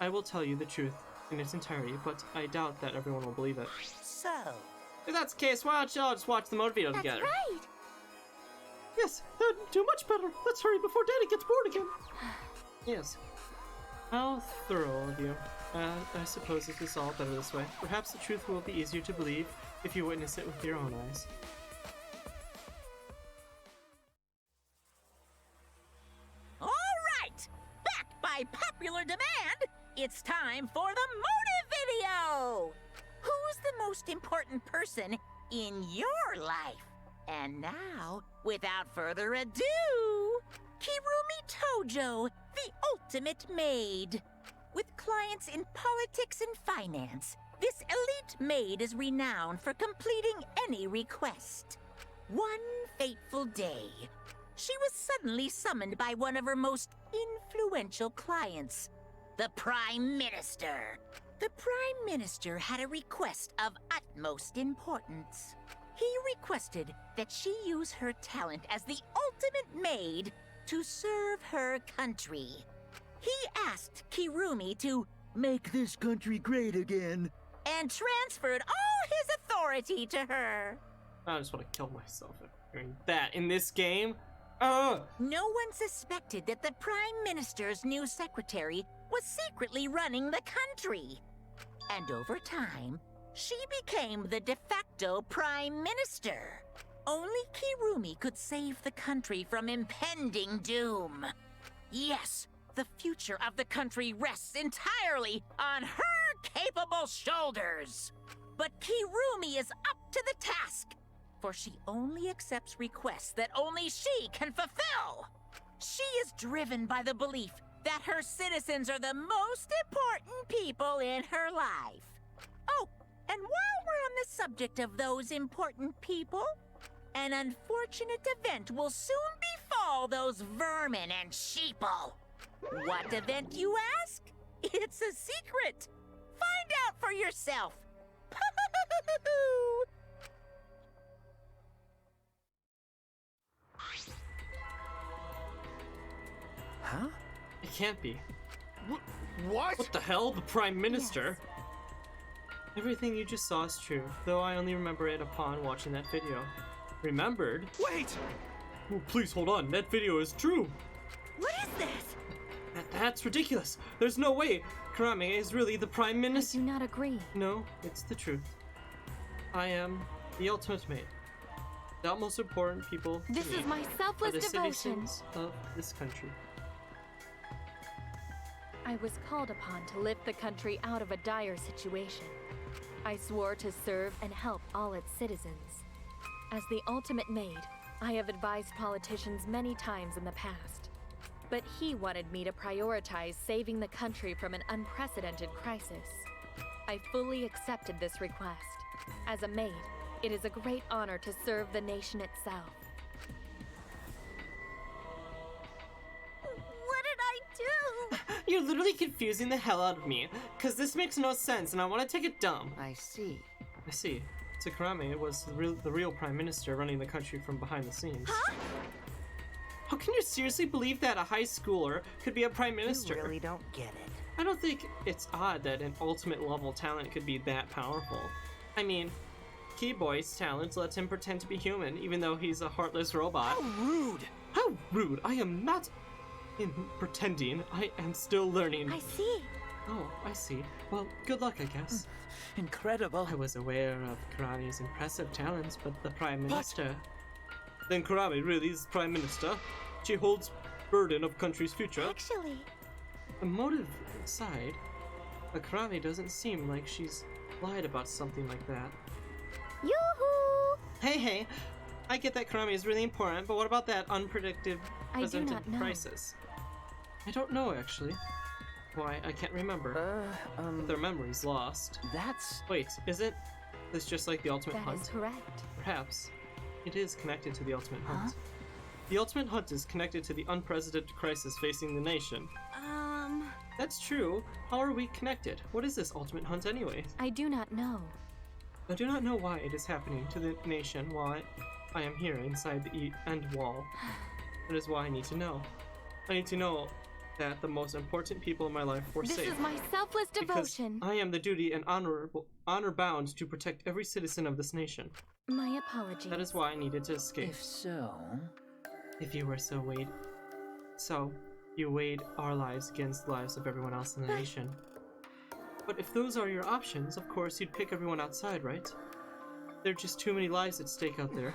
I will tell you the truth in its entirety, but I doubt that everyone will believe it. So? If that's the case, why don't y'all just watch the motive video That's together? right. Yes, that'd do much better. Let's hurry before Daddy gets bored again. Yes. How thorough of you. I suppose it is all better this way. Perhaps the truth will be easier to believe if you witness it with your own eyes. All right! Back by popular demand, it's time for the motive video! Who's the most important person in your life? And now, without further ado, Kirumi Tojo, the ultimate maid. With clients in politics and finance, this elite maid is renowned for completing any request. One fateful day, she was suddenly summoned by one of her most influential clients, the Prime Minister. The Prime Minister had a request of utmost importance. He requested that she use her talent as the ultimate maid to serve her country. He asked Kirumi to make this country great again and transferred all his authority to her. I just want to kill myself after hearing that in this game. No one suspected that the Prime Minister's new secretary was secretly running the country. And over time, she became the de facto Prime Minister. Only Kirumi could save the country from impending doom. Yes, the future of the country rests entirely on her capable shoulders. But Kirumi is up to the task, for she only accepts requests that only she can fulfill. She is driven by the belief that her citizens are the most important people in her life. Oh, and while we're on the subject of those important people, an unfortunate event will soon befall those vermin and sheeple. What event, you ask? It's a secret. Find out for yourself. Huh? It can't be. What? What the hell? The Prime Minister? Yes. Everything you just saw is true, though I only remember it upon watching that video. Remembered? Wait! Oh, please hold on. That video is true. What is this? That's ridiculous. There's no way Kurame is really the Prime Minister. I do not agree. No, it's the truth. I am the ultimate maid. The most important people to This me is my selfless are the devotion citizens of this country. I was called upon to lift the country out of a dire situation. I swore to serve and help all its citizens. As the ultimate maid, I have advised politicians many times in the past. But he wanted me to prioritize saving the country from an unprecedented crisis. I fully accepted this request. As a maid, it is a great honor to serve the nation itself. What did I do? You're literally confusing the hell out of me, because this makes no sense and I want to take it dumb. I see. I see. So Kurame was the real Prime Minister running the country from behind the scenes. Huh? How can you seriously believe that a high schooler could be a Prime Minister? You really don't get it. I don't think it's odd that an ultimate level talent could be that powerful. I mean, Keyboy's talent lets him pretend to be human, even though he's a heartless robot. How rude! How rude! I am not pretending. I am still learning. I see. Oh, I see. Well, good luck, I guess. Incredible. I was aware of Kurame's impressive talents, but the Prime Minister... Then Kurame really is Prime Minister? She holds burden of country's future? Actually... The motive aside, Kurame doesn't seem like she's lied about something like that. Yoo-hoo! Hey, I get that Kurame is really important, but what about that unpredicted I do presented not know. crisis? I don't know, actually. Why, I can't remember. Their memory's lost. That's... Wait, isn't this just like the Ultimate Hunt? That is correct. Perhaps. It is connected to the Ultimate Hunt. The Ultimate Hunt is connected to the unprecedented crisis facing the nation. That's true. How are we connected? What is this Ultimate Hunt anyway? I do not know. I do not know why it is happening to the nation while I am here inside the end wall. That is why I need to know. I need to know that the most important people in my life were safe. This is my selfless devotion. Because I am the duty and honor bound to protect every citizen of this nation. My apologies. That is why I needed to escape. If so... If you were so weighed. So, you weighed our lives against the lives of everyone else in the nation. But if those are your options, of course you'd pick everyone outside, right? There are just too many lives at stake out there.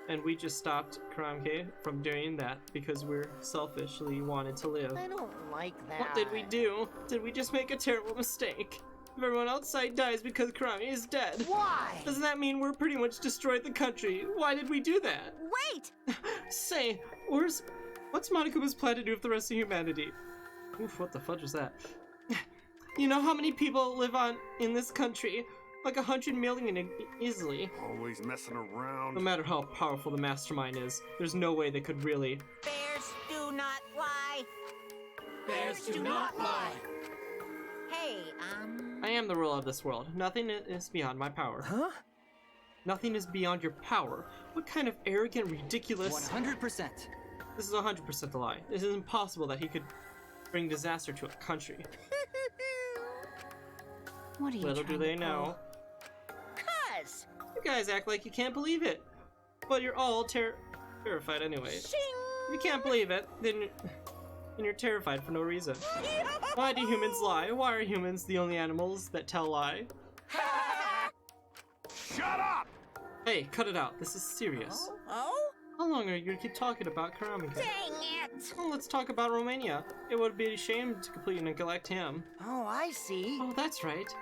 And we just stopped Kurame from doing that because we're selfishly wanted to live. I don't like that. What did we do? Did we just make a terrible mistake? If everyone outside dies because Karami is dead. Why? Doesn't that mean we're pretty much destroyed the country? Why did we do that? Wait! Say, what's Monokuma's plan to do with the rest of humanity? Oof, what the fudge was that? You know how many people live in this country? Like 100 million easily. Always messing around. No matter how powerful the mastermind is, there's no way they could really. Bears do not lie. Bears do not lie. Hey, I am the ruler of this world. Nothing is beyond my power. Huh? Nothing is beyond your power. What kind of arrogant, ridiculous... 100%. This is 100% a lie. It is impossible that he could bring disaster to a country. What are you Little do they know. Cuz! You guys act like you can't believe it. But you're all terrified anyway. If you can't believe it, then you're terrified for no reason. Why do humans lie? Why are humans the only animals that tell lie? Shut up! Hey, cut it out. This is serious. Oh? How long are you gonna keep talking about Karami? Dang it! Well, let's talk about Romania. It would be a shame to completely neglect him. Oh, I see. Oh, that's right.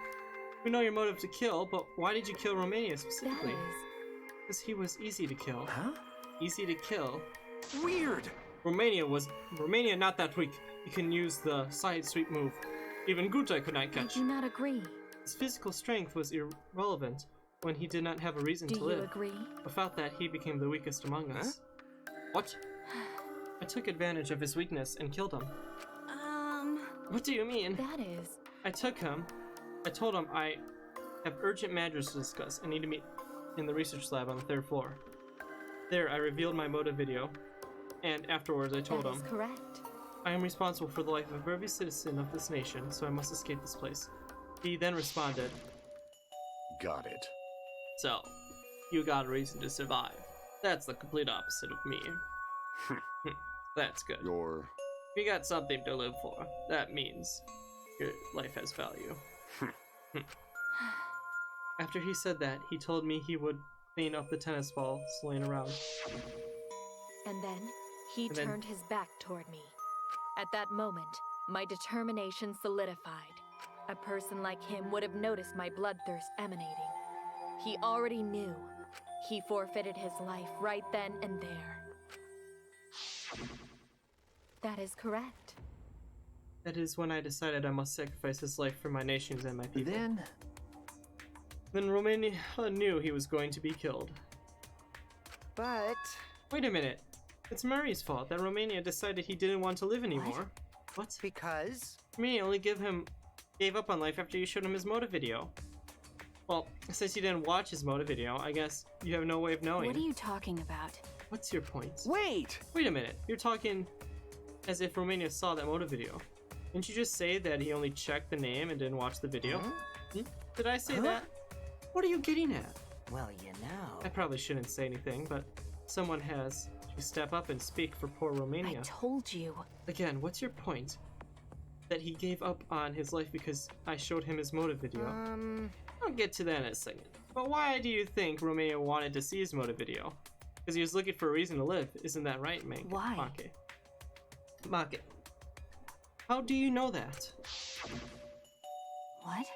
We know your motive to kill, but why did you kill Romania specifically? Because he was easy to kill. Huh? Easy to kill. Weird! Romania not that weak. He can use the side sweep move. Even Gutai could not catch. I do not agree. His physical strength was irrelevant when he did not have a reason to live. Do you agree? Without that, he became the weakest among us. What? I took advantage of his weakness and killed him. What do you mean? That is... I took him. I told him I have urgent matters to discuss. I need to meet in the research lab on the 3rd floor. There, I revealed my motive video, and afterwards I told him, That is correct. I am responsible for the life of every citizen of this nation, so I must escape this place. He then responded, Got it. So, you got a reason to survive. That's the complete opposite of me. That's good. Your... If you got something to live for, that means your life has value. After he said that, he told me he would clean up the tennis balls laying around. And then, he turned his back toward me. At that moment, my determination solidified. A person like him would have noticed my bloodthirst emanating. He already knew. He forfeited his life right then and there. That is correct. That is when I decided I must sacrifice his life for my nations and my people. Then Romania knew he was going to be killed. But... Wait a minute. It's Murray's fault that Romania decided he didn't want to live anymore. What? Because? Me only gave up on life after you showed him his motive video. Well, since you didn't watch his motive video, I guess you have no way of knowing. What are you talking about? What's your point? Wait a minute. You're talking as if Romania saw that motive video. Didn't you just say that he only checked the name and didn't watch the video? Did I say that? What are you getting at? Well, you know. I probably shouldn't say anything, but someone has to step up and speak for poor Romania. I told you. Again, what's your point? That he gave up on his life because I showed him his motive video. I'll get to that in a second. But why do you think Romania wanted to see his motive video? Because he was looking for a reason to live. Isn't that right, Mike? Why? Make. How do you know that? What?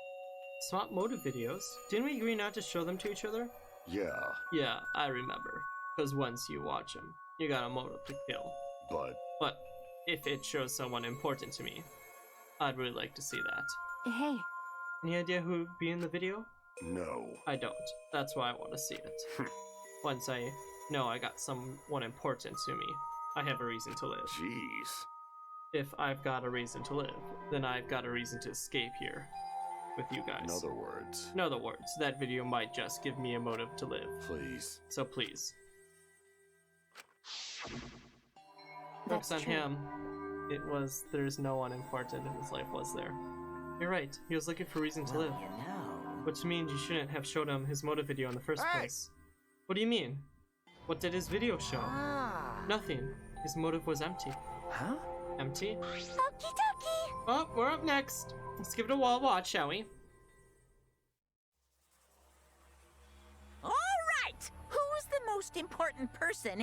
Swap motive videos? Didn't we agree not to show them to each other? Yeah. Yeah, I remember. Because once you watch them, you got a motive to kill. But if it shows someone important to me, I'd really like to see that. Hey. Any idea who would be in the video? No. I don't. That's why I want to see it. Once I know I got someone important to me, I have a reason to live. Jeez. If I've got a reason to live, then I've got a reason to escape here with you guys. In other words, that video might just give me a motive to live. Please. So please. That's Focus on true. him. There's no one important in his life, was there? You're right, he was looking for a reason to live. You know. Which means you shouldn't have showed him his motive video in the first Hey! place. What do you mean? What did his video show? Nothing. His motive was empty. Huh? Empty? Okie dokie. Oh, we're up next. Let's give it a wall watch, shall we? All right! Who's the most important person?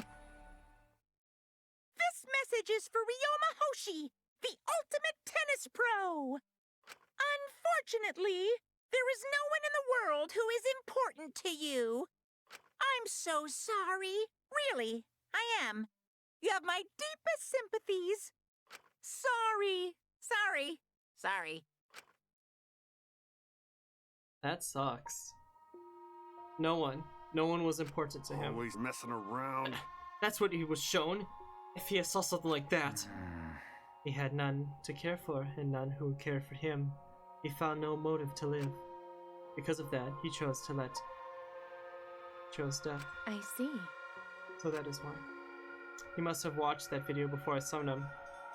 This message is for Ryoma Hoshi, the ultimate tennis pro! Unfortunately, there is no one in the world who is important to you. I'm so sorry. Really, I am. You have my deepest sympathies. Sorry. That sucks. No one was important to him. Always messing around. That's what he was shown. If he saw something like that, he had none to care for and none who cared for him. He found no motive to live. Because of that, he chose death. I see. So that is why. He must have watched that video before I summoned him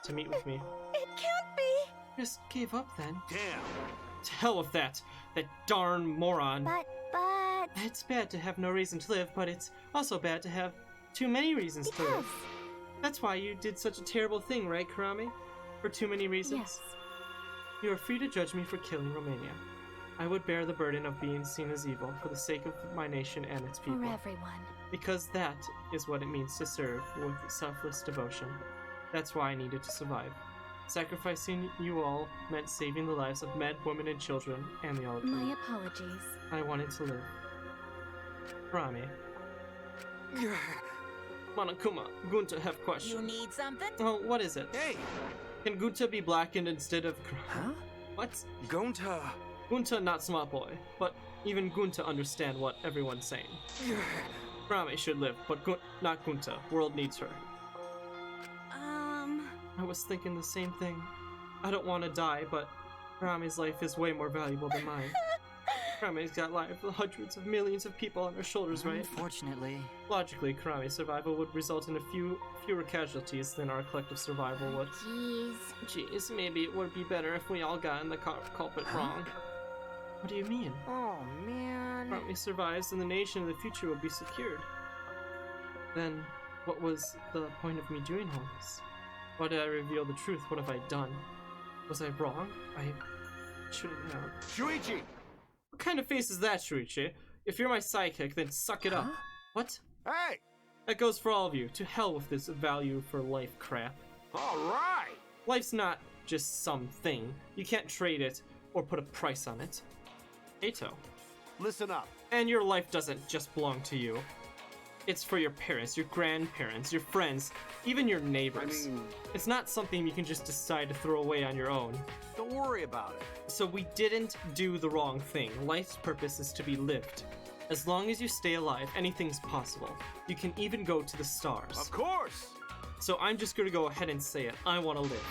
to meet with me. It can't be. Just gave up then. Damn. To hell with that darn moron. But... It's bad to have no reason to live, but it's also bad to have too many reasons to live. That's why you did such a terrible thing, right, Karame? For too many reasons? Yes. You are free to judge me for killing Romania. I would bear the burden of being seen as evil for the sake of my nation and its people. For everyone. Because that is what it means to serve with selfless devotion. That's why I needed to survive. Sacrificing you all meant saving the lives of men, women, and children, and the elderly. My apologies. I wanted to live. Karame. Monokuma, Gunta have question. You need something? Oh, what is it? Hey! Can Gunta be blackened instead of... Huh? What? Gunta. Gunta not smart boy, but even Gunta understand what everyone's saying. Karame should live, but not Gunta. World needs her. I was thinking the same thing. I don't want to die, but Karame's life is way more valuable than mine. Karame's got lives of hundreds of millions of people on her shoulders, right? Unfortunately. Logically, Karame's survival would result in fewer casualties than our collective survival would. Jeez, maybe it would be better if we all got in the culprit wrong. What do you mean? Oh, man. Karame survives and the nation of the future will be secured. Then, what was the point of me doing all this? Why did I reveal the truth? What have I done? Was I wrong? I shouldn't have. Shuichi! What kind of face is that, Shuichi? If you're my sidekick, then suck it up. What? Hey! That goes for all of you. To hell with this value for life crap. Alright! Life's not just something. You can't trade it or put a price on it. Eito. Listen up. And your life doesn't just belong to you. It's for your parents, your grandparents, your friends, even your neighbors. It's not something you can just decide to throw away on your own. Don't worry about it. So we didn't do the wrong thing. Life's purpose is to be lived. As long as you stay alive, anything's possible. You can even go to the stars. Of course! So I'm just gonna go ahead and say it. I want to live.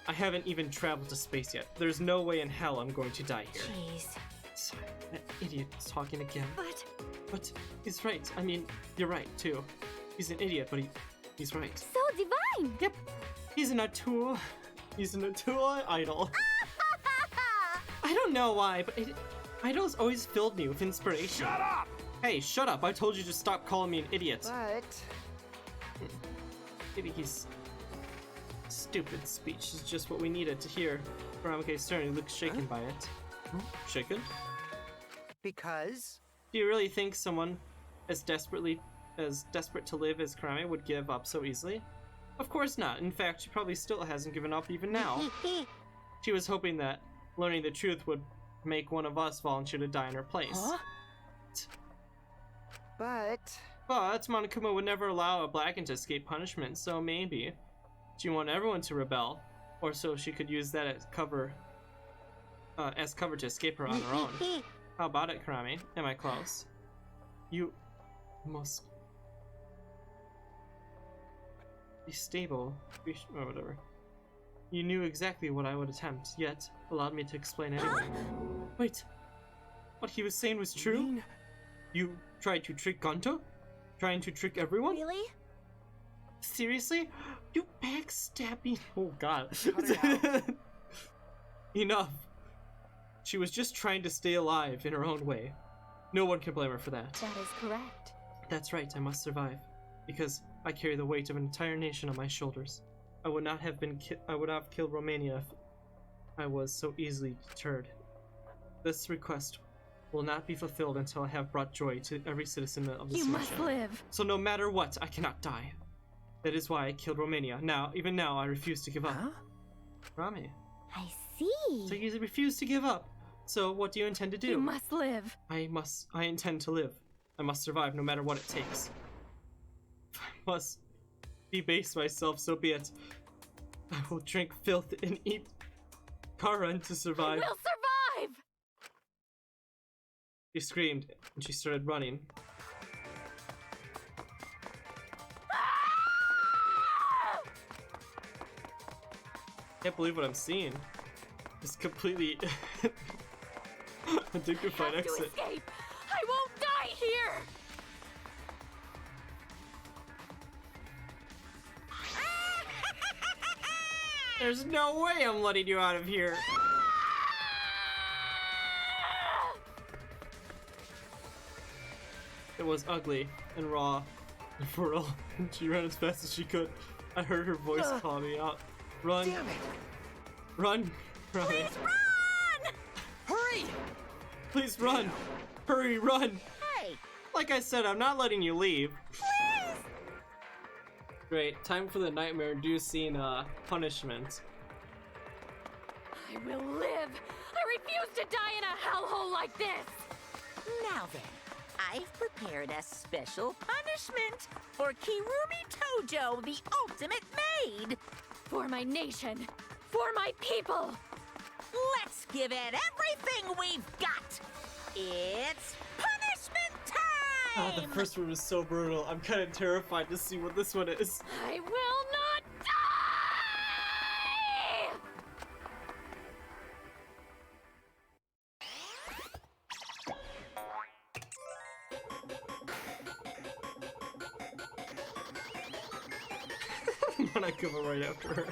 I haven't even traveled to space yet. There's no way in hell I'm going to die here. Jeez. Sorry, that idiot is talking again. But he's right. I mean, you're right, too. He's an idiot, but he's right. So divine! Yep. He's an Atua. He's an Atua idol. I don't know why, but idols always filled me with inspiration. Shut up! Hey, shut up. I told you to stop calling me an idiot. But... Maybe he's... Stupid speech is just what we needed to hear. Karame's certainly looks shaken by it. Shaken? Because? Do you really think someone as desperate to live as Karame would give up so easily? Of course not. In fact, she probably still hasn't given up even now. She was hoping that learning the truth would make one of us volunteer to die in her place. Huh? But Monokuma would never allow a Blackened to escape punishment, so maybe she wanted everyone to rebel, or so she could use that as cover to escape her on her own. How about it, Karame? Am I close? You must be stable. Or whatever. You knew exactly what I would attempt, yet allowed me to explain anyway. Wait, what he was saying was true? You tried to trick Gonto? Trying to trick everyone? Really? Seriously? You backstabbing? Oh god. Enough. She was just trying to stay alive in her own way. No one can blame her for that. That is correct. That's right, I must survive. Because I carry the weight of an entire nation on my shoulders. I would not have killed Romania if I was so easily deterred. This request will not be fulfilled until I have brought joy to every citizen of this You nation. must live. So no matter what, I cannot die. That is why I killed Romania. Even now, I refuse to give up. Huh? Rami. I see. So you refuse to give up. So what do you intend to do? You must live. I intend to live. I must survive no matter what it takes. If I must debase myself, so be it. I will drink filth and eat Karan to survive. We'll survive! She screamed, and she started running. Can't believe what I'm seeing. It's completely undignified exit. Escape. I won't die here! There's no way I'm letting you out of here. It was ugly and raw and fertile. She ran as fast as she could. I heard her voice call me out. Run. Damn it. Run. Run. Please run! Hurry! Please run. Hurry, run. Hey, Like I said, I'm not letting you leave. please! Great. Time for the nightmare-inducing punishment. I will live! I refuse to die in a hellhole like this! Now then, I've prepared a special punishment for Kirumi Tojo, the ultimate maid. For my nation! For my people! Let's give it everything we've got. It's punishment time! Ah, the first one was so brutal. I'm kind of terrified to see what this one is. I will not die! When I come right after her.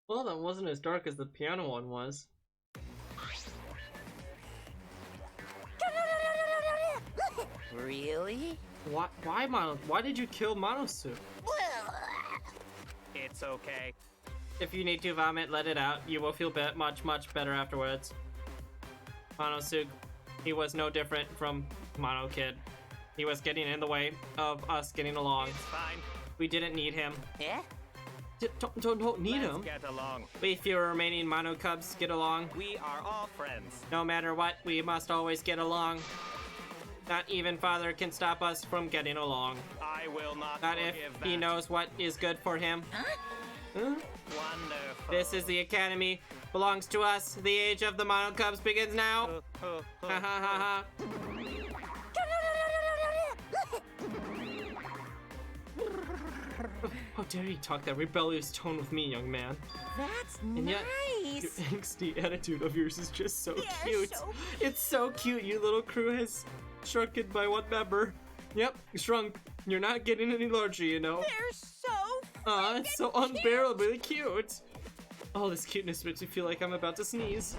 Well, that wasn't as dark as the piano one was. Really? Why Mono? Why did you kill Monosuke? It's okay. If you need to vomit, let it out. You will feel much better afterwards. Monosuke, he was no different from Mono Kid. He was getting in the way of us getting along. It's fine. We didn't need him. Yeah? Don't need Let's him. get along. We few remaining Mono Cubs get along. We are all friends. No matter what, we must always get along. Not even Father can stop us from getting along. I will not Not if forgive he that. knows what is good for him. Huh? Huh? Wonderful. This is the academy. Belongs to us. The age of the Mono Cubs begins now. Ha ha ha ha. How dare you talk that rebellious tone with me, young man? That's And yet, nice. your angsty attitude of yours is just so Yeah, cute. so It's so cute. Your little crew has shrunken by one member. Yep, shrunk. You're not getting any larger, you know. They're so Aw, it's so unbearably cute. Oh, this cuteness makes me feel like I'm about to sneeze.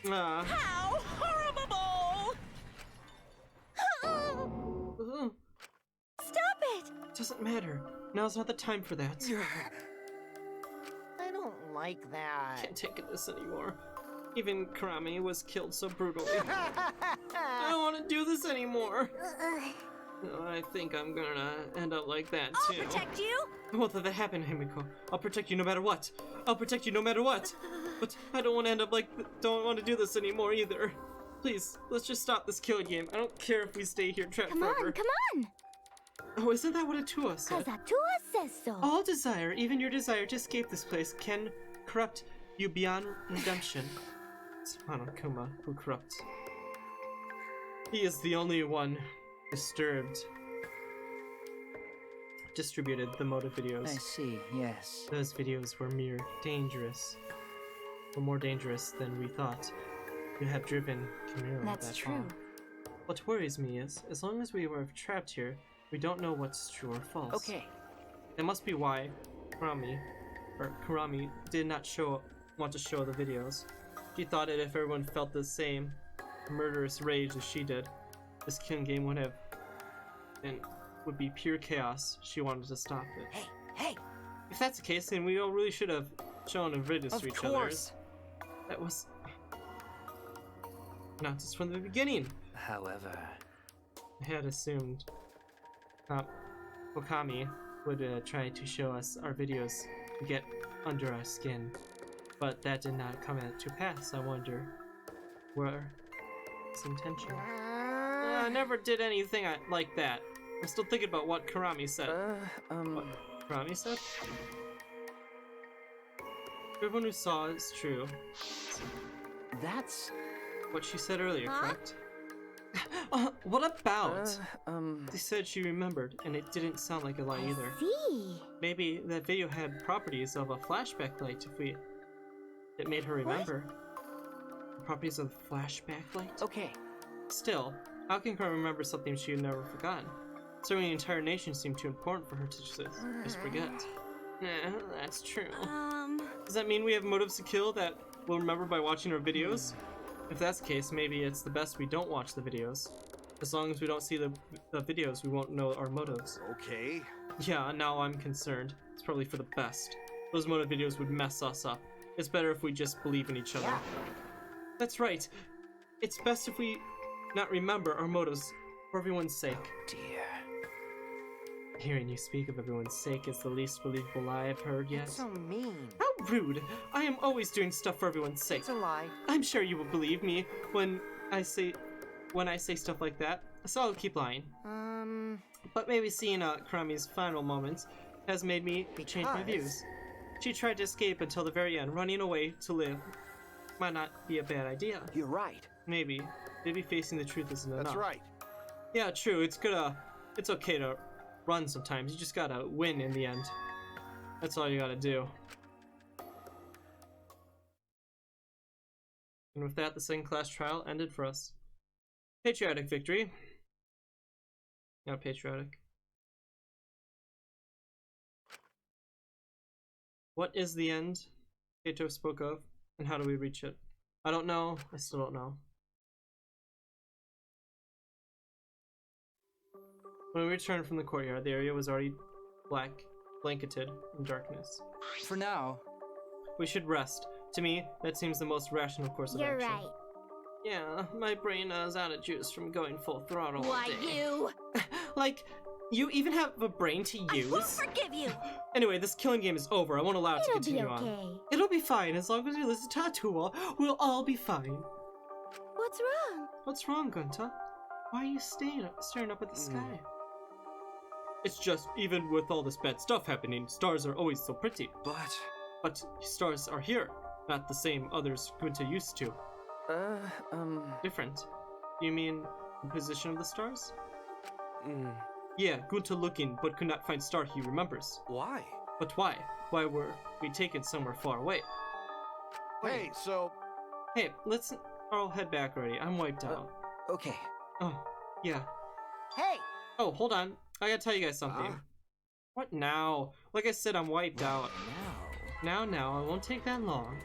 Ah. How horrible! Ugh. Stop it! Doesn't matter. now's not the time for that. I don't like that. Can't take this anymore. Even Karami was killed so brutally. I don't want to do this anymore. I think I'm gonna end up like that too. I'll protect you. Won't let that happen, Himiko. I'll protect you no matter what. I'll protect you no matter what. But I don't want to end up like, don't want to do this anymore either. Please, let's just stop this killing game. I don't care if we stay here trapped forever. Come on! Oh, isn't that what Atua said? Cause Atua says so. All desire, even your desire to escape this place, can corrupt you beyond redemption. It's Hanakuma who corrupts. He is the only one distributed the motive videos. I see, yes. Those videos were more dangerous than we thought. You have driven Camille That's that true. far. What worries me is, as long as we were trapped here, we don't know what's true or false. Okay. That must be why Karami did not want to show the videos. She thought that if everyone felt the same murderous rage as she did, this killing game would be pure chaos. She wanted to stop it. Hey! If that's the case, then we all really should have shown the videos to each other. That was not just from the beginning. However, I had assumed Okami would try to show us our videos to get under our skin, but that did not come to pass. I wonder where his intention. I never did anything like that. I'm still thinking about what Karami said. What Karami said? Everyone who saw is true. that's... What she said earlier, correct? What about? They said she remembered, and it didn't sound like a lie either. See? Maybe that video had properties of a flashback light it made her remember. The properties of flashback light? Okay. Still, how can Karami remember something she had never forgotten? Certainly the entire nation seemed too important for her to just forget. Yeah, that's true. Does that mean we have motives to kill that we'll remember by watching our videos? If that's the case, maybe it's the best we don't watch the videos. As long as we don't see the videos, we won't know our motives. Okay. Yeah, now I'm concerned. It's probably for the best. Those motive videos would mess us up. It's better if we just believe in each other. Yeah. That's right. It's best if we not remember our motives for everyone's sake. Oh dear. Hearing you speak of everyone's sake is the least believable lie I've heard yet. That's so mean. How rude! I am always doing stuff for everyone's sake. It's a lie. I'm sure you will believe me when I say stuff like that, so I'll keep lying. But maybe seeing Karami's final moments has made me change my views. She tried to escape until the very end, running away to live. Might not be a bad idea. You're right. Maybe facing the truth isn't enough. That's right. Yeah, true. It's okay to run sometimes. You just gotta win in the end. That's all you gotta do. And with that, the second class trial ended for us. Patriotic victory. Not patriotic. What is the end Kato spoke of, and how do we reach it? I don't know. I still don't know. When we returned from the courtyard, the area was already blanketed in darkness. For now. We should rest. To me, that seems the most rational course of action. You're right. Yeah, my brain is out of juice from going full throttle all Why, day. you? Like, you even have a brain to use? I won't forgive you. Anyway, this killing game is over. I won't allow it to It'll be continue okay. on. It'll be fine as long as we listen to Atua. We'll all be fine. What's wrong? What's wrong, Gunta? Why are you staring up at the sky? It's just, even with all this bad stuff happening, stars are always so pretty. But stars are here, not the same others Gunta used to. Different. You mean the position of the stars? Yeah, Gunta looking, but could not find star he remembers. Why? But why? Why were we taken somewhere far away? Hey, so... Hey, let's all head back already. I'm wiped out. Okay. Oh, yeah. Hey! Oh, hold on. I gotta tell you guys something. What now? Like I said, I'm wiped out. Now, it won't take that long.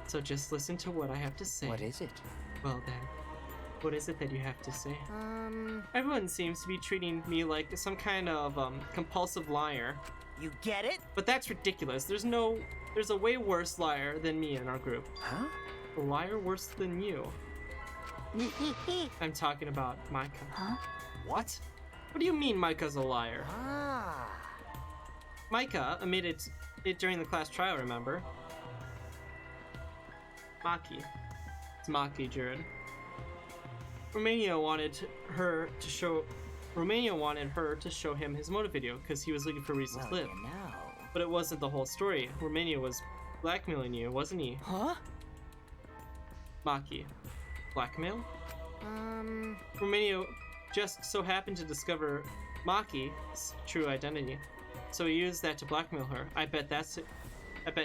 So just listen to what I have to say. What is it? Well then, what is it that you have to say? Everyone seems to be treating me like some kind of compulsive liar. You get it? But that's ridiculous. There's a way worse liar than me in our group. Huh? A liar worse than you. I'm talking about Micah. Huh? What? What do you mean Micah's a liar? Ah. Micah admitted it during the class trial, remember? Maki. It's Maki, Jared. Romania wanted her to show him his motive video because he was looking for reasons to live. You know. But it wasn't the whole story. Romania was blackmailing you, wasn't he? Huh? Maki. Blackmail? Romania just so happened to discover Maki's true identity. So he used that to blackmail her. I bet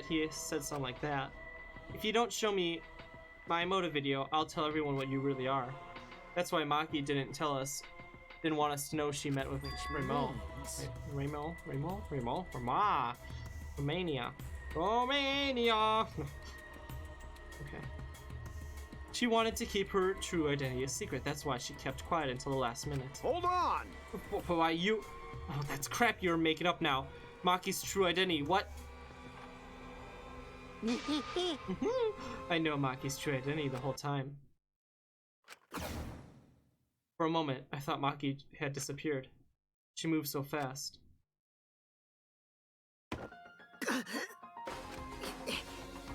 he said something like that. If you don't show me my motive video, I'll tell everyone what you really are. That's why Maki didn't want us to know she met with Remo. Romania. Okay. She wanted to keep her true identity a secret. That's why she kept quiet until the last minute. Hold on! Why you? Oh, that's crap you're making up now. Maki's true identity, what? I know Maki's true identity the whole time. For a moment, I thought Maki had disappeared. She moved so fast.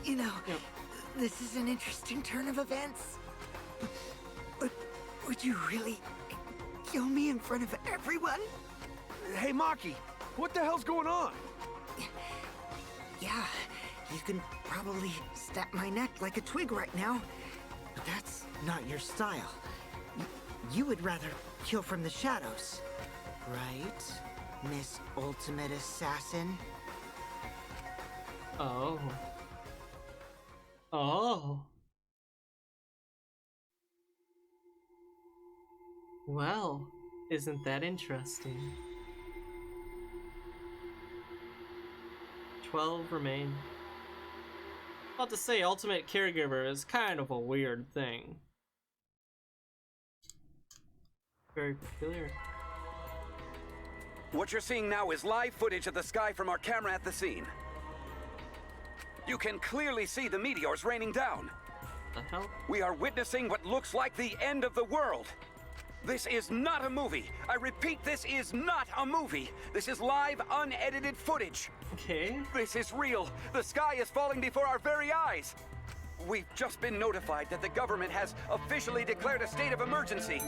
You know, this is an interesting turn of events. But would you really kill me in front of everyone? Hey, Maki, what the hell's going on? Yeah, you can probably snap my neck like a twig right now, but that's not your style. You would rather kill from the shadows, right, Miss Ultimate Assassin? Oh. Oh. Well, isn't that interesting? 12 remain. About to say, ultimate caregiver is kind of a weird thing. Very peculiar. What you're seeing now is live footage of the sky from our camera at the scene. You can clearly see the meteors raining down. The hell? We are witnessing what looks like the end of the world. This is not a movie. I repeat, this is not a movie. This is live, unedited footage. Okay. This is real. The sky is falling before our very eyes. We've just been notified that the government has officially declared a state of emergency.